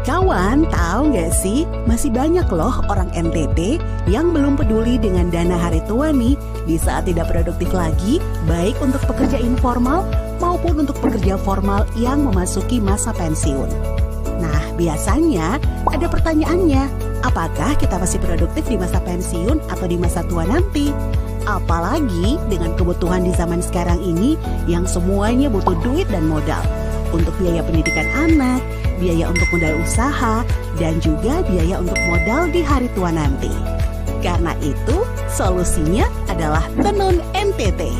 Kawan, tahu nggak sih, masih banyak loh orang NTT yang belum peduli dengan dana hari tua nih di saat tidak produktif lagi, baik untuk pekerja informal maupun untuk pekerja formal yang memasuki masa pensiun. Nah, biasanya ada pertanyaannya, apakah kita masih produktif di masa pensiun atau di masa tua nanti? Apalagi dengan kebutuhan di zaman sekarang ini yang semuanya butuh duit dan modal untuk biaya pendidikan anak, biaya untuk modal usaha, dan juga biaya untuk modal di hari tua nanti. Karena itu, solusinya adalah Tenun NTT.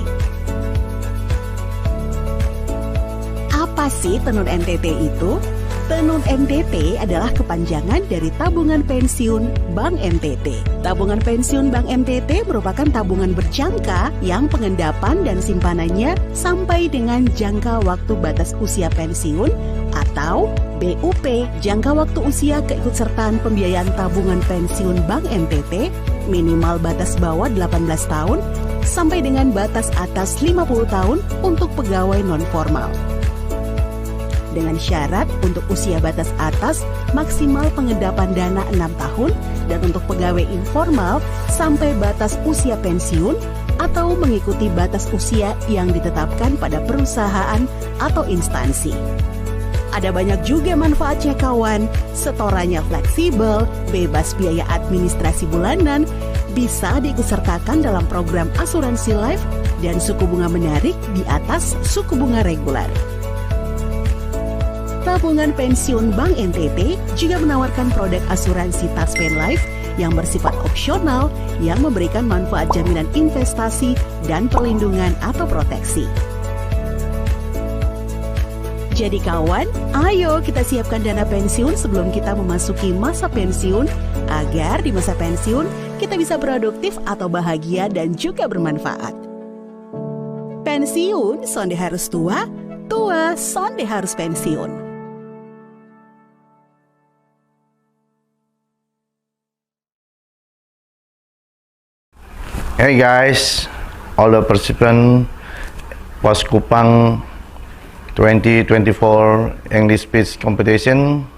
Apa sih Tenun NTT itu? Tenun NTT adalah kepanjangan dari Tabungan Pensiun Bank NTT. Tabungan Pensiun Bank NTT merupakan tabungan berjangka yang pengendapan dan simpanannya sampai dengan jangka waktu batas usia pensiun atau BUP, jangka waktu usia keikutsertaan pembiayaan tabungan pensiun Bank NTT, minimal batas bawah 18 tahun sampai dengan batas atas 50 tahun untuk pegawai non-formal. Dengan syarat untuk usia batas atas maksimal pengendapan dana 6 tahun dan untuk pegawai informal sampai batas usia pensiun atau mengikuti batas usia yang ditetapkan pada perusahaan atau instansi. Ada banyak juga manfaatnya kawan, setorannya fleksibel, bebas biaya administrasi bulanan, bisa diikutsertakan dalam program asuransi life dan suku bunga menarik di atas suku bunga reguler. Tabungan Pensiun Bank NTT juga menawarkan produk asuransi Taspen Life yang bersifat opsional yang memberikan manfaat jaminan investasi dan perlindungan atau proteksi. Jadi kawan, ayo kita siapkan dana pensiun sebelum kita memasuki masa pensiun agar di masa pensiun kita bisa produktif atau bahagia dan juga bermanfaat. Pensiun sonde harus tua, tua sonde harus pensiun. Hey guys, all the participants Pos Kupang 2024 English Speech Competition.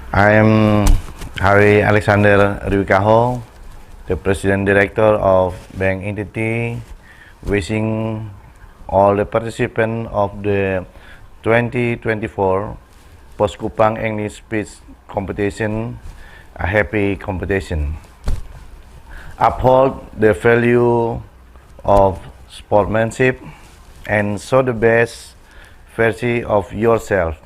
I am Hari Alexander Rwikaho, the President Director of Bank Entity, wishing all the participants of the 2024 Pos Kupang English Speech Competition a happy competition. Uphold the value of sportsmanship, and show the best version of yourself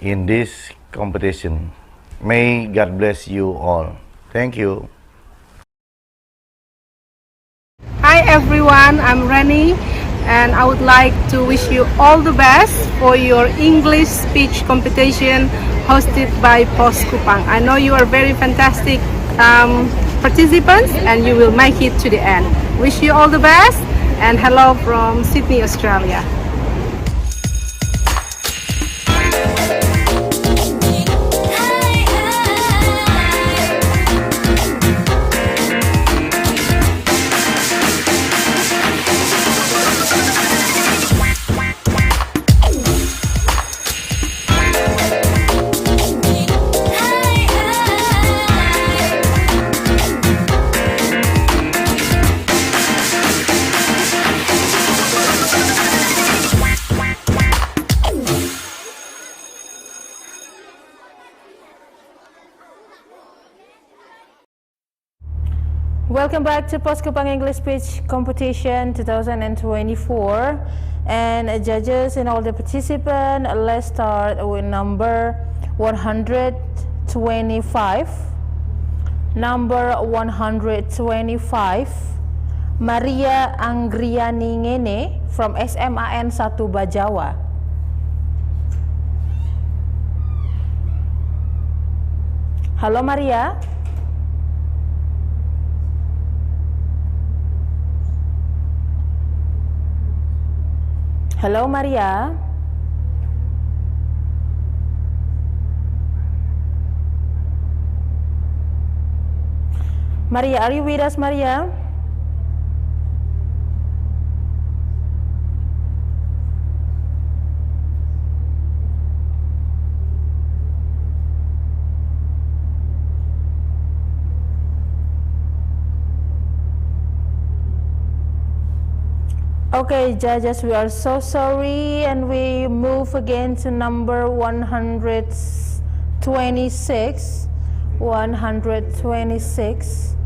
in this competition. May God bless you all. Thank you. Hi everyone, I'm Rani and I would like to wish you all the best for your English speech competition hosted by POS Kupang. I know you are very fantastic participants and you will make it to the end. Wish you all the best and hello from Sydney, Australia. Welcome back to POS Kupang English Speech Competition 2024. And judges and all the participants, let's start with number 125. Number 125, Maria Anggriani Ngene from SMAN 1 Bajawa. Halo Maria. Hello, Maria. Maria, are you with us, Maria? Okay, judges, we are so sorry, and we move again to number 126. 126.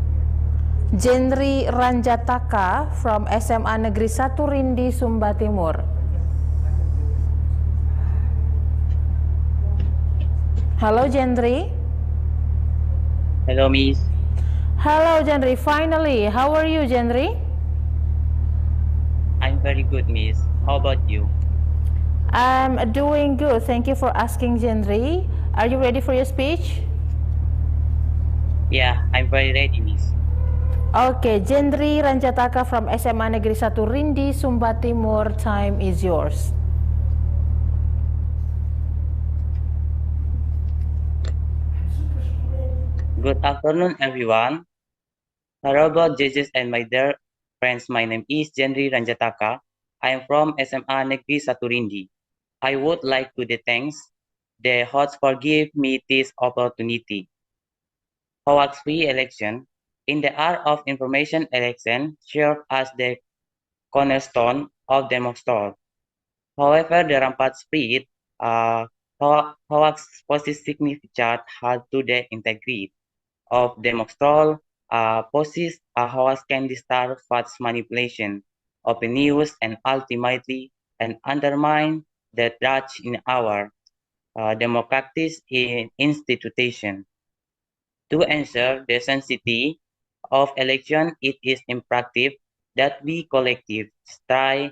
Jendri Ranjataka from SMA Negeri 1 Rindi, Sumba Timur. Hello, Jendri. Hello, Miss. Hello, Jendri. Finally, how are you, Jendri? I'm very good, Miss. How about you? I'm doing good. Thank you for asking, Jendri. Are you ready for your speech? Yeah, I'm very ready, Miss. Okay, Jendri Ranjataka from SMA Negeri 1 Rindi, Sumba Timur. Time is yours. Good afternoon, everyone. Honorable judges and my dear friends, my name is Jendri Ranjataka. I am from SMA Negeri 1 Rindi. I would like to thank the host for giving me this opportunity. Hoax free election in the art of information election served as the cornerstone of democracy. However, the rampant spread hoax poses significant harm to the integrity of democracy. Poses a hoax can distort false manipulation of the news and ultimately undermine the trust in our democratic institution. To ensure the sanctity of election, it is imperative that we collectively strive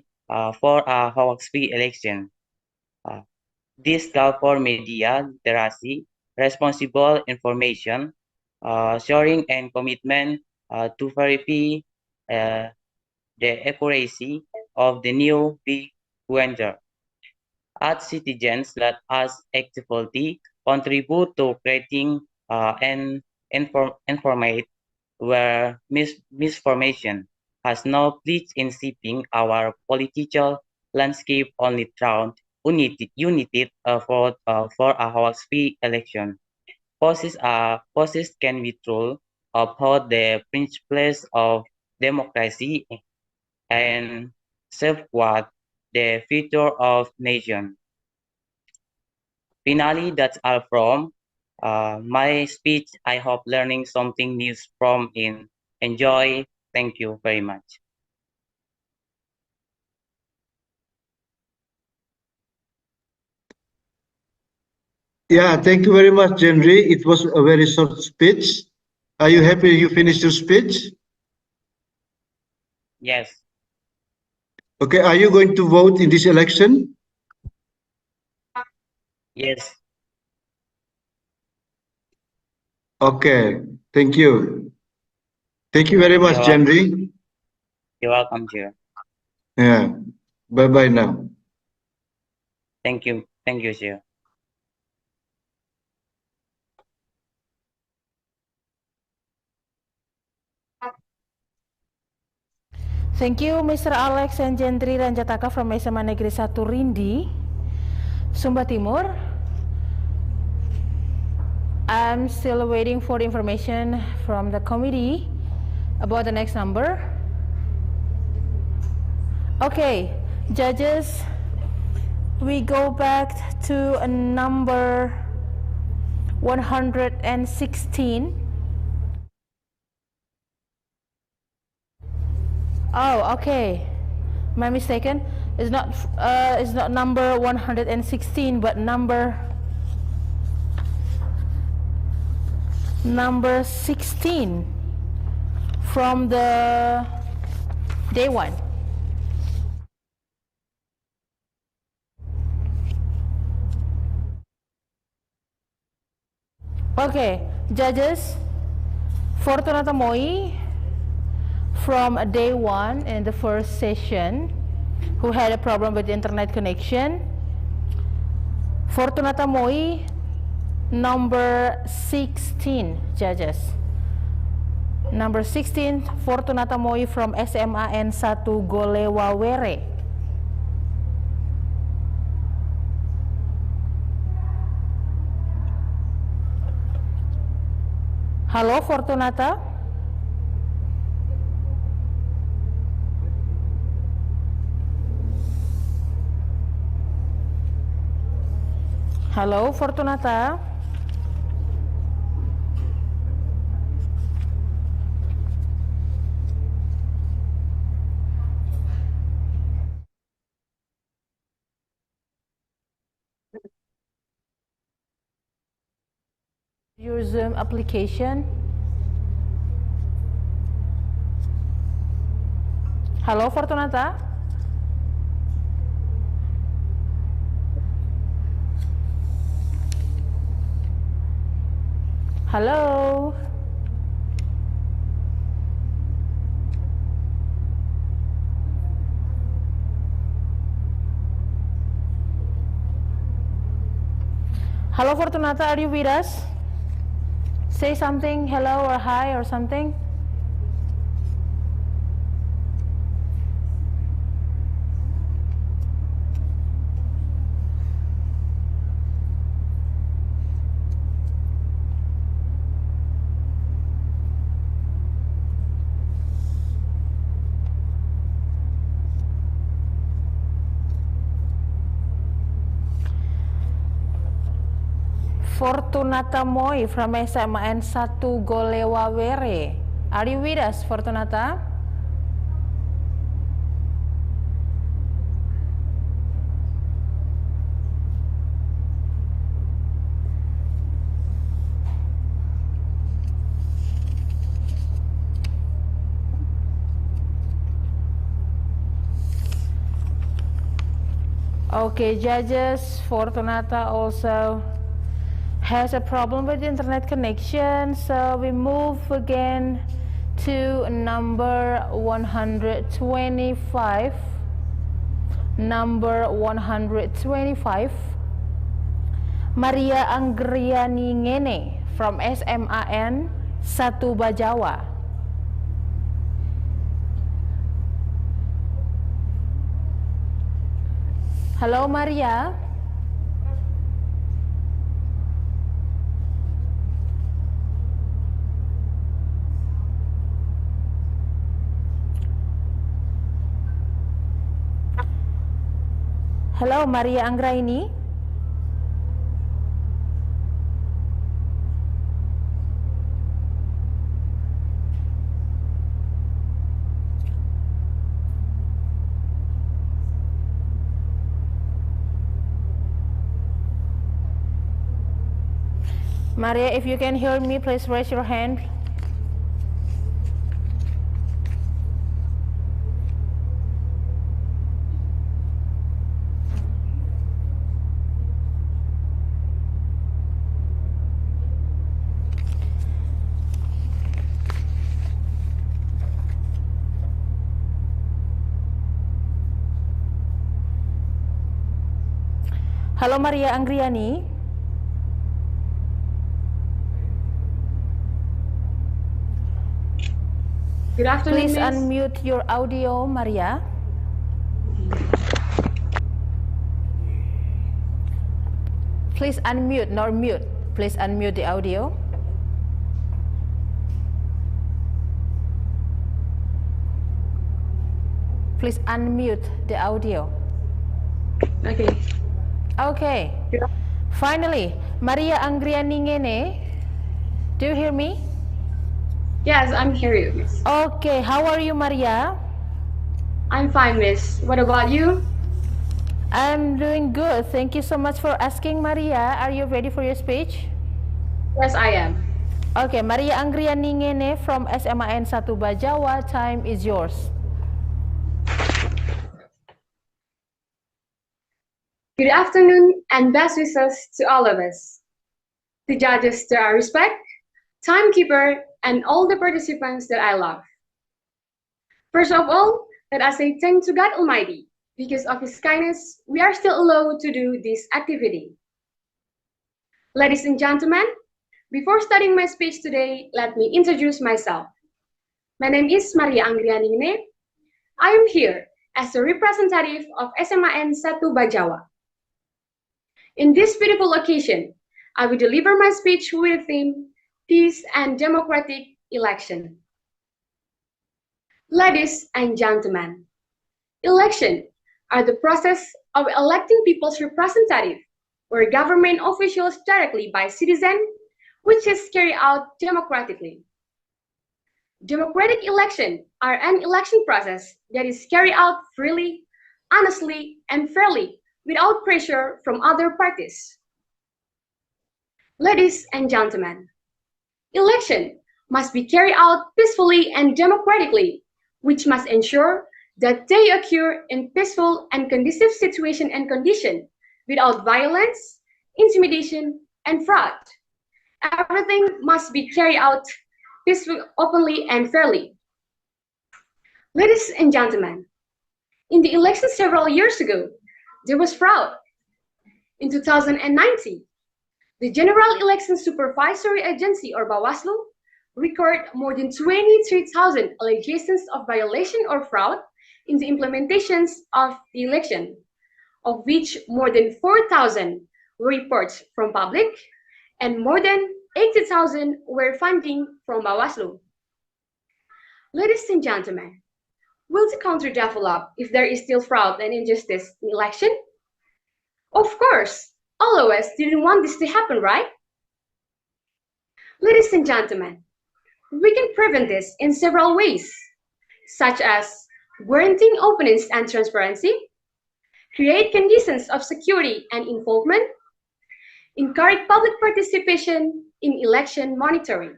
for a hoax-free election. This calls for media literacy, responsible information, sharing, and commitment to verify the accuracy of the new big vendor. As citizens, let us actively contribute to creating an informate where misinformation has no place in shaping our political landscape only through united for a hoax-free election. Process can be true uphold the principles of democracy and safeguard the future of nation. Finally, that's all from my speech. I hope learning something new from in enjoy. Thank you very much. Yeah, thank you very much, Henry. It was a very short speech. Are you happy you finished your speech? Yes. Okay, are you going to vote in this election? Yes. Okay, thank you. Thank you very much, Henry. You're welcome, Chair. Yeah, bye-bye now. Thank you. Thank you, Chair. Thank you, Mr. Alex and Jendri Ranjataka from SMA Negeri 1 Rindi, Sumba Timur. I'm still waiting for the information from the committee about the next number. Okay, judges, we go back to a number 116. Oh, okay. My mistaken. It's not number 116, but number 16 from the day one. Okay, judges, Fortunata Moi from day one in the first session who had a problem with the internet connection. Fortunata Moi, number 16, judges. Number 16, Fortunata Moi from SMAN 1 Golewawere. Halo Fortunata. Halo Fortunata. Your Zoom application. Halo Fortunata. Halo. Halo Fortunata, are you with us? Say something, hello or hi or something. Fortunata Moi from SMAN 1 Golewawere. Are you with us, Fortunata? Okay, judges, Fortunata also has a problem with the internet connection, so we move again to number 125. Number 125, Maria Anggriani Ngene from SMAN 1 Bajawa. Halo Maria. Halo Maria Anggraini. Maria, if you can hear me, please raise your hand. Halo Maria Anggriani. Good afternoon, Please Miss. unmute your audio, Maria. Please unmute, not mute. Please unmute the audio. Please unmute the audio. Okay. Okay. Finally, Maria Anggriani Ngene, do you hear me? Yes, I'm here, Miss. Okay, how are you, Maria? I'm fine, Miss. What about you? I'm doing good. Thank you so much for asking, Maria. Are you ready for your speech? Yes, I am. Okay, Maria Anggriani Ngene from SMAN 1 Bajawa, time is yours. Good afternoon and best wishes to all of us. The judges to our respect, timekeeper, and all the participants that I love. First of all, let us say thanks to God Almighty. Because of His kindness, we are still allowed to do this activity. Ladies and gentlemen, before starting my speech today, let me introduce myself. My name is Maria Anggriani Ngene. I am here as a representative of SMAN 1 Bajawa. In this beautiful occasion, I will deliver my speech with the theme, Peace and Democratic Election. Ladies and gentlemen, election are the process of electing people's representative or government officials directly by citizens, which is carried out democratically. Democratic elections are an election process that is carried out freely, honestly, and fairly without pressure from other parties. Ladies and gentlemen, election must be carried out peacefully and democratically, which must ensure that they occur in peaceful and conducive situation and condition without violence, intimidation, and fraud. Everything must be carried out peacefully, openly, and fairly. Ladies and gentlemen, in the election several years ago, there was fraud. In 2019, the General Election Supervisory Agency or Bawaslu recorded more than 23,000 allegations of violation or fraud in the implementations of the election, of which more than 4,000 were reports from public and more than 80,000 were funding from Bawaslu. Ladies and gentlemen, will the country develop if there is still fraud and injustice in election? Of course, all of us didn't want this to happen, right? Ladies and gentlemen, we can prevent this in several ways, such as guaranteeing openness and transparency, create conditions of security and involvement, encourage public participation in election monitoring.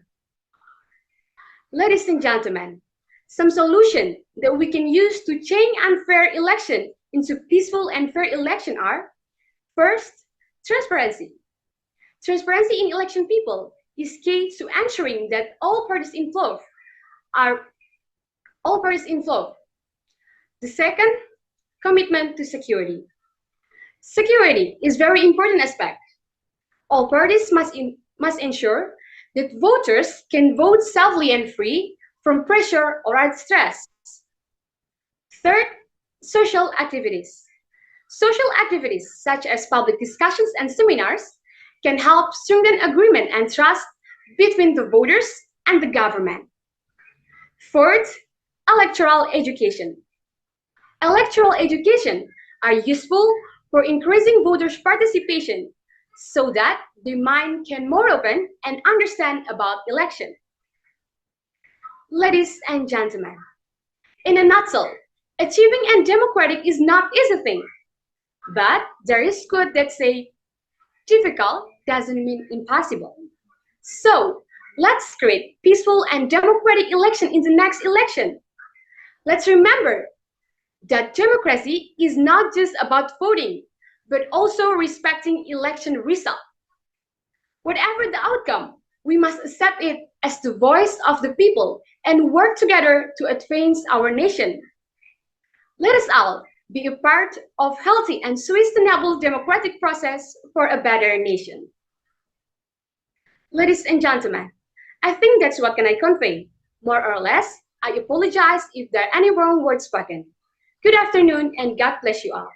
Ladies and gentlemen, some solutions that we can use to change unfair election into peaceful and fair election are: first, transparency. Transparency in election people is key to ensuring that all parties involved are The second, commitment to security. Security is very important aspect. All parties must ensure that voters can vote safely and free from pressure or stress. Third, social activities. Social activities such as public discussions and seminars can help strengthen agreement and trust between the voters and the government. Fourth, electoral education. Electoral education are useful for increasing voters' participation so that the mind can more open and understand about election. Ladies and gentlemen, in a nutshell, achieving a democratic is not easy thing, but there is quote that say, difficult doesn't mean impossible. So, let's create peaceful and democratic election in the next election. Let's remember that democracy is not just about voting, but also respecting election result. Whatever the outcome, we must accept it as the voice of the people and work together to advance our nation. Let us all be a part of healthy and sustainable democratic process for a better nation. Ladies and gentlemen, I think that's what can I convey. More or less, I apologize if there are any wrong words spoken. Good afternoon and God bless you all.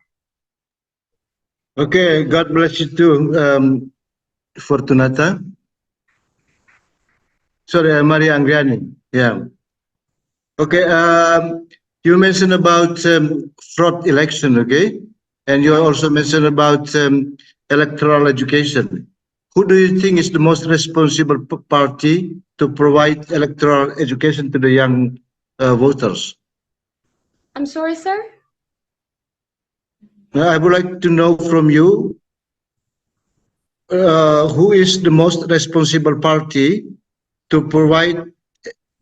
Okay, God bless you too, Fortunata. Sorry, Maria Angriani. Yeah. Okay, you mentioned about fraud election, okay? And you also mentioned about electoral education. Who do you think is the most responsible party to provide electoral education to the young voters? I'm sorry, sir? I would like to know from you, who is the most responsible party to provide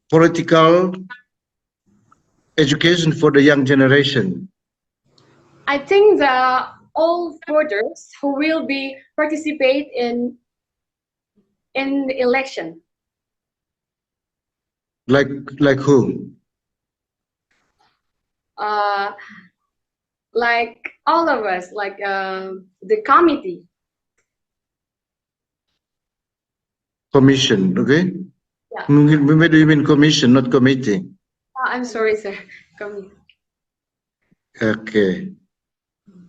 political education for the young generation? I think the all voters who will be participate in the election. Like who? Like all of us, like the committee. Commission, okay? Yeah. Maybe you mean commission, not committee. I'm sorry, sir. Committee. Okay.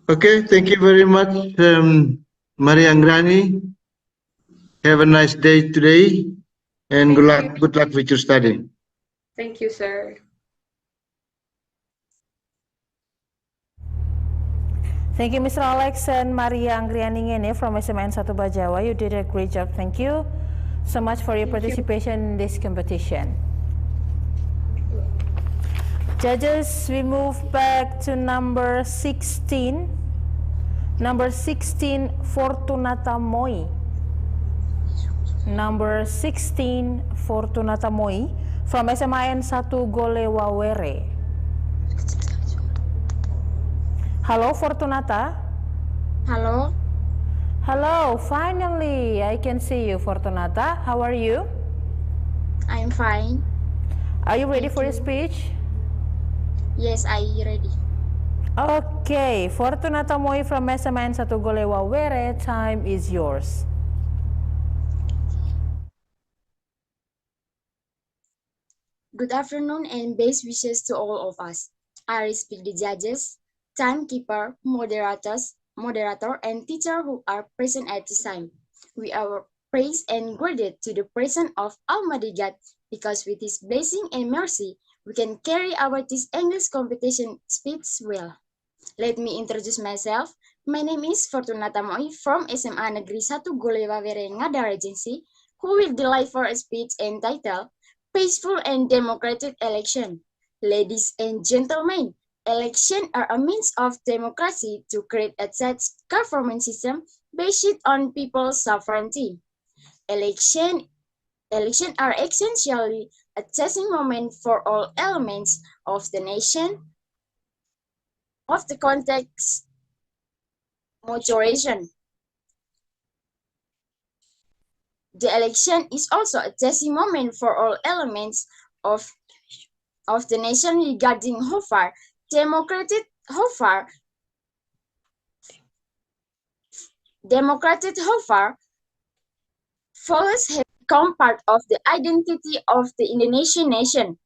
Okay, thank you very much, Maria Anggrani. Have a nice day today, and good luck with your study. Thank you, sir. Thank you, Mr. Alex and Maria Angriani Ngene from SMN 1 Bajawa. You did a great job. Thank you so much for your participation in this competition. Judges, we move back to number 16. Number 16, Fortunata Moi. Number 16, Fortunata Moi from SMAN 1 Golewawere. Hello, Fortunata. Hello. Hello, finally I can see you, Fortunata. How are you? I'm fine. Are you ready for your speech? Yes, I'm ready. Okay, Fortunata Moi from SMN 1 Golewawere, time is yours. Good afternoon and best wishes to all of us. I respect the judges, timekeeper, moderator, and teacher who are present at this time. We are praised and grateful to the presence of Almighty God, because with His blessing and mercy, we can carry out this English competition speech well. Let me introduce myself. My name is Fortunata Moi from SMA Negeri 1 Golewawere Ngada Regency, who will deliver a speech entitled Peaceful and Democratic Election. Ladies and gentlemen, elections are a means of democracy to create a such government system based on people's sovereignty. Elections are essentially a testing moment for all elements of the nation, of the context maturation. The election is also a testing moment for all elements of the nation regarding how far forests have become part of the identity of the Indonesian nation.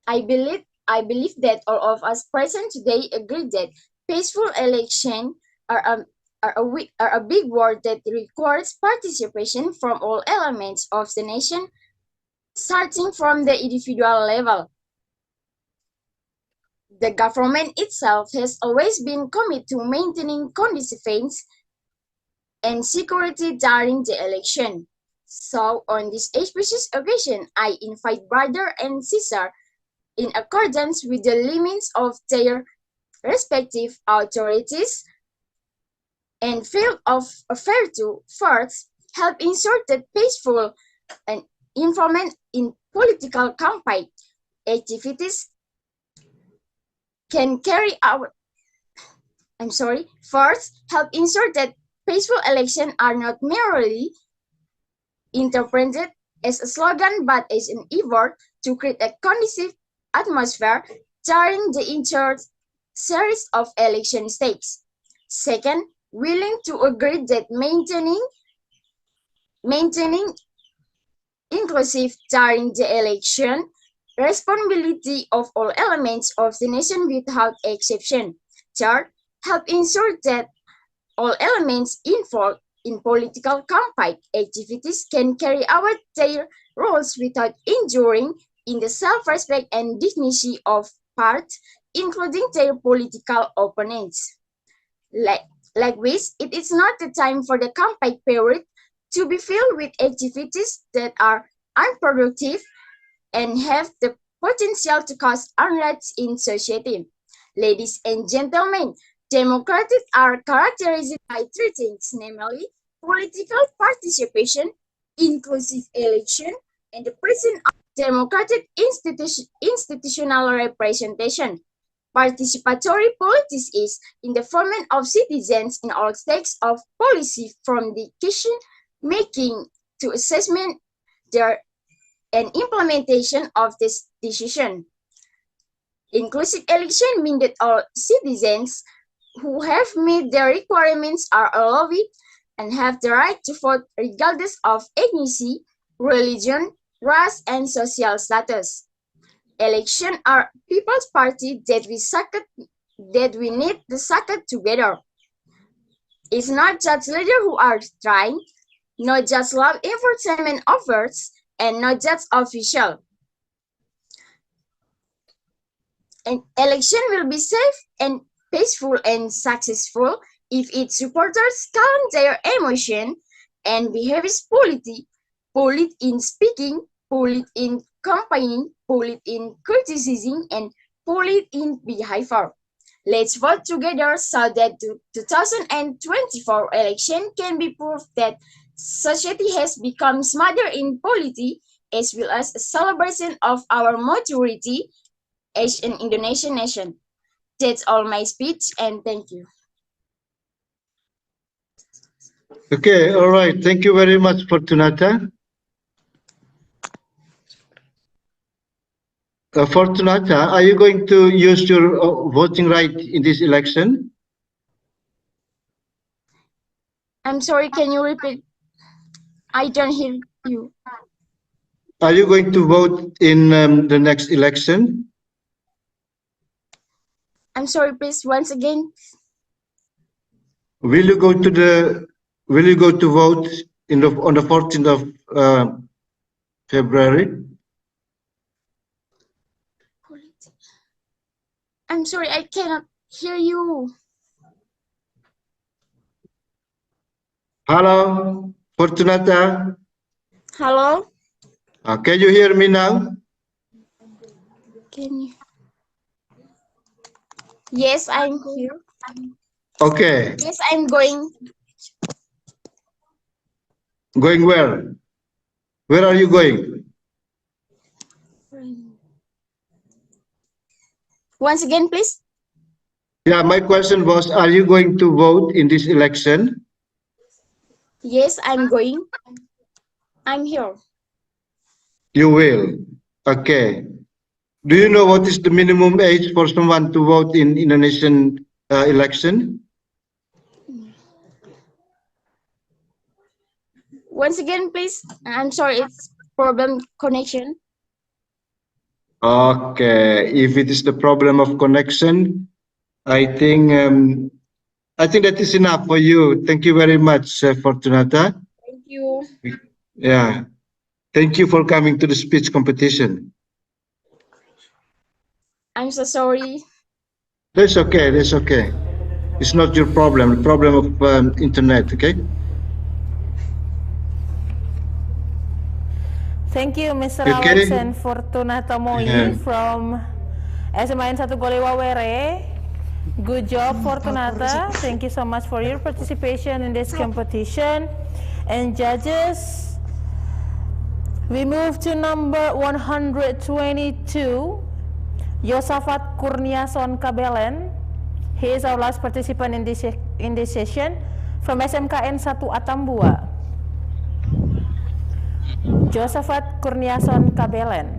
I believe that all of us present today agree that peaceful elections are a big word that requires participation from all elements of the nation, starting from the individual level. The government itself has always been committed to maintaining conditions and security during the election. So on this auspicious occasion, I invite brother and sister in accordance with the limits of their respective authorities and field of affair to first help ensure that peaceful and involvement in political campaign activities can carry out. First, help ensure that peaceful elections are not merely interpreted as a slogan but as an effort to create a conducive atmosphere during the entire series of election stakes. Second, willing to agree that maintaining inclusive during the election responsibility of all elements of the nation without exception. Third, help ensure that all elements involved in political campaign activities can carry out their roles without injuring in the self-respect and dignity of parties, including their political opponents. Likewise, it is not the time for the campaign period to be filled with activities that are unproductive and have the potential to cause unrest in society. Ladies and gentlemen, democracies are characterized by three things, namely political participation, inclusive election, and the presence of democratic institutional representation. Participatory politics is in the formation of citizens in all stages of policy, from decision-making to assessment and implementation of this decision. Inclusive election means that all citizens who have met the requirements are allowed and have the right to vote regardless of ethnicity, religion, race, and social status. Elections are people's party that we need to socket together. It's not just leaders who are trying, not just law enforcement efforts, and not just official. An election will be safe and peaceful and successful if its supporters calm their emotion and behave polite in speaking, polite in campaigning, polite in criticizing, and polite in behavior. Let's vote together so that the 2024 election can be proof that society has become smarter in polity, as well as a celebration of our maturity as an Indonesian nation. That's all my speech, and thank you. Okay, all right. Thank you very much, Fortunata. Fortunata, are you going to use your voting right in this election? I'm sorry, can you repeat? I don't hear you. Are you going to vote in the next election? I'm sorry, please, once again. Will you go to vote on the 14th of February? I'm sorry, I cannot hear you. Hello, Fortunata. Hello? Can you hear me now? Can you? Yes, I'm here. Okay. Yes, I'm going. Going where? Where are you going? Once again, please. Yeah, my question was, are you going to vote in this election? Yes, I'm going. I'm here. You will. Okay. Do you know what is the minimum age for someone to vote in Indonesian election? Once again, please. I'm sorry, it's problem connection. Okay. If it is the problem of connection, I think that is enough for you. Thank you very much, Fortunata. Thank you. Yeah. Thank you for coming to the speech competition. I'm so sorry. That's okay. That's okay. It's not your problem. The problem of internet. Okay. Thank you, Mr. Okay. Alex and Fortuna Tomoi from SMA 1 Golewawere. Good job, Fortunata. Thank you so much for your participation in this competition. And judges, we move to number 122, Yosafat Kurniason Kabelen. He is our last participant in this session from SMKN 1 Atambua. Yosafat Kurniason Kabelen,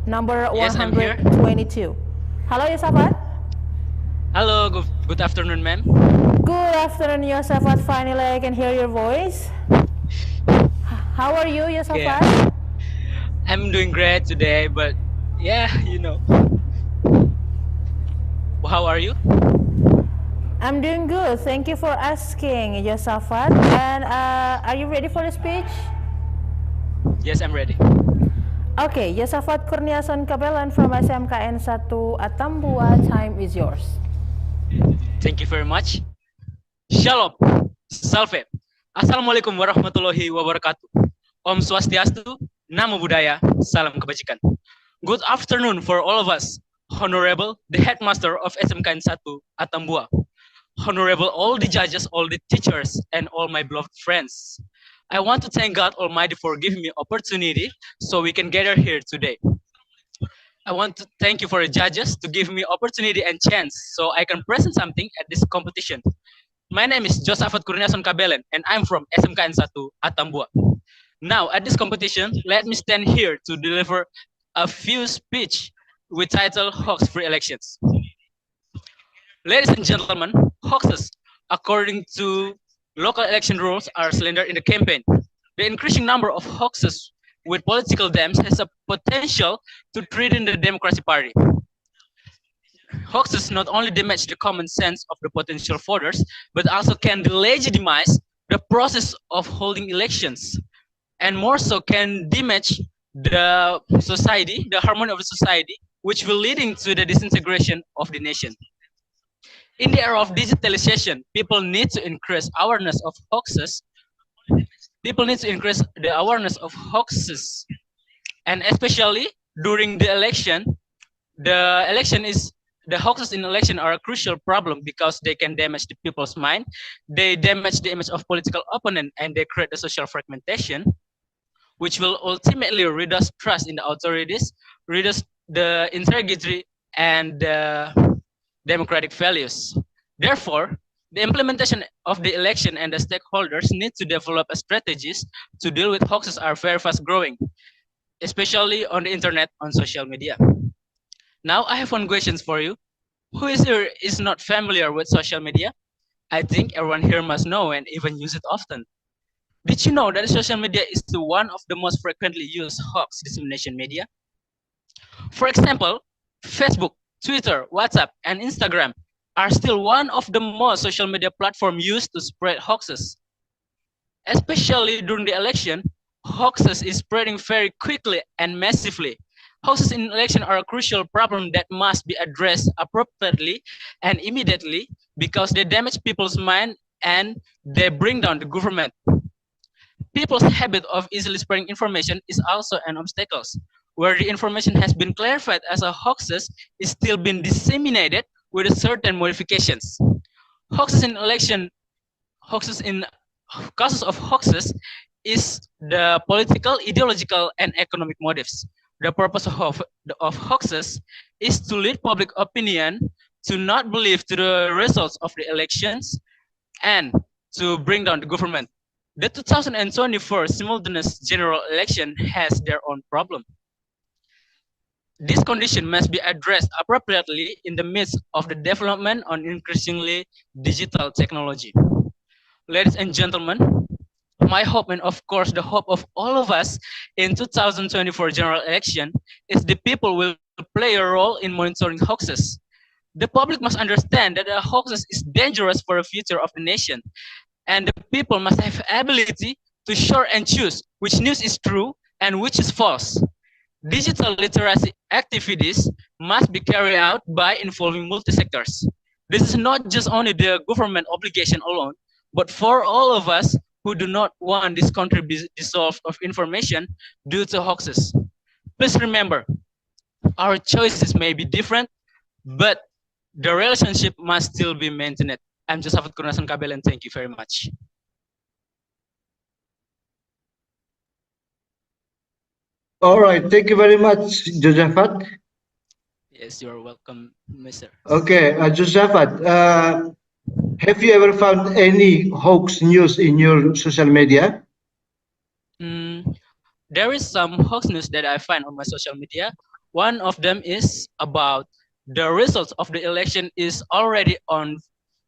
number 122. Hello, Yosafat. Hello, good afternoon, ma'am. Good afternoon, Yosafat. Finally, I can hear your voice. How are you, Yosafat? Yeah. I'm doing great today, but yeah, you know. How are you? I'm doing good. Thank you for asking, Yosafat. And are you ready for the speech? Yes, I'm ready. Okay, Yosafat Kurniason Kabelen from SMKN 1 Atambua. Time is yours. Thank you very much. Shalom, Salve, Assalamualaikum warahmatullahi wabarakatuh. Om Swastiastu, Namo Buddhaya, Salam Kebajikan. Good afternoon for all of us. Honorable, the headmaster of SMKN 1 Atambua. Honorable all the judges, all the teachers, and all my beloved friends. I want to thank God Almighty for giving me opportunity so we can gather here today. I want to thank you for the judges to give me opportunity and chance so I can present something at this competition. My name is Yosafat Kurniason Kabelen and I'm from SMKN 1 Atambua. Now at this competition, let me stand here to deliver a few speech with title Hoax-Free Elections. Ladies and gentlemen, hoaxes, according to local election rules, are slender in the campaign. The increasing number of hoaxes with political dams has a potential to threaten the Democracy Party. Hoaxes not only damage the common sense of the potential voters, but also can delegitimize the process of holding elections, and more so can damage the society, the harmony of the society, which will leading to the disintegration of the nation. In the era of digitalization, people need to increase awareness of hoaxes. People need to increase the awareness of hoaxes, and especially during the election, the hoaxes in election are a crucial problem because they can damage the people's mind. They damage the image of political opponent, and they create a social fragmentation, which will ultimately reduce trust in the authorities, reduce the integrity and the democratic values. Therefore, the implementation of the election and the stakeholders need to develop strategies to deal with hoaxes are very fast growing, especially on the internet, on social media. Now I have one question for you. Who is here is not familiar with social media? I think everyone here must know and even use it often. Did you know that social media is one of the most frequently used hoax dissemination media? For example, Facebook, Twitter, WhatsApp, and Instagram are still one of the most social media platforms used to spread hoaxes. Especially during the election, hoaxes is spreading very quickly and massively. Hoaxes in election are a crucial problem that must be addressed appropriately and immediately because they damage people's mind and they bring down the government. People's habit of easily spreading information is also an obstacle, where the information has been clarified as a hoaxes is still being disseminated with certain modifications. Hoaxes in election, hoaxes in cases of hoaxes is the political, ideological, and economic motives. The purpose of hoaxes is to lead public opinion to not believe to the results of the elections and to bring down the government. The 2024 simultaneous general election has their own problem. This condition must be addressed appropriately in the midst of the development on increasingly digital technology. Ladies and gentlemen, my hope and of course the hope of all of us in 2024 general election is the people will play a role in monitoring hoaxes. The public must understand that a hoaxes is dangerous for the future of the nation, and the people must have ability to sort and choose which news is true and which is false. Digital literacy activities must be carried out by involving multi-sectors. This is not just only the government obligation alone, but for all of us who do not want this country be dissolved of information due to hoaxes. Please remember, our choices may be different, but the relationship must still be maintained. I'm Josafat Kurniason Kabel, and thank you very much. All right, thank you very much, Josafat. Yes, you're welcome, Mr. Okay, Josafat, have you ever found any hoax news in your social media? There is some hoax news that I find on my social media. One of them is about the results of the election is already on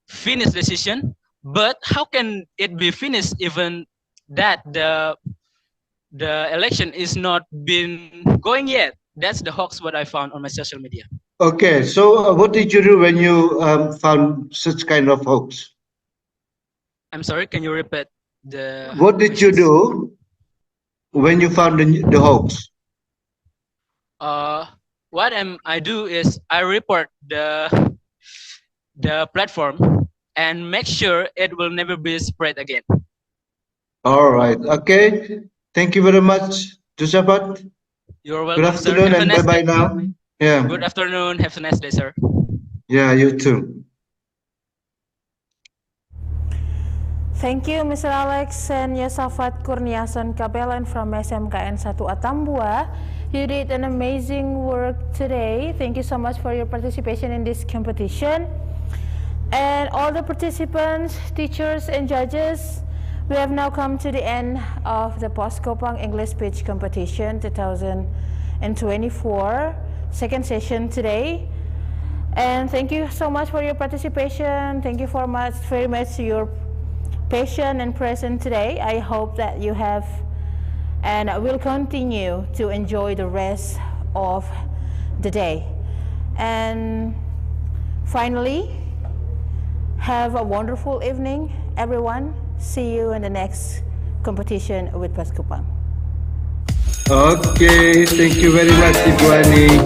finished decision, but how can it be finished even that the election is not been going yet? That's the hoax what I found on my social media. Okay, so what did you do when you found such kind of hoax? I'm sorry, can you repeat the... What did you do when you found the hoax? What I do is I report the platform and make sure it will never be spread again. All right, okay. Thank you very much, Josafat. You're welcome, Good afternoon, sir. and bye-bye now. Yeah. Good afternoon. Have a nice day, sir. Yeah, you too. Thank you, Mr. Alex and Josafat Kurniason Kabelen from SMKN 1 Atambua. You did an amazing work today. Thank you so much for your participation in this competition. And all the participants, teachers, and judges, we have now come to the end of the Poskopang English Speech Competition 2024, second session today. And thank you so much for your participation. Thank you very much for your patience and presence today. I hope that you have and will continue to enjoy the rest of the day. And finally, have a wonderful evening, everyone. See you in the next competition with Poskopang. Okay, thank you very much, Ibu Ani.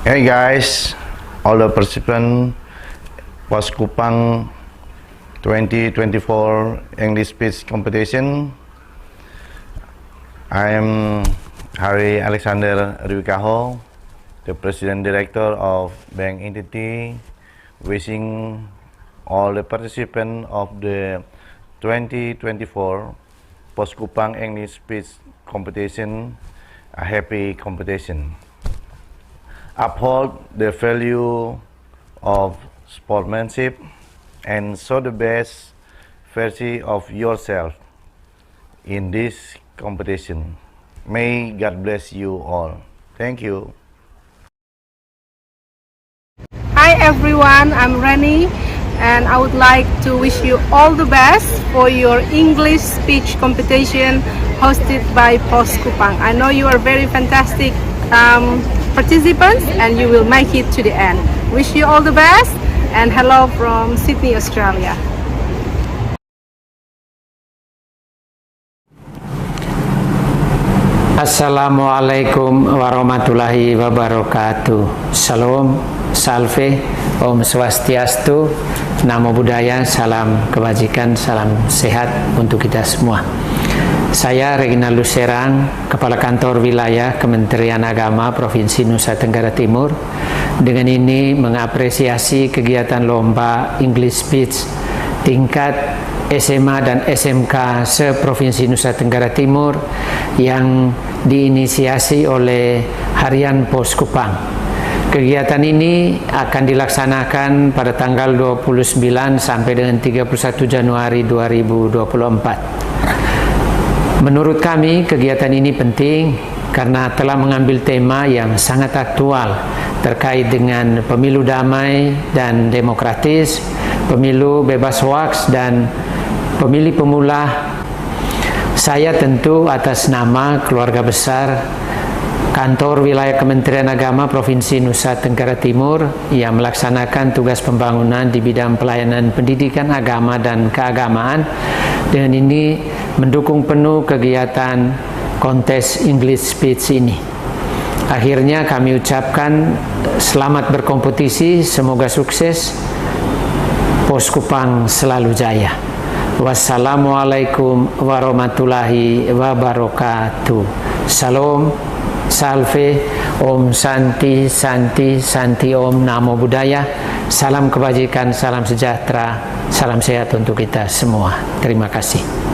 Hey guys, all the participants, Poskopang 2024 English Speech Competition. I am Hari Alexander Rwikaho, the President Director of Bank Entity, wishing all the participants of the 2024 Poskopang English Speech Competition a happy competition. Uphold the value of sportsmanship and show the best version of yourself in this competition. May God bless you all. Thank you. Hi everyone, I'm Rani and I would like to wish you all the best for your English speech competition hosted by Poskopang. I know you are very fantastic participants and you will make it to the end. Wish you all the best and hello from Sydney, Australia. Assalamualaikum warahmatullahi wabarakatuh. Shalom, salve, Om Swastiastu, Namo Buddhaya, salam kebajikan, salam sehat untuk kita semua. Saya Reginald Serang, Kepala Kantor Wilayah Kementerian Agama Provinsi Nusa Tenggara Timur. Dengan ini mengapresiasi kegiatan lomba English Speech tingkat SMA dan SMK se-Provinsi Nusa Tenggara Timur yang diinisiasi oleh Harian Pos Kupang. Kegiatan ini akan dilaksanakan pada tanggal 29 sampai dengan 31 Januari 2024. Menurut kami, kegiatan ini penting karena telah mengambil tema yang sangat aktual terkait dengan pemilu damai dan demokratis, pemilu bebas hoaks, dan pemilih pemula. Saya tentu atas nama keluarga besar Kantor Wilayah Kementerian Agama Provinsi Nusa Tenggara Timur yang melaksanakan tugas pembangunan di bidang pelayanan pendidikan agama dan keagamaan, dengan ini mendukung penuh kegiatan kontes English Speech ini. Akhirnya kami ucapkan selamat berkompetisi, semoga sukses, Pos Kupang selalu jaya. Wassalamualaikum warahmatullahi wabarakatuh. Salam, salve, Om Santi, Santi, Santi Om, Namo Buddhaya. Salam kebajikan, salam sejahtera, salam sehat untuk kita semua. Terima kasih.